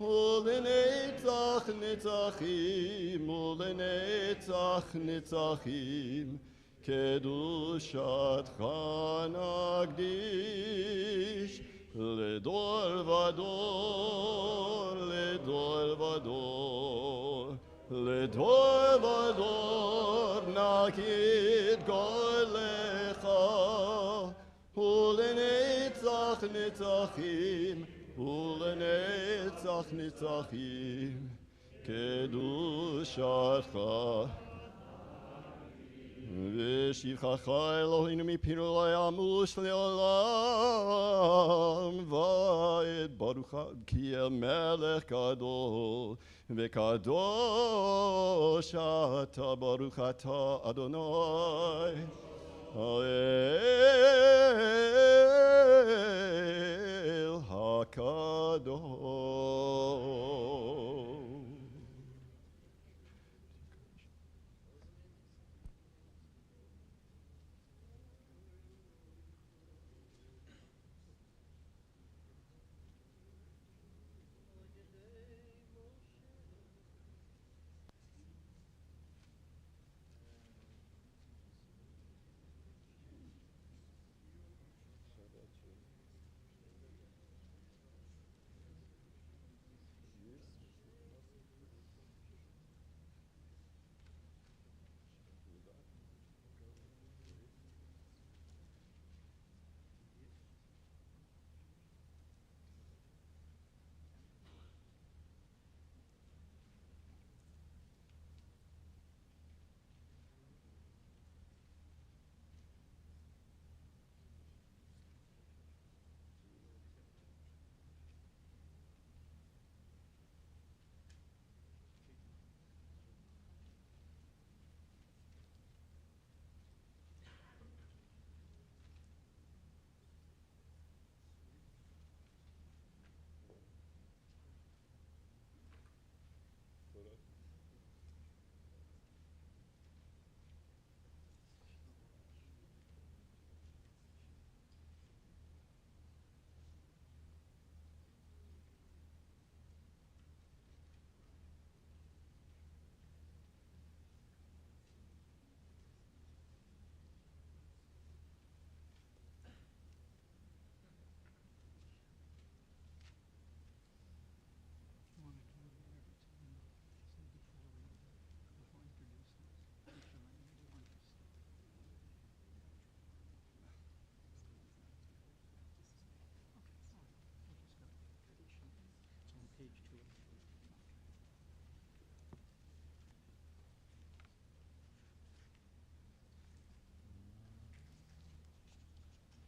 ולנצח נצחים, ולנצח נצחים, קדושתך נקדיש. לדור ודור, לדור ודור, לדור ודור נגיד גולך, ולנצח נצחים, ולנצח נצחים, קדושתך. ושבחך אלוהינו מפינו לא ימוש לעולם ועד. ברוך כי אל מלך גדול וקדוש אתה, ברוך אתה אדוני האל הקדוש.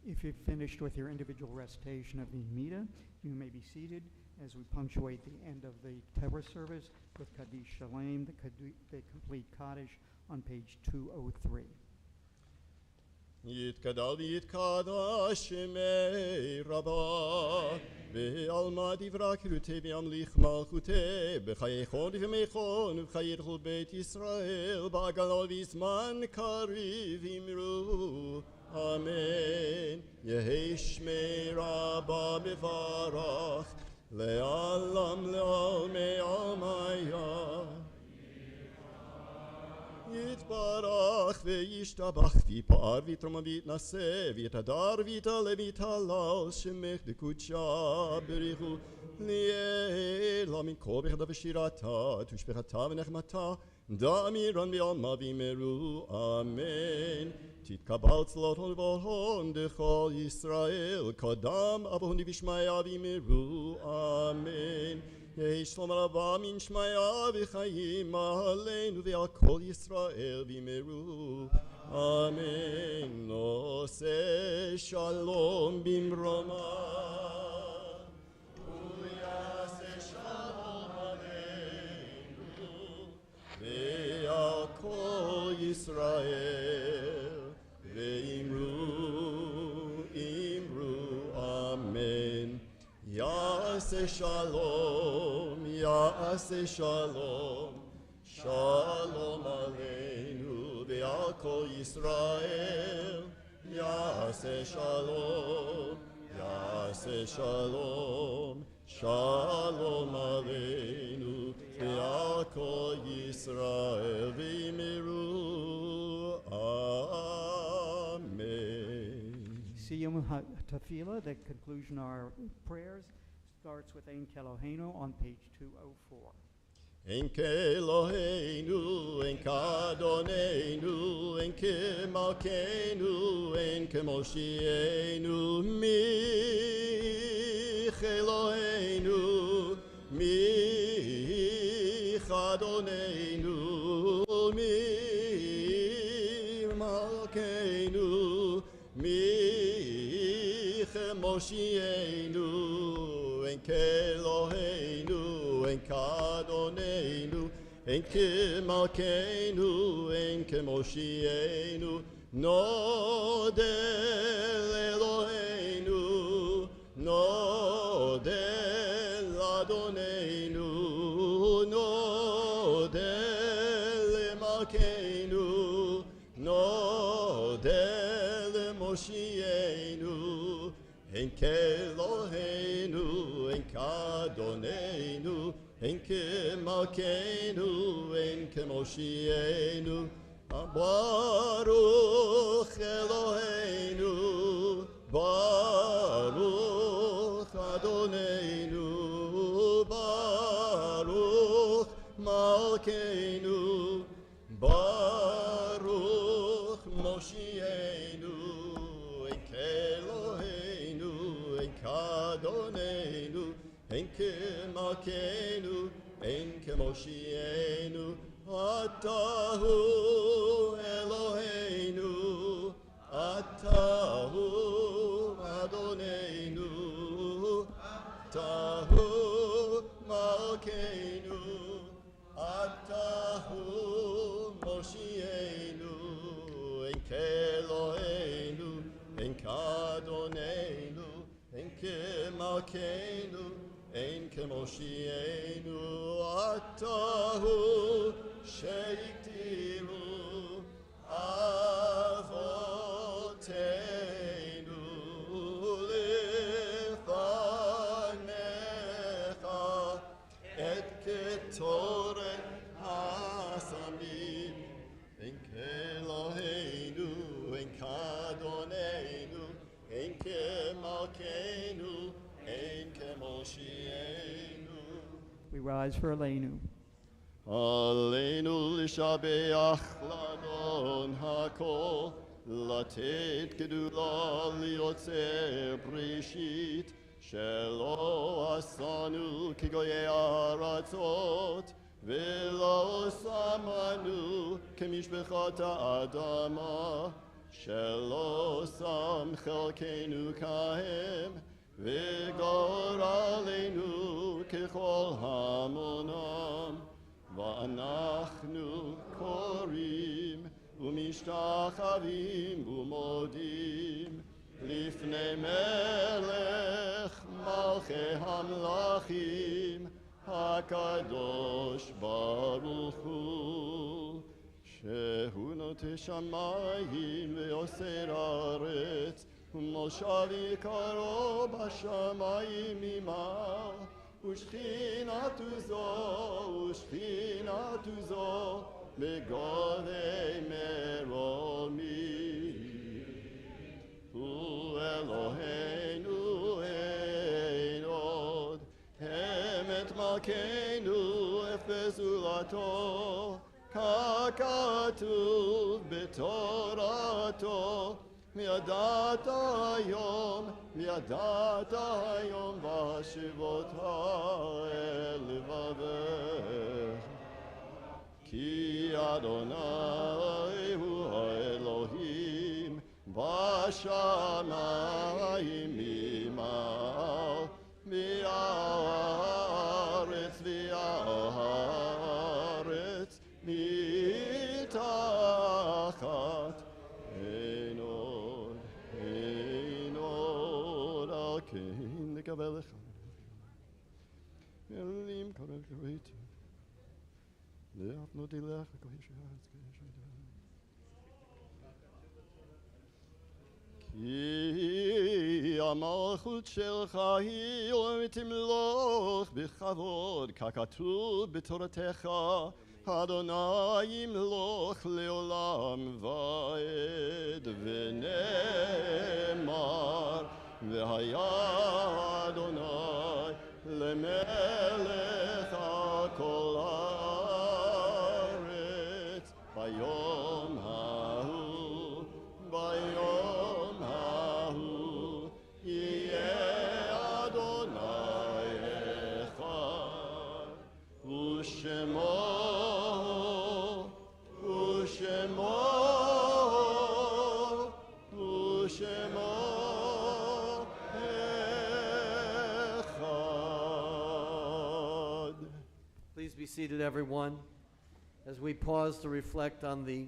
If you've finished with your individual recitation of the Amida, you may be seated as we punctuate the end of the Torah service with Kaddish Shalem, the complete Kaddish, on page 203. יתגדל ויתקדש שמי רבה בעלמא דברה קרותי וימליך מלכותי בחיי חון וימי חון ובחיי כל בית ישראל בעגלו בזמן קריב אמרו אמן יהי שמי רבה מברך לעלם לעלמי עלמיה יתברך וישתבח ויפאר ויתרומם ויתנשא ויתהדר ויתעלה ויתהלל שמך דקודשה בריחו לעילא מן כל בחדה ושירתה תושבחתה ונחמתה דאמירן בעלמא ואמרו אמן תתקבל צלותון וברכון דכל ישראל קדם אבוהון דבשמיא ואמרו אמן יהי שלום רבה מן שמיה וחיים עלינו ועל כל ישראל ואמרו אמן עושה שלום במרומה ויעשה שלום עלינו ועל כל ישראל ואמרו אמן יעשה שלום, יעשה שלום, שלום עלינו ועל כל ישראל. יעשה שלום, יעשה שלום, שלום עלינו ועל כל ישראל. ואמרו אמן. Siyum Tefillah, the conclusion of our prayers, starts with Ein Keloheinu on page 204. Ein Keloheinu, Ein Kadonenu, Ein Kemalkeinu, Ein Kemoshienu, Mi Eloheinu, Mi Kadonenu, Mi Malkeinu, Mi Moshienu, en Keloheinu, en Kadonenu, en Kemalkeinu, en Kemoshienu, Nodel Eloheinu, Nodel Adonenu, Nodel Malkeinu, Nodel Moshienu, en Keloheinu, en Kadonenu, en Kemalkeinu, en Kemoshienu, Baruch Eloheinu, Baruch Adonenu, Baruch Malkeinu, Baruch Moshienu, en Keloheinu, en Kadonenu, en Kemalkeinu, en Kemoshienu, Atahu Eloheinu, Atahu Adonenu, Atahu Malkeinu, Atahu Moshienu, en Keloheinu, en Kadonenu, en Kemalkeinu, en Kemoshienu, Atahu sheiktiru avoteinu lefanecha et ketoret hasamim en Keloheinu, en Kadonenu, en Kemalkeinu, en Kemoshienu. We rise for Aleinu. עלינו לשבח לאדון הכל, לתת גדולה ליוצר בראשית, שלא עשנו כגויי הארצות, ולא שמנו כמשפחת האדמה, שלא שם חלקנו כהם, וגורלנו ככל המונם, ואנחנו קוראים ומשתחווים ומודים לפני מלך מלכי המלכים, הקדוש ברוך הוא, שהוא נוטה שמיים ויוסר ארץ, ומושב יקרו בשמיים ממעל, ושכינתו זו בגולי מרומי. הוא אלוהינו אין עוד, אמת מלכנו אפס זולתו, ככתוב בתורתו, מידעת היום והשיבות אל לבבך. כי אדוני הוא האלוהים בשמיים ממעל, והארץ מתחת. אין עוד על כן נקווה לך אלים קורא קראתי להפנותי לך כהיש הארץ כהיש האדם. כי המלכות שלך היא ותמלוך בכבוד, ככתוב בתורתך, אדוני ימלוך לעולם ועד. ונאמר, והיה אדוני למלך על כל הארץ. ביום ההוא יהיה אדוני אחד, ושמו אחד. Please be seated, everyone, as we pause to reflect on the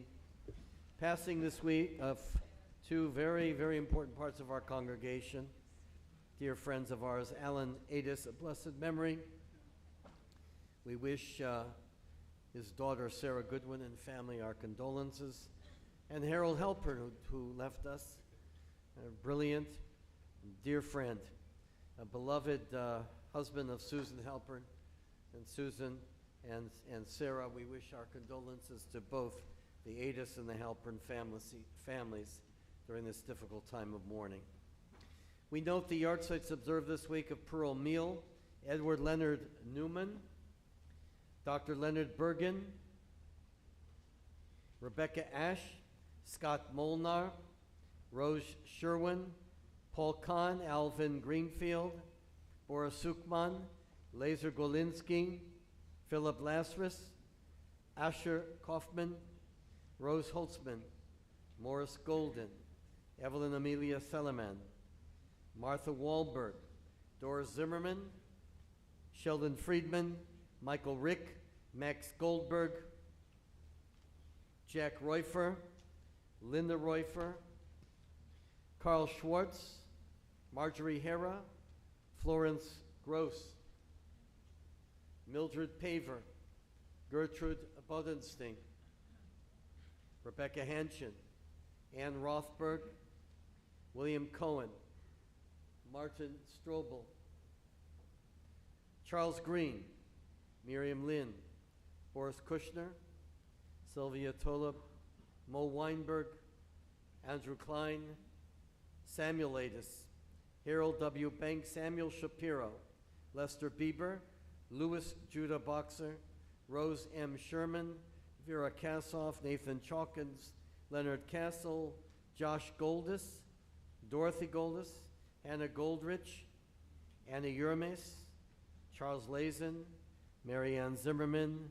passing this week of two very, very important parts of our congregation. Dear friends of ours, Alan Adis, a blessed memory. We wish his daughter Sarah Goodwin and family our condolences. And Harold Halpern, who left us, a brilliant, dear friend, a beloved husband of Susan Halpern. And Susan and Sarah, we wish our condolences to both the Adis and the Halpern families during this difficult time of mourning. We note the yard sites observed this week of Pearl Meal, Edward Leonard Newman, Dr. Leonard Bergen, Rebecca Ash, Scott Molnar, Rose Sherwin, Paul Kahn, Alvin Greenfield, Boris Sukman, Laser Golinsky, Philip Lazarus, Asher Kaufman, Rose Holtzman, Morris Golden, Evelyn Amelia Seleman, Martha Wahlberg, Doris Zimmerman, Sheldon Friedman, Michael Rick, Max Goldberg, Jack Reufer, Linda Reufer, Carl Schwartz, Marjorie Hera, Florence Gross, Mildred Paver, Gertrude Bodenstein, Rebecca Hanshin, Ann Rothberg, William Cohen, Martin Strobel, Charles Green, Miriam Lynn, Boris Kushner, Sylvia Tolub, Mo Weinberg, Andrew Klein, Samuel Adis, Harold W. Banks, Samuel Shapiro, Lester Bieber, Louis Judah Boxer, Rose M. Sherman, Vera Kassoff, Nathan Chalkins, Leonard Castle, Josh Goldis, Dorothy Goldis, Hannah Goldrich, Anna Yermes, Charles Lazen, Marianne Zimmerman,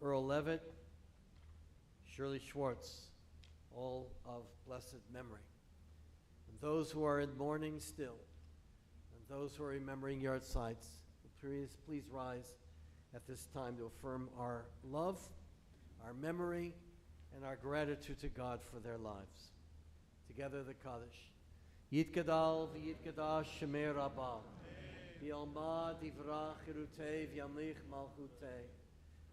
Earl Levitt, Shirley Schwartz, all of blessed memory. And those who are in mourning still, and those who are remembering yardslides, please rise at this time to affirm our love, our memory, and our gratitude to God for their lives. Together the Kaddish. Yitgadal v'yitgadash Shemei Rabbah. V'yalma divrach chirutei v'yamlich malchutei.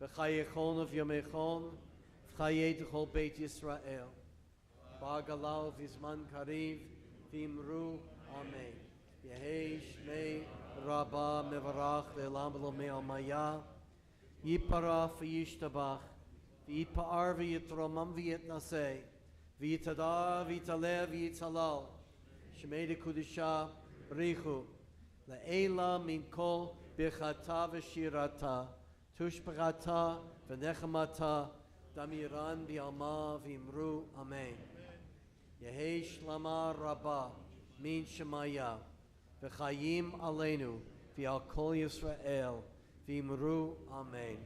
V'chayechon v'yamechon v'chayei d'chol Beit Yisrael. Ba'galal v'zman kariv v'imru Amen. Yehei Shmei Rabbah mevarach le'elam v'lo me'almaya. Yiparach v'yishtabach. V'yitpa'ar v'yitromam v'yitnasei. V'yitadar v'yitaleh v'yitalal. Shemei d'kudisha richu. Le'ela min kol birchata v'shirata. Tushbachata v'nechamata. Damiran v'yalma v'imru. Amen. Yehei shlama rabbah min shemaya. V'chayim aleinu v'al kol Yisrael. V'imru. Amen.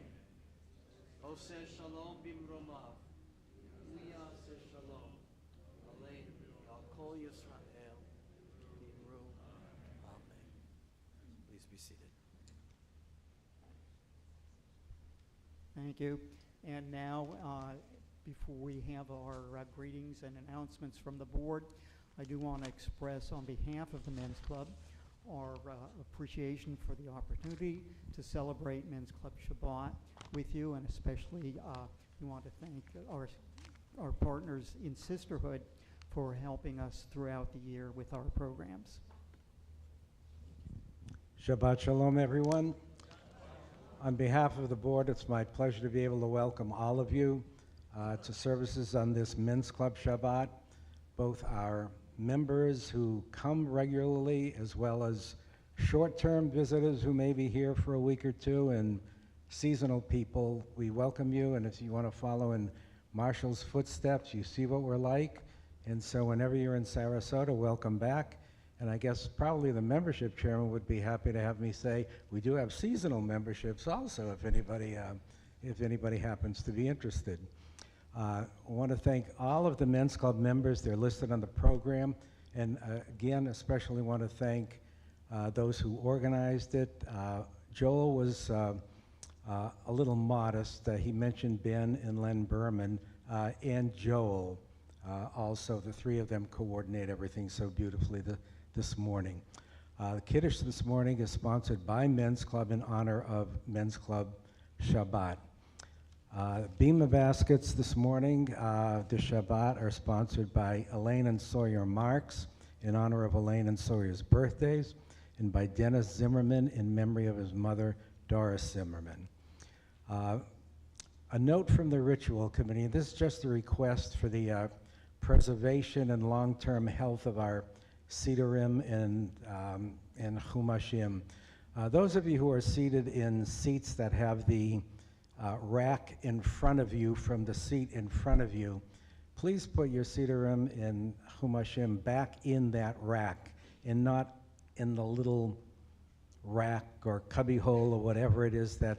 Oseh shalom bimromav. Uyaseh shalom. Aleinu v'al kol Yisrael. V'imru. Amen. Please be seated. Thank you. And now, before we have our greetings and announcements from the board, I do want to express on behalf of the Men's Club our appreciation for the opportunity to celebrate Men's Club Shabbat with you, and especially we want to thank our partners in Sisterhood for helping us throughout the year with our programs. Shabbat Shalom, everyone. On behalf of the board, it's my pleasure to be able to welcome all of you to services on this Men's Club Shabbat, both our members who come regularly as well as short-term visitors who may be here for a week or two, and seasonal people. We welcome you, and if you want to follow in Marshall's footsteps, you see what we're like. And so whenever you're in Sarasota, welcome back. And I guess probably the membership chairman would be happy to have me say, we do have seasonal memberships also if anybody happens to be interested. I want to thank all of the Men's Club members. They're listed on the program. And again, especially want to thank those who organized it. Joel was a little modest. He mentioned Ben and Len Berman and Joel. Also, the three of them coordinate everything so beautifully this morning. The Kiddush this morning is sponsored by Men's Club in honor of Men's Club Shabbat. Bima baskets this morning, the Shabbat, are sponsored by Elaine and Sawyer Marks in honor of Elaine and Sawyer's birthdays, and by Dennis Zimmerman in memory of his mother, Doris Zimmerman. A note from the Ritual Committee. This is just a request for the preservation and long-term health of our Sidurim and Chumashim. Those of you who are seated in seats that have the rack in front of you from the seat in front of you, please put your Sidurim and Chumashim back in that rack and not in the little rack or cubbyhole or whatever it is that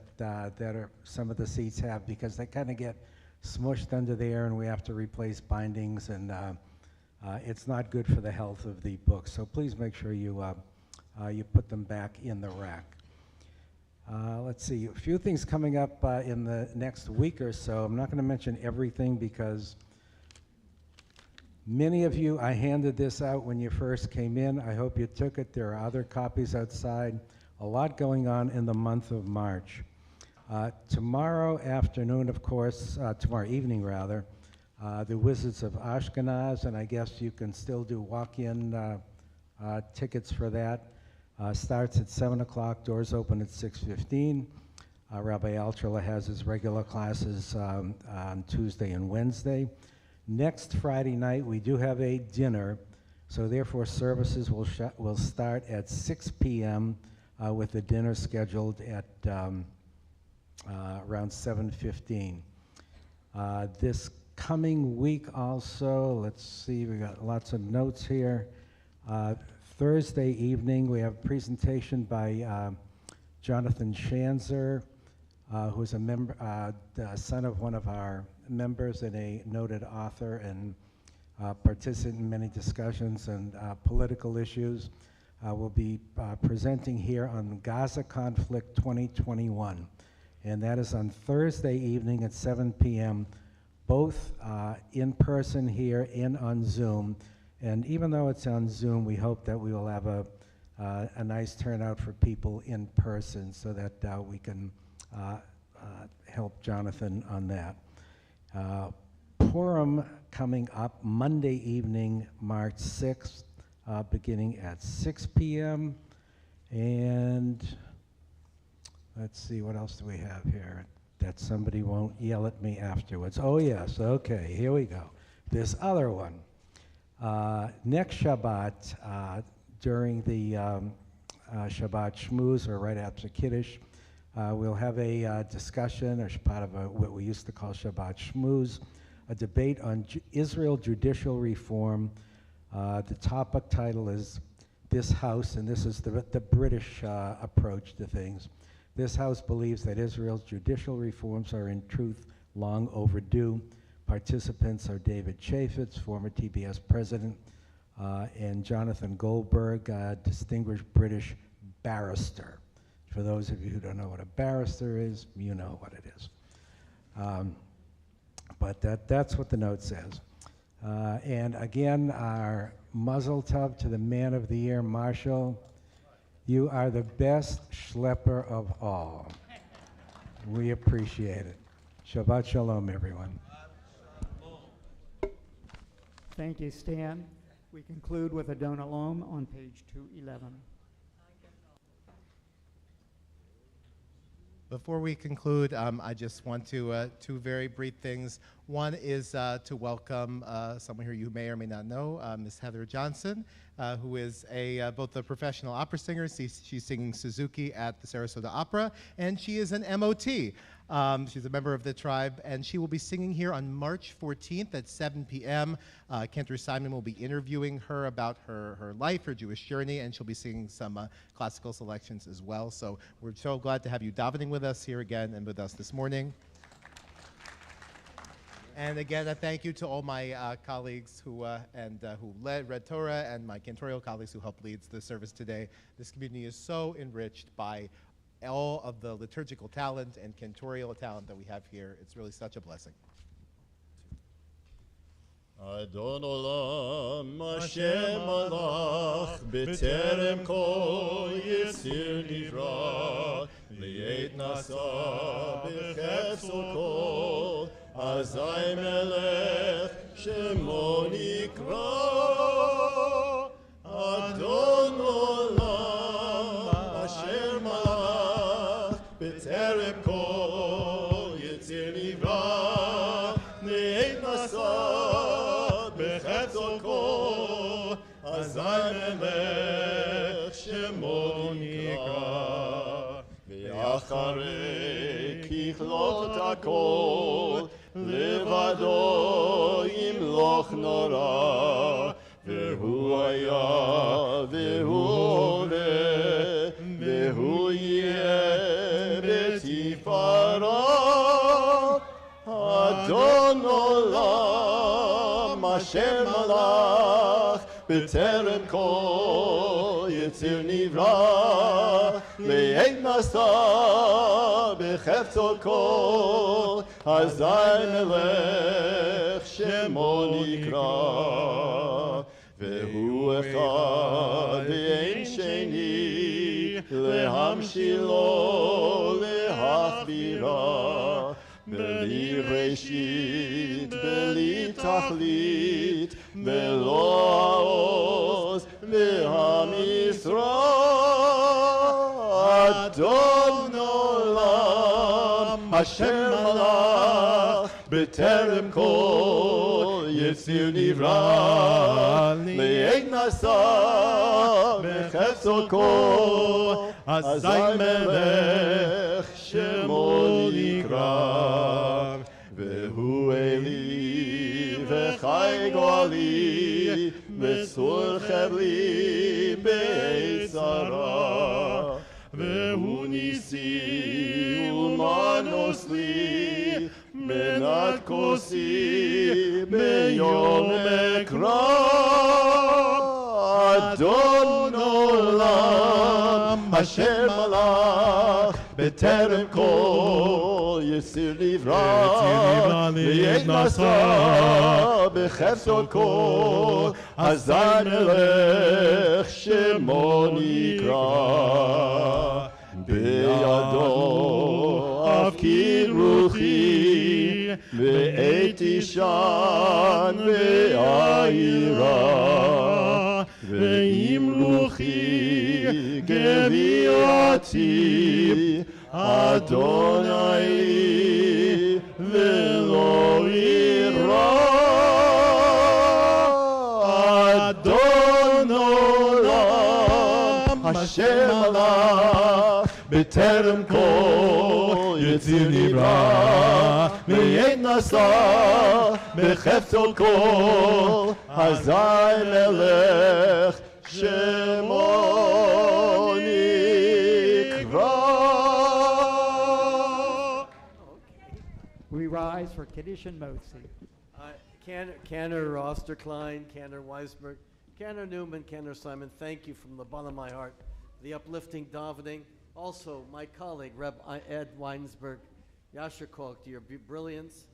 some of the seats have, because they kind of get smushed under there and we have to replace bindings, and it's not good for the health of the books. So please make sure you put them back in the rack. Let's see, a few things coming up in the next week or so. I'm not going to mention everything because many of you, I handed this out when you first came in. I hope you took it. There are other copies outside. A lot going on in the month of March. Tomorrow afternoon, of course, tomorrow evening rather, the Wizards of Ashkenaz, and I guess you can still do walk-in tickets for that. Starts at 7 o'clock, doors open at 6:15. Rabbi Altrilla has his regular classes on Tuesday and Wednesday. Next Friday night, we do have a dinner, so therefore services will start at 6 p.m. With the dinner scheduled at around 7:15. This coming week also, let's see, we got lots of notes here. Thursday evening, we have a presentation by Jonathan Schanzer, who's a member, the son of one of our members and a noted author, and participate in many discussions and political issues, will be presenting here on Gaza Conflict 2021. And that is on Thursday evening at 7 p.m., both in person here and on Zoom. And even though it's on Zoom, we hope that we will have a nice turnout for people in person so that we can help Jonathan on that. Purim coming up Monday evening, March 6th, beginning at 6 p.m. And let's see, what else do we have here that somebody won't yell at me afterwards? Oh, yes, okay, here we go. This other one. Next Shabbat, during the Shabbat Shmooze, or right after Kiddush, we'll have a discussion, or part of what we used to call Shabbat Shmooze, a debate on Israel judicial reform. The topic title is This House, and this is the British approach to things. This House believes that Israel's judicial reforms are in truth long overdue. Participants are David Chaffetz, former TBS president, and Jonathan Goldberg, distinguished British barrister. For those of you who don't know what a barrister is, you know what it is. But that's what the note says. And again, our muzzle tub to the Man of the Year, Marshall. You are the best schlepper of all. We appreciate it. Shabbat Shalom, everyone. Thank you, Stan. We conclude with a Don Alom on page 211. Before we conclude, I just want to two very brief things. One is to welcome someone here you may or may not know, Ms. Heather Johnson, who is both a professional opera singer. She's singing Suzuki at the Sarasota Opera, and she is an MOT. She's a member of the tribe, and she will be singing here on March 14th at 7 p.m. Cantor Simon will be interviewing her about her life, her Jewish journey, and she'll be singing some classical selections as well. So we're so glad to have you davening with us here again and with us this morning. And again, a thank you to all my colleagues who read Torah, and my cantorial colleagues who helped lead the service today. This community is so enriched by all of the liturgical talent and cantorial talent that we have here. It's really such a blessing. Adon Olam Hashem Malach B'terem Kol Yitzir Nivra Li'et Nasa B'chetz Kol Azai Melech Shemo Nikra Adon Olam Asher Malach B'terem Kol Yitzir Nivra Li'et Nasa Azai Melech Shemo Nikra Ve'acharei kichlot hakol Levado yimloch nora Ve'hu haya ve'hu hove Ve'hu yeh betifara Adon olam Hashem malach B'terem kol yitzir nivra Le'et nasa b'chefto kol Hazai melech shemo nikra Ve'hu echad ve'ein sheni Lehamshilo lehachbira Beli reshit, beli tachlit, belo haoz, ve'ham Yisrael. Adon olam, Hashem malach, b'terem kol yitzir nivra, le'et nasa, b'chefzo kol, azai melech, shemo nikra. Ve'hu eli v'chai goali v'tzur chevli be'etzara Ve'hu nisi u'manos li מנת כוסי ביום אקרא אדון עולם אשר מלך בטרם כל יסיר נברא ויית נשא בחפצו כל אזי מלך שמו נקרא בידו אבקיר רוחי ועת אישן ועירה ועם רוחי גביעתי אדוני לי ולא אירא אדון עולם אשר מלך בטרם כל יציר נברא ויית נשא בחפצו כל אזי מלך שמו נקרא. We rise for Kiddush and Motzi. Canner Osterklein, Canner Weisberg, Canner Newman, Canner Simon, thank you from the bottom of my heart. The uplifting davening. Also, my colleague, Reb Ed Weinsberg, Yasher Koch, to your brilliance.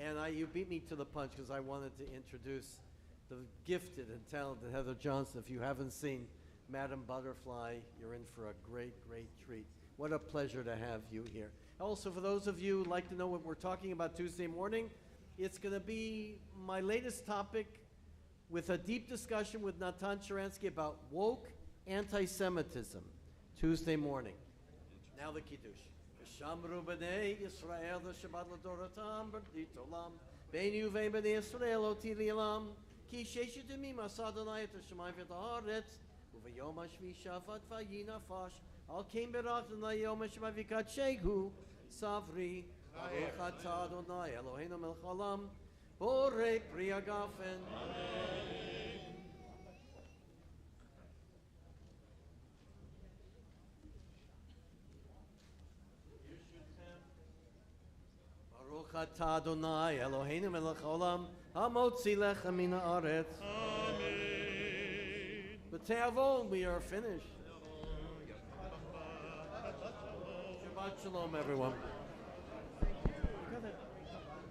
And you beat me to the punch because I wanted to introduce the gifted and talented Heather Johnson. If you haven't seen Madam Butterfly, you're in for a great, great treat. What a pleasure to have you here. Also, for those of you who'd like to know what we're talking about Tuesday morning, it's going to be my latest topic with a deep discussion with Natan Sharansky about woke anti-Semitism, Tuesday morning. Now the Kiddush. V'shamru b'nei Yisrael v'shabbat l'doratam b'rdit olam b'nei uvein b'nei Yisrael oti li'olam ki sheshet yamim asa Adonai et hashamayim v'et haaretz u'v'yom hashvi shavat v'yi nafash al kein berach Adonai yom hashemay v'kadshehu savri Baruch atah Adonai Eloheinu melech haolam borei pri hagafen. Baruch atah Adonai Eloheinu melech haolam hamotzi lechem min haaretz. Amen. B'te'avon, we are finished. Shabbat Shalom, everyone.